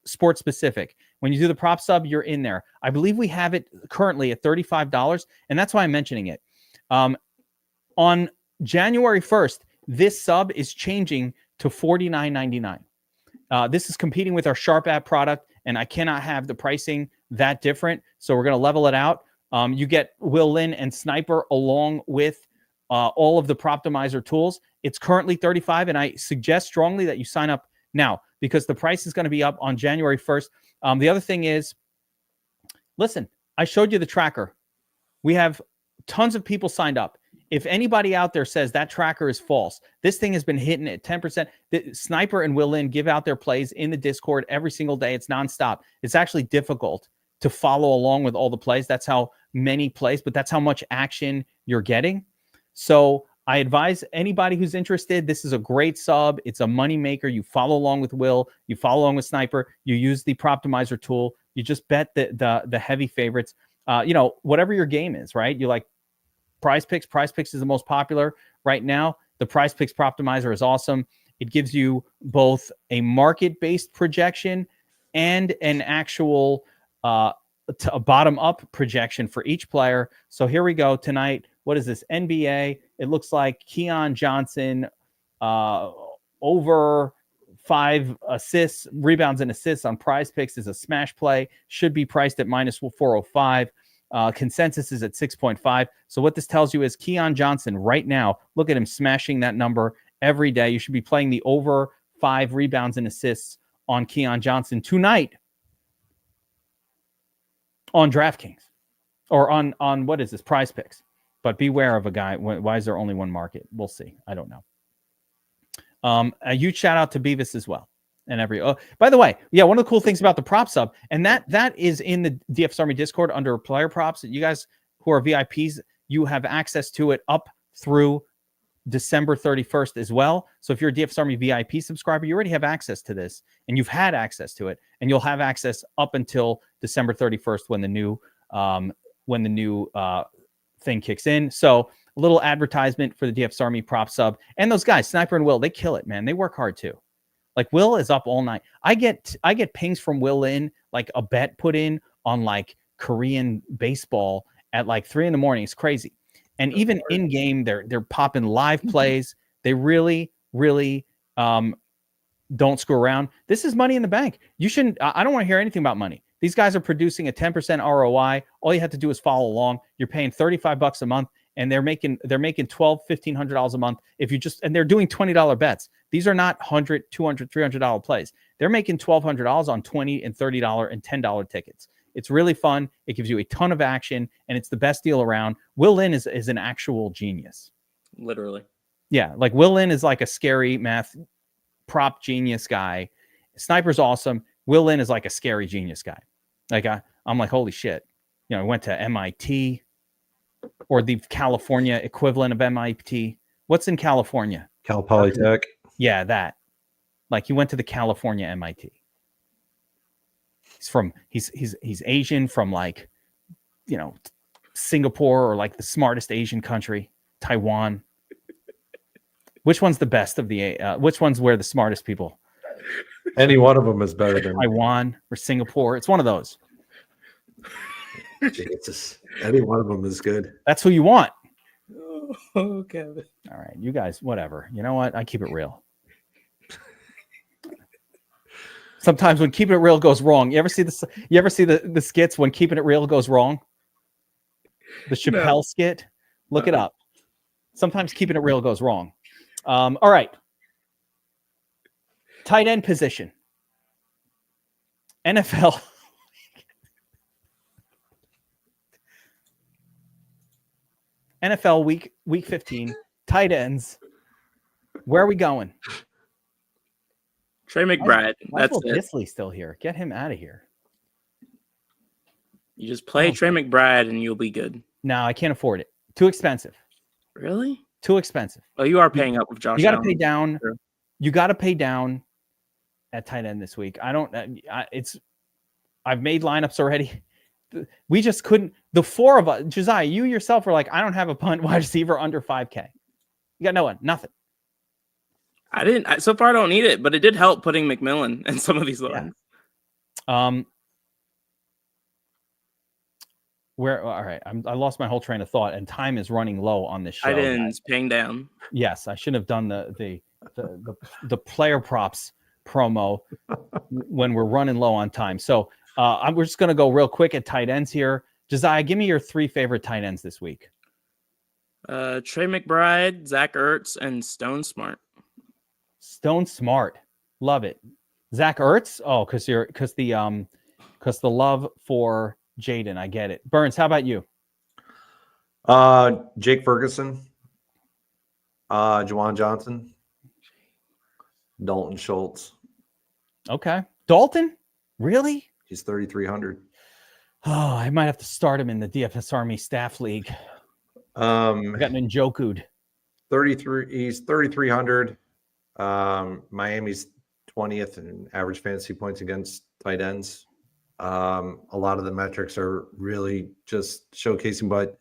A: sports specific. When you do the prop sub, you're in there. I believe we have it currently at $35, and that's why I'm mentioning it. On January 1st, this sub is changing to $49.99. This is competing with our Sharp app product, and I cannot have the pricing that different, so we're going to level it out. You get Will Lynn and Sniper along with all of the Proptimizer tools. It's currently $35, and I suggest strongly that you sign up now because the price is going to be up on January 1st. The other thing is, listen, I showed you the tracker. We have tons of people signed up. If anybody out there says that tracker is false, this thing has been hitting at 10%. The Sniper and Will Lynn give out their plays in the Discord every single day. It's nonstop. It's actually difficult to follow along with all the plays. That's how many plays, but that's how much action you're getting. So I advise anybody who's interested, this is a great sub. It's a money maker. You follow along with Will. You follow along with Sniper. You use the Proptimizer tool. You just bet the heavy favorites. Whatever your game is, right? You like Prize Picks. Prize Picks is the most popular right now. The Prize Picks Proptimizer is awesome. It gives you both a market-based projection and an actual a bottom-up projection for each player. So here we go tonight. What is this? NBA. It looks like Keon Johnson over 5 assists, rebounds and assists on Prize Picks is a smash play. Should be priced at minus 405. Consensus is at 6.5. So what this tells you is Keon Johnson right now, look at him smashing that number every day. You should be playing the over 5 rebounds and assists on Keon Johnson tonight on DraftKings or on what is this? Prize Picks. But beware of a guy. Why is there only one market? We'll see. I don't know. A huge shout out to Beavis as well. And by the way, yeah, one of the cool things about the prop sub, and that is in the DFS Army Discord under player props. You guys who are VIPs, you have access to it up through December 31st as well. So if you're a DFS Army VIP subscriber, you already have access to this, and you've had access to it, and you'll have access up until December 31st when the new thing kicks in. So a little advertisement for the DFS Army prop sub, and those guys, Sniper and Will, they kill it, man. They work hard too. Like Will is up all night. I get pings from Will in like a bet put in on like Korean baseball at like 3 a.m. It's crazy. And even in game, they're popping live plays. They really, really don't screw around. This is money in the bank. You shouldn't. I don't want to hear anything about money. These guys are producing a 10% ROI. All you have to do is follow along. You're paying $35 a month, and they're making $1,200, $1,500 a month. And they're doing $20 bets. These are not $100, $200, $300 plays. They're making $1,200 on $20 and $30 and $10 tickets. It's really fun. It gives you a ton of action, and it's the best deal around. Will Lynn is an actual genius.
D: Literally.
A: Yeah, like Will Lynn is like a scary math prop genius guy. Sniper's awesome. Will Lynn is like a scary genius guy. Like I'm like, holy shit. I went to MIT or the California equivalent of MIT. What's in California?
B: Cal Polytech.
A: Yeah, that. Like he went to the California MIT. He's Asian from like, Singapore or like the smartest Asian country, Taiwan. Which one's the best of the? Which one's where the smartest people?
B: Any one of them is better than
A: Taiwan or Singapore. It's one of those.
B: Jesus. Any one of them is good.
A: That's who you want.
D: Oh, Kevin.
A: All right, you guys, whatever. You know what? I keep it real. Sometimes when keeping it real goes wrong, you ever see this? You ever see the skits when keeping it real goes wrong? The Chappelle skit. Look it up. Sometimes keeping it real goes wrong. All right. Tight end position. NFL. NFL week 15. Tight ends. Where are we going?
D: Trey McBride.
A: Why is
D: That's
A: Will
D: it.
A: Dissly still here? Get him out of here.
D: You just play Trey McBride and you'll be good.
A: No, I can't afford it. Too expensive.
D: Really?
A: Too expensive.
D: Oh, you are paying up with Josh
A: You got to
D: Allen.
A: pay down.
D: Sure.
A: You got to pay down at tight end this week. I've made lineups already. We just couldn't. The four of us, Josiah, you yourself were like, I don't have a punt wide receiver under 5K. You got no one, nothing.
D: So far I don't need it, but it did help putting McMillan in some of these lines.
A: All right. I lost my whole train of thought, and time is running low on this show.
D: Tight ends paying down.
A: Yes, I should have done the player props promo when we're running low on time. So we're just going to go real quick at tight ends here. Josiah, give me your 3 favorite tight ends this week.
D: Trey McBride, Zach Ertz, and Stone Smart.
A: Stone Smart, love it. Zach Ertz, because the love for Jaden, I get it. Burns, how about you?
B: Jake Ferguson, Juwan Johnson, Dalton Schultz.
A: Okay, Dalton, really?
B: He's 3,300.
A: Oh, I might have to start him in the DFS Army Staff League. I got Njoku'd.
B: 33. He's 3,300. Miami's 20th in average fantasy points against tight ends. A lot of the metrics are really just showcasing, but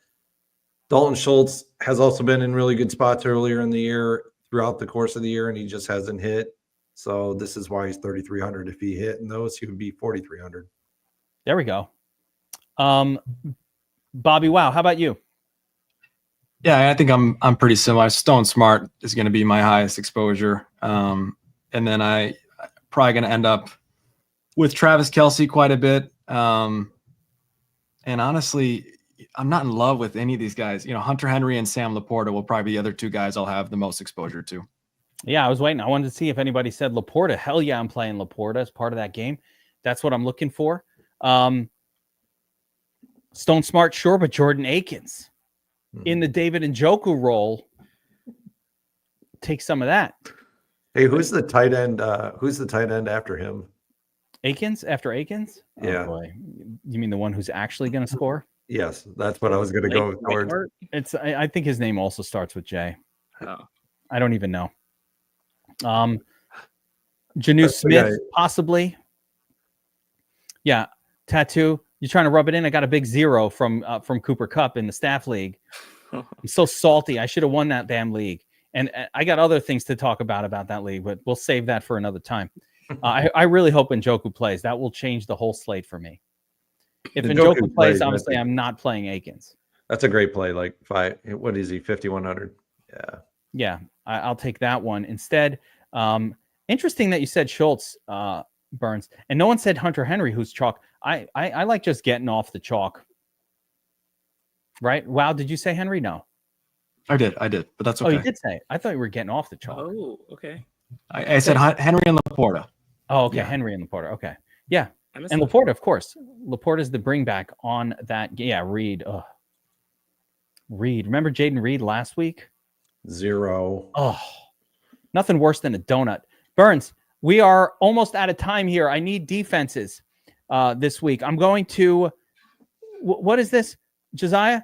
B: Dalton Schultz has also been in really good spots earlier in the year, throughout the course of the year, and he just hasn't hit. So this is why he's 3,300. If he hit in those, he would be 4,300.
A: There we go. BobbyWow, how about you?
C: Yeah, I think I'm pretty similar. Stone Smart is going to be my highest exposure, and then I probably going to end up with Travis Kelce quite a bit. And honestly, I'm not in love with any of these guys. Hunter Henry and Sam Laporta will probably be the other 2 guys I'll have the most exposure to.
A: Yeah, I was waiting. I wanted to see if anybody said Laporta. Hell yeah, I'm playing Laporta as part of that game. That's what I'm looking for. Stone Smart, sure, but Jordan Akins in the David Njoku role, take some of that.
B: Hey, who's the tight end? Who's the tight end after him?
A: Akins after Akins?
B: Yeah.
A: Oh boy. You mean the one who's actually going to score?
B: Yes, that's what I was going to go towards.
A: I think his name also starts with J.
D: Oh.
A: I don't even know. Janu Smith, possibly. Yeah. Tattoo. You trying to rub it in? I got a big 0 from Cooper Kupp in the staff league. I'm so salty. I should have won that damn league. And I got other things to talk about that league, but we'll save that for another time. I really hope Njoku plays. That will change the whole slate for me. If Njoku plays, obviously I'm not playing Akins.
B: That's a great play. Like what is he? 5,100. Yeah.
A: Yeah. I'll take that one instead. Interesting that you said Schultz, Burns, and no one said Hunter Henry, who's chalk. I like just getting off the chalk. Right? Wow. Did you say Henry? No.
C: I did, but that's okay.
A: Oh, you did say it. I thought you were getting off the chalk.
D: Oh, okay.
C: I said Henry and Laporta.
A: Oh, okay.
C: Yeah.
A: Henry and Laporta. Okay. Yeah. And
D: that.
A: Laporta, of course. Laporta is the bring back on that. Yeah. Reed. Reed. Remember Jaden Reed last week?
B: 0.
A: Oh, nothing worse than a donut. Burns, we are almost out of time here. I need defenses this week. I'm going to, what is this? Josiah,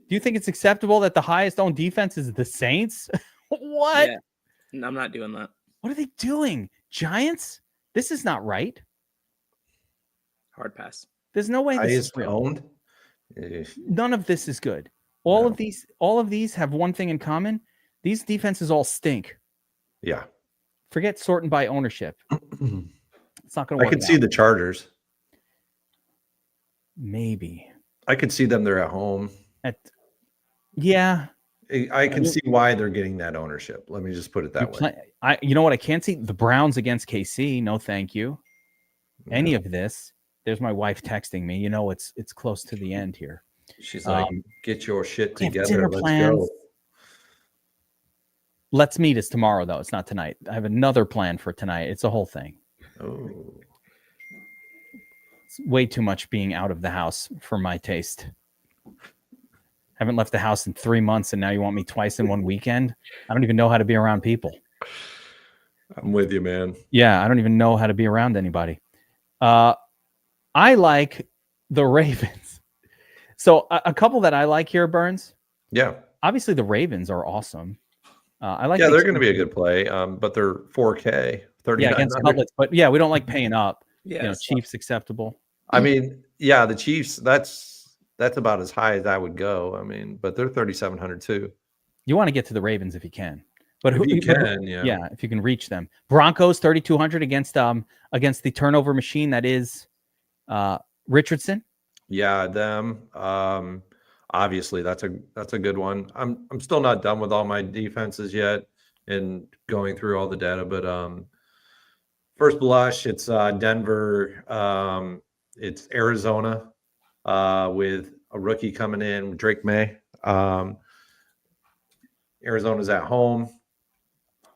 A: do you think it's acceptable that the highest owned defense is the Saints? What?
D: Yeah. No, I'm not doing that.
A: What are they doing? Giants? This is not right.
D: Hard pass.
A: There's no way this is real.
B: Owned?
A: None of this is good. All of these have one thing in common. These defenses all stink.
B: Yeah.
A: Forget sorting by ownership. It's not going to work.
B: I could see the Chargers.
A: Maybe.
B: I could see them. They're at home.
A: Yeah.
B: I can see why they're getting that ownership. Let me just put it that way.
A: You know what? I can't see the Browns against KC. No, thank you. Any of this. There's my wife texting me. It's close to the end here.
B: She's like, get your shit together.
A: Let's go. Let's meet is tomorrow, though. It's not tonight. I have another plan for tonight. It's a whole thing.
B: Oh.
A: It's way too much being out of the house for my taste. Haven't left the house in 3 months, and now you want me twice in one weekend? I don't even know how to be around people.
B: I'm with you, man.
A: Yeah, I don't even know how to be around anybody. I like the Ravens. So a couple that I like here, Burns.
B: Yeah.
A: Obviously, the Ravens are awesome. I like.
B: Yeah, they're going to be a good play, but they're 4K, 3900.
A: Yeah, against Cutlets. But yeah, we don't like paying up.
D: Yes.
A: Chiefs acceptable.
B: I mean, yeah, the Chiefs, that's about as high as I would go. I mean, but they're 3,700 too.
A: You want to get to the Ravens if you can. But
B: If you can,
A: yeah, if you can reach them. Broncos 3,200 against the turnover machine that is Richardson.
B: Yeah, them. Obviously, that's a good one. I'm still not done with all my defenses yet and going through all the data, but first blush, it's Denver. It's Arizona with a rookie coming in, Drake May. Arizona's at home.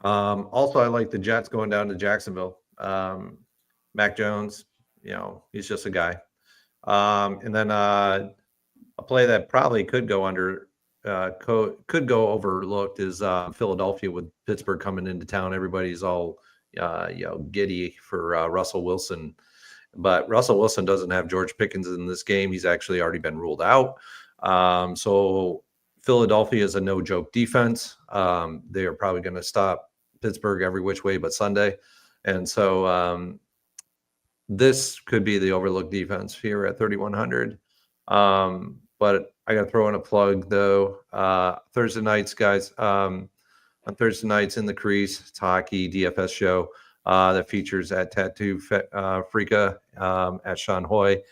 B: Also, I like the Jets going down to Jacksonville. Mac Jones, he's just a guy. And then a play that probably could go overlooked is Philadelphia with Pittsburgh coming into town. Everybody's all giddy for Russell Wilson, but Russell Wilson doesn't have George Pickens in this game. He's actually already been ruled out. So Philadelphia is a no joke defense. They are probably going to stop Pittsburgh every which way but Sunday, and so this could be the overlooked defense here at 3,100. But I got to throw in a plug though. Thursday nights, guys. On Thursday nights in the crease, it's a hockey DFS show that features at Tattoo Freaka, at Sean Hoy,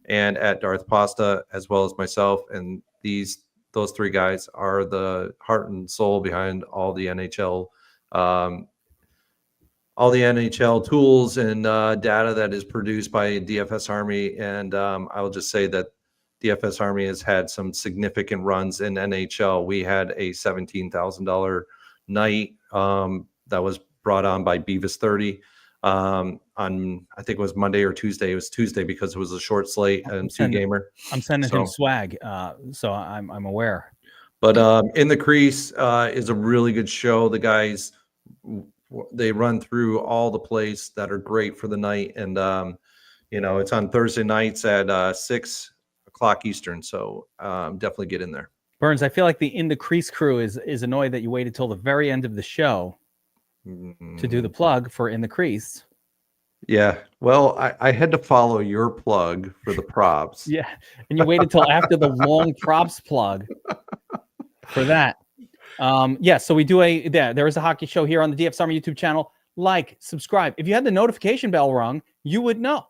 B: and at Darth Pasta, as well as myself. And those three guys are the heart and soul behind all the NHL. All the NHL tools and data that is produced by DFS Army. And I will just say that DFS Army has had some significant runs in NHL. We had a $17,000 night that was brought on by Beavis 30 on, I think it was Monday or Tuesday. It was Tuesday because it was a short slate and two-gamer.
A: I'm sending him swag, so I'm aware.
B: But In the Crease is a really good show. The guys, they run through all the plays that are great for the night. And, it's on Thursday nights at 6 o'clock Eastern. So definitely get in there.
A: Burns, I feel like the In the Crease crew is annoyed that you waited till the very end of the show to do the plug for In the Crease.
B: Yeah. Well, I had to follow your plug for the props.
A: Yeah. And you waited till after the long props plug for that. So we do there is a hockey show here on the DFS Army YouTube channel. Like, subscribe. If you had the notification bell rung, you would know.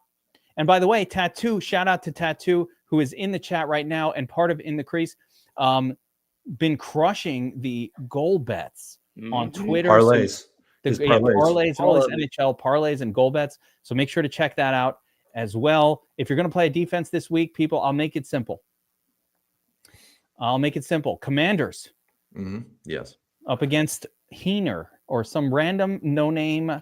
A: And by the way, Tattoo, shout out to Tattoo, who is in the chat right now and part of In the Crease. Been crushing the goal bets on Twitter.
B: Parlays.
A: Parlays and all these NHL parlays and goal bets. So make sure to check that out as well. If you're going to play a defense this week, people, I'll make it simple. Commanders.
B: Mm-hmm. Yes.
A: Up against Heener or some random no-name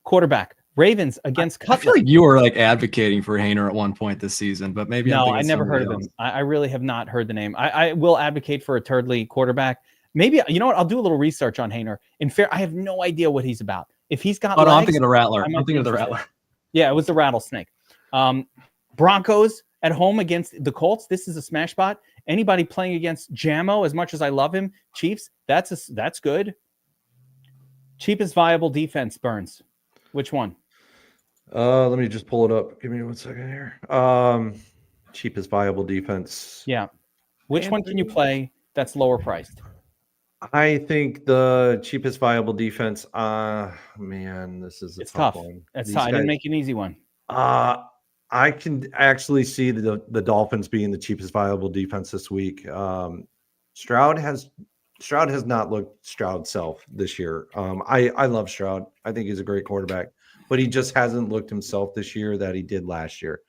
A: quarterback. Ravens against Cutler.
C: I feel like you were advocating for Hainer at one point this season, but maybe
A: I never heard of him. I really have not heard the name. I will advocate for a Turdley quarterback. Maybe, you know what? I'll do a little research on Hainer. In fair, I have no idea what he's about. If he's got legs,
C: I'm thinking of the Rattler. I'm thinking of the Rattler.
A: Yeah, it was the rattlesnake. Broncos at home against the Colts. This is a smash spot. Anybody playing against Jammo, as much as I love him, Chiefs, that's good. Cheapest viable defense, Burns. Which one?
B: Let me just pull it up. Give me 1 second here. Cheapest viable defense.
A: Yeah. Which one can you play that's lower priced?
B: I think the cheapest viable defense. Man, this is a tough one.
A: It's tough. I didn't make an easy one.
B: I can actually see the Dolphins being the cheapest viable defense this week. Stroud has not looked Stroud self this year. I love Stroud. I think he's a great quarterback, but he just hasn't looked himself this year that he did last year.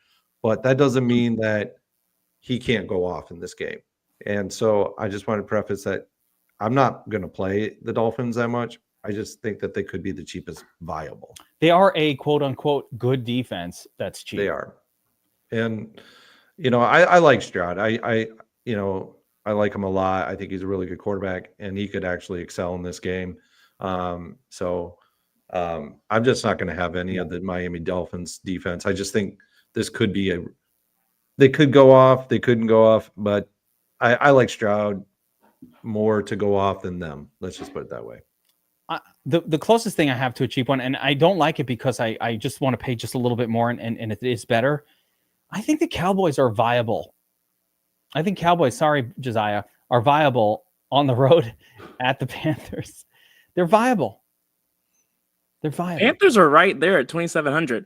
B: But that doesn't mean that he can't go off in this game. And so I just want to preface that I'm not going to play the Dolphins that much. I just think that they could be the cheapest viable.
A: They are a quote unquote good defense. That's cheap.
B: They are. And, I like Stroud. I like him a lot. I think he's a really good quarterback and he could actually excel in this game. I'm just not going to have any of the Miami Dolphins defense. I just think this could be they could go off, they couldn't go off, but I like Stroud more to go off than them. Let's just put it that way.
A: The closest thing I have to a cheap one, and I don't like it because I just want to pay just a little bit more, and it is better. I think the Cowboys are viable. I think Cowboys, sorry, Josiah, are viable on the road at the Panthers. They're viable. They're viable.
D: Panthers are right there at 2,700.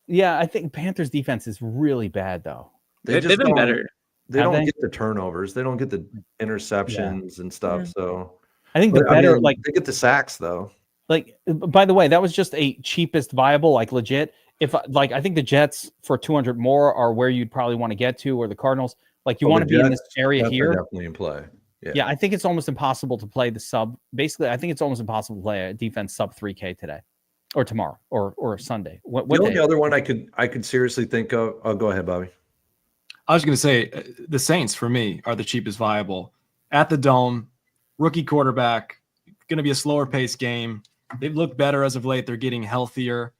A: Yeah, I think Panthers defense is really bad, though.
D: They've been better.
B: They don't get the turnovers. They don't get the interceptions and stuff.
D: Yeah.
B: So
A: I think the better, like,
B: they get the sacks though.
A: Like, by the way, that was just a cheapest viable, like legit. If like, I think the Jets for 200 more are where you'd probably want to get to, or the Cardinals. Like, you want to be in this area here.
B: Definitely in play.
A: Yeah, I think it's almost impossible to play the sub. Basically, I think it's almost impossible to play a defense sub 3K today, or tomorrow, or Sunday. What
B: the only
A: day?
B: other one I could seriously think of. Oh, go ahead, Bobby.
C: I was going to say the Saints for me are the cheapest viable at the Dome. Rookie quarterback, going to be a slower paced game. They've looked better as of late. They're getting healthier,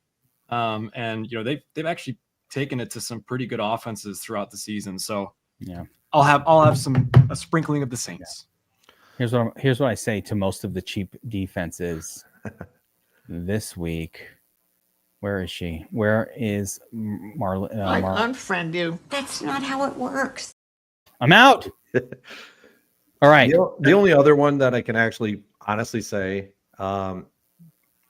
C: and you know they've actually taken it to some pretty good offenses throughout the season. So
A: yeah,
C: I'll have a sprinkling of the Saints.
A: Here's what I say to most of the cheap defenses this week. Where is she? Where is Marlon?
E: I unfriend you. That's not how it works.
A: I'm out. All right.
B: The only other one that I can actually honestly say, and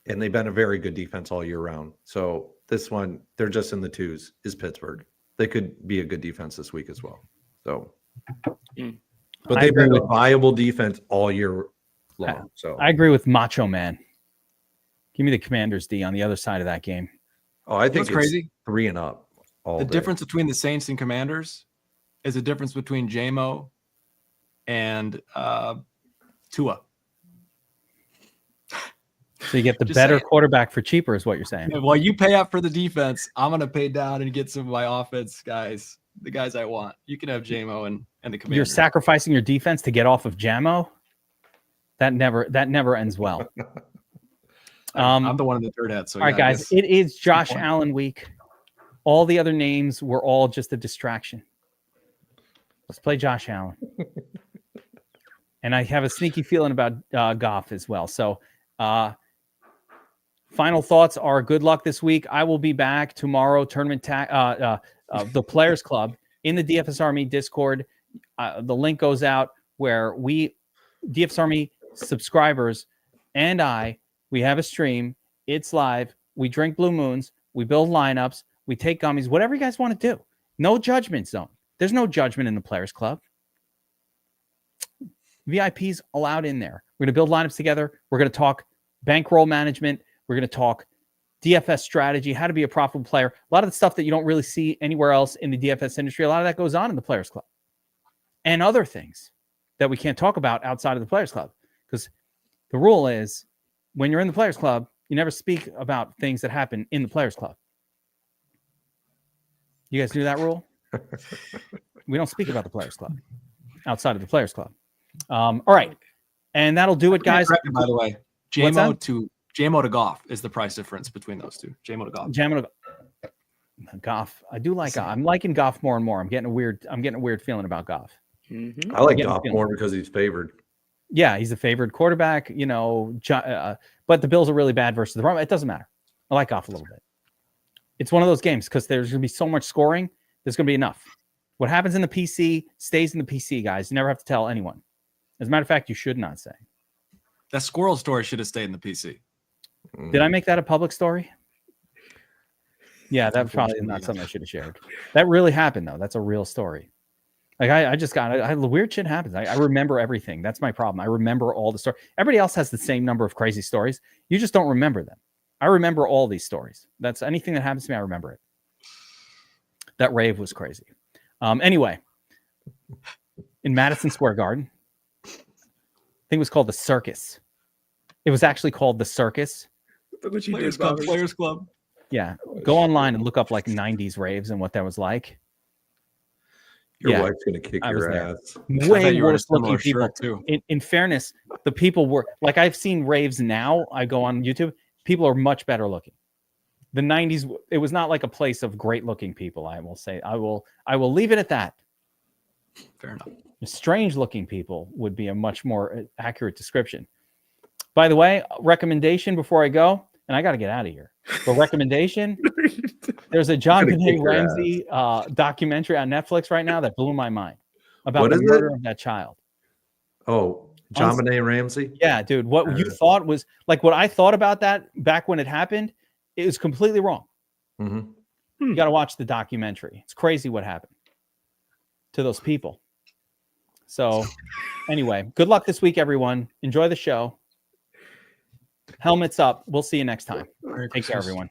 B: they've been a very good defense all year round. So this one, they're just in the twos, is Pittsburgh. They could be a good defense this week as well. So, but they've been a viable defense all year long. So
A: I agree with Macho Man. Give me the Commanders D on the other side of that game.
B: Oh, I think it's
C: crazy.
B: 3 and up.
C: The difference between the Saints and Commanders is the difference between JMO and Tua.
A: So you get the better quarterback for cheaper, is what you're saying.
C: While you pay up for the defense, I'm going to pay down and get some of my offense guys, the guys I want. You can have JMO and the Commanders.
A: You're sacrificing your defense to get off of Jamo. That never ends well.
C: I'm the one in the third hat. So
A: all right, guys, it is Josh Allen week. All the other names were all just a distraction. Let's play Josh Allen. And I have a sneaky feeling about Goff as well. So final thoughts are good luck this week. I will be back tomorrow, the Players Club in the DFS Army Discord. The link goes out where DFS Army subscribers and we have a stream. It's live. We drink Blue Moons. We build lineups. We take gummies. Whatever you guys want to do. No judgment zone. There's no judgment in the Players Club. VIPs allowed in there. We're going to build lineups together. We're going to talk bankroll management. We're going to talk DFS strategy, how to be a profitable player. A lot of the stuff that you don't really see anywhere else in the DFS industry, a lot of that goes on in the Players Club. And other things that we can't talk about outside of the Players Club. Because the rule is, when you're in the Players Club, you never speak about things that happen in the Players Club. You guys knew that rule? We don't speak about the Players Club outside of the Players Club. All right. And that'll do it, guys.
C: By the way, JMO to Goff is the price difference between those two. JMO to Goff.
A: Goff. I do like Goff. I'm liking Goff more and more. I'm getting a weird feeling about Goff.
D: Mm-hmm.
B: I like Goff more because he's favored.
A: Yeah, he's a favored quarterback, but the Bills are really bad versus the Rams. It doesn't matter. I like Goff a little bit. It's one of those games because there's going to be so much scoring. There's going to be enough. What happens in the PC stays in the PC, guys. You never have to tell anyone. As a matter of fact, you should not say.
C: That squirrel story should have stayed in the PC.
A: Did I make that a public story? Yeah, that probably is not something I should have shared. That really happened, though. That's a real story. Like the weird shit happens. I remember everything. That's my problem. I remember all the stories. Everybody else has the same number of crazy stories. You just don't remember them. I remember all these stories. That's anything that happens to me. I remember it. That rave was crazy. Anyway, in Madison Square Garden, I think it was called the Circus. It was actually called the Circus.
C: Players Club.
A: Yeah. Go online and look up like 90s raves and what that was like.
B: Your
A: Yeah,
B: wife's gonna kick
A: I was
B: your
A: there.
B: ass.
C: I
A: Way
C: bet you were in a
A: worse looking
C: similar
A: people.
C: shirt too.
A: In fairness, the people were like, I've seen raves now. I go on YouTube. People are much better looking. The 90s, it was not like a place of great looking people. I will say, I will leave it at that.
C: Fair enough.
A: Strange looking people would be a much more accurate description. By the way, recommendation before I go, and I got to get out of here. But recommendation, there's a John
B: Gonna
A: Benet
B: kick your
A: Ramsey documentary on Netflix right now that blew my mind about
B: What
A: the
B: is
A: murder
B: it?
A: of that child.
B: Oh, John Benet Ramsey.
A: Yeah, dude, what you thought was like what I thought about that back when it happened, it was completely wrong.
B: Mm-hmm.
A: You got to watch the documentary. It's crazy what happened to those people. So anyway, good luck this week, everyone. Enjoy the show. Helmets up. We'll see you next time. Take care, everyone.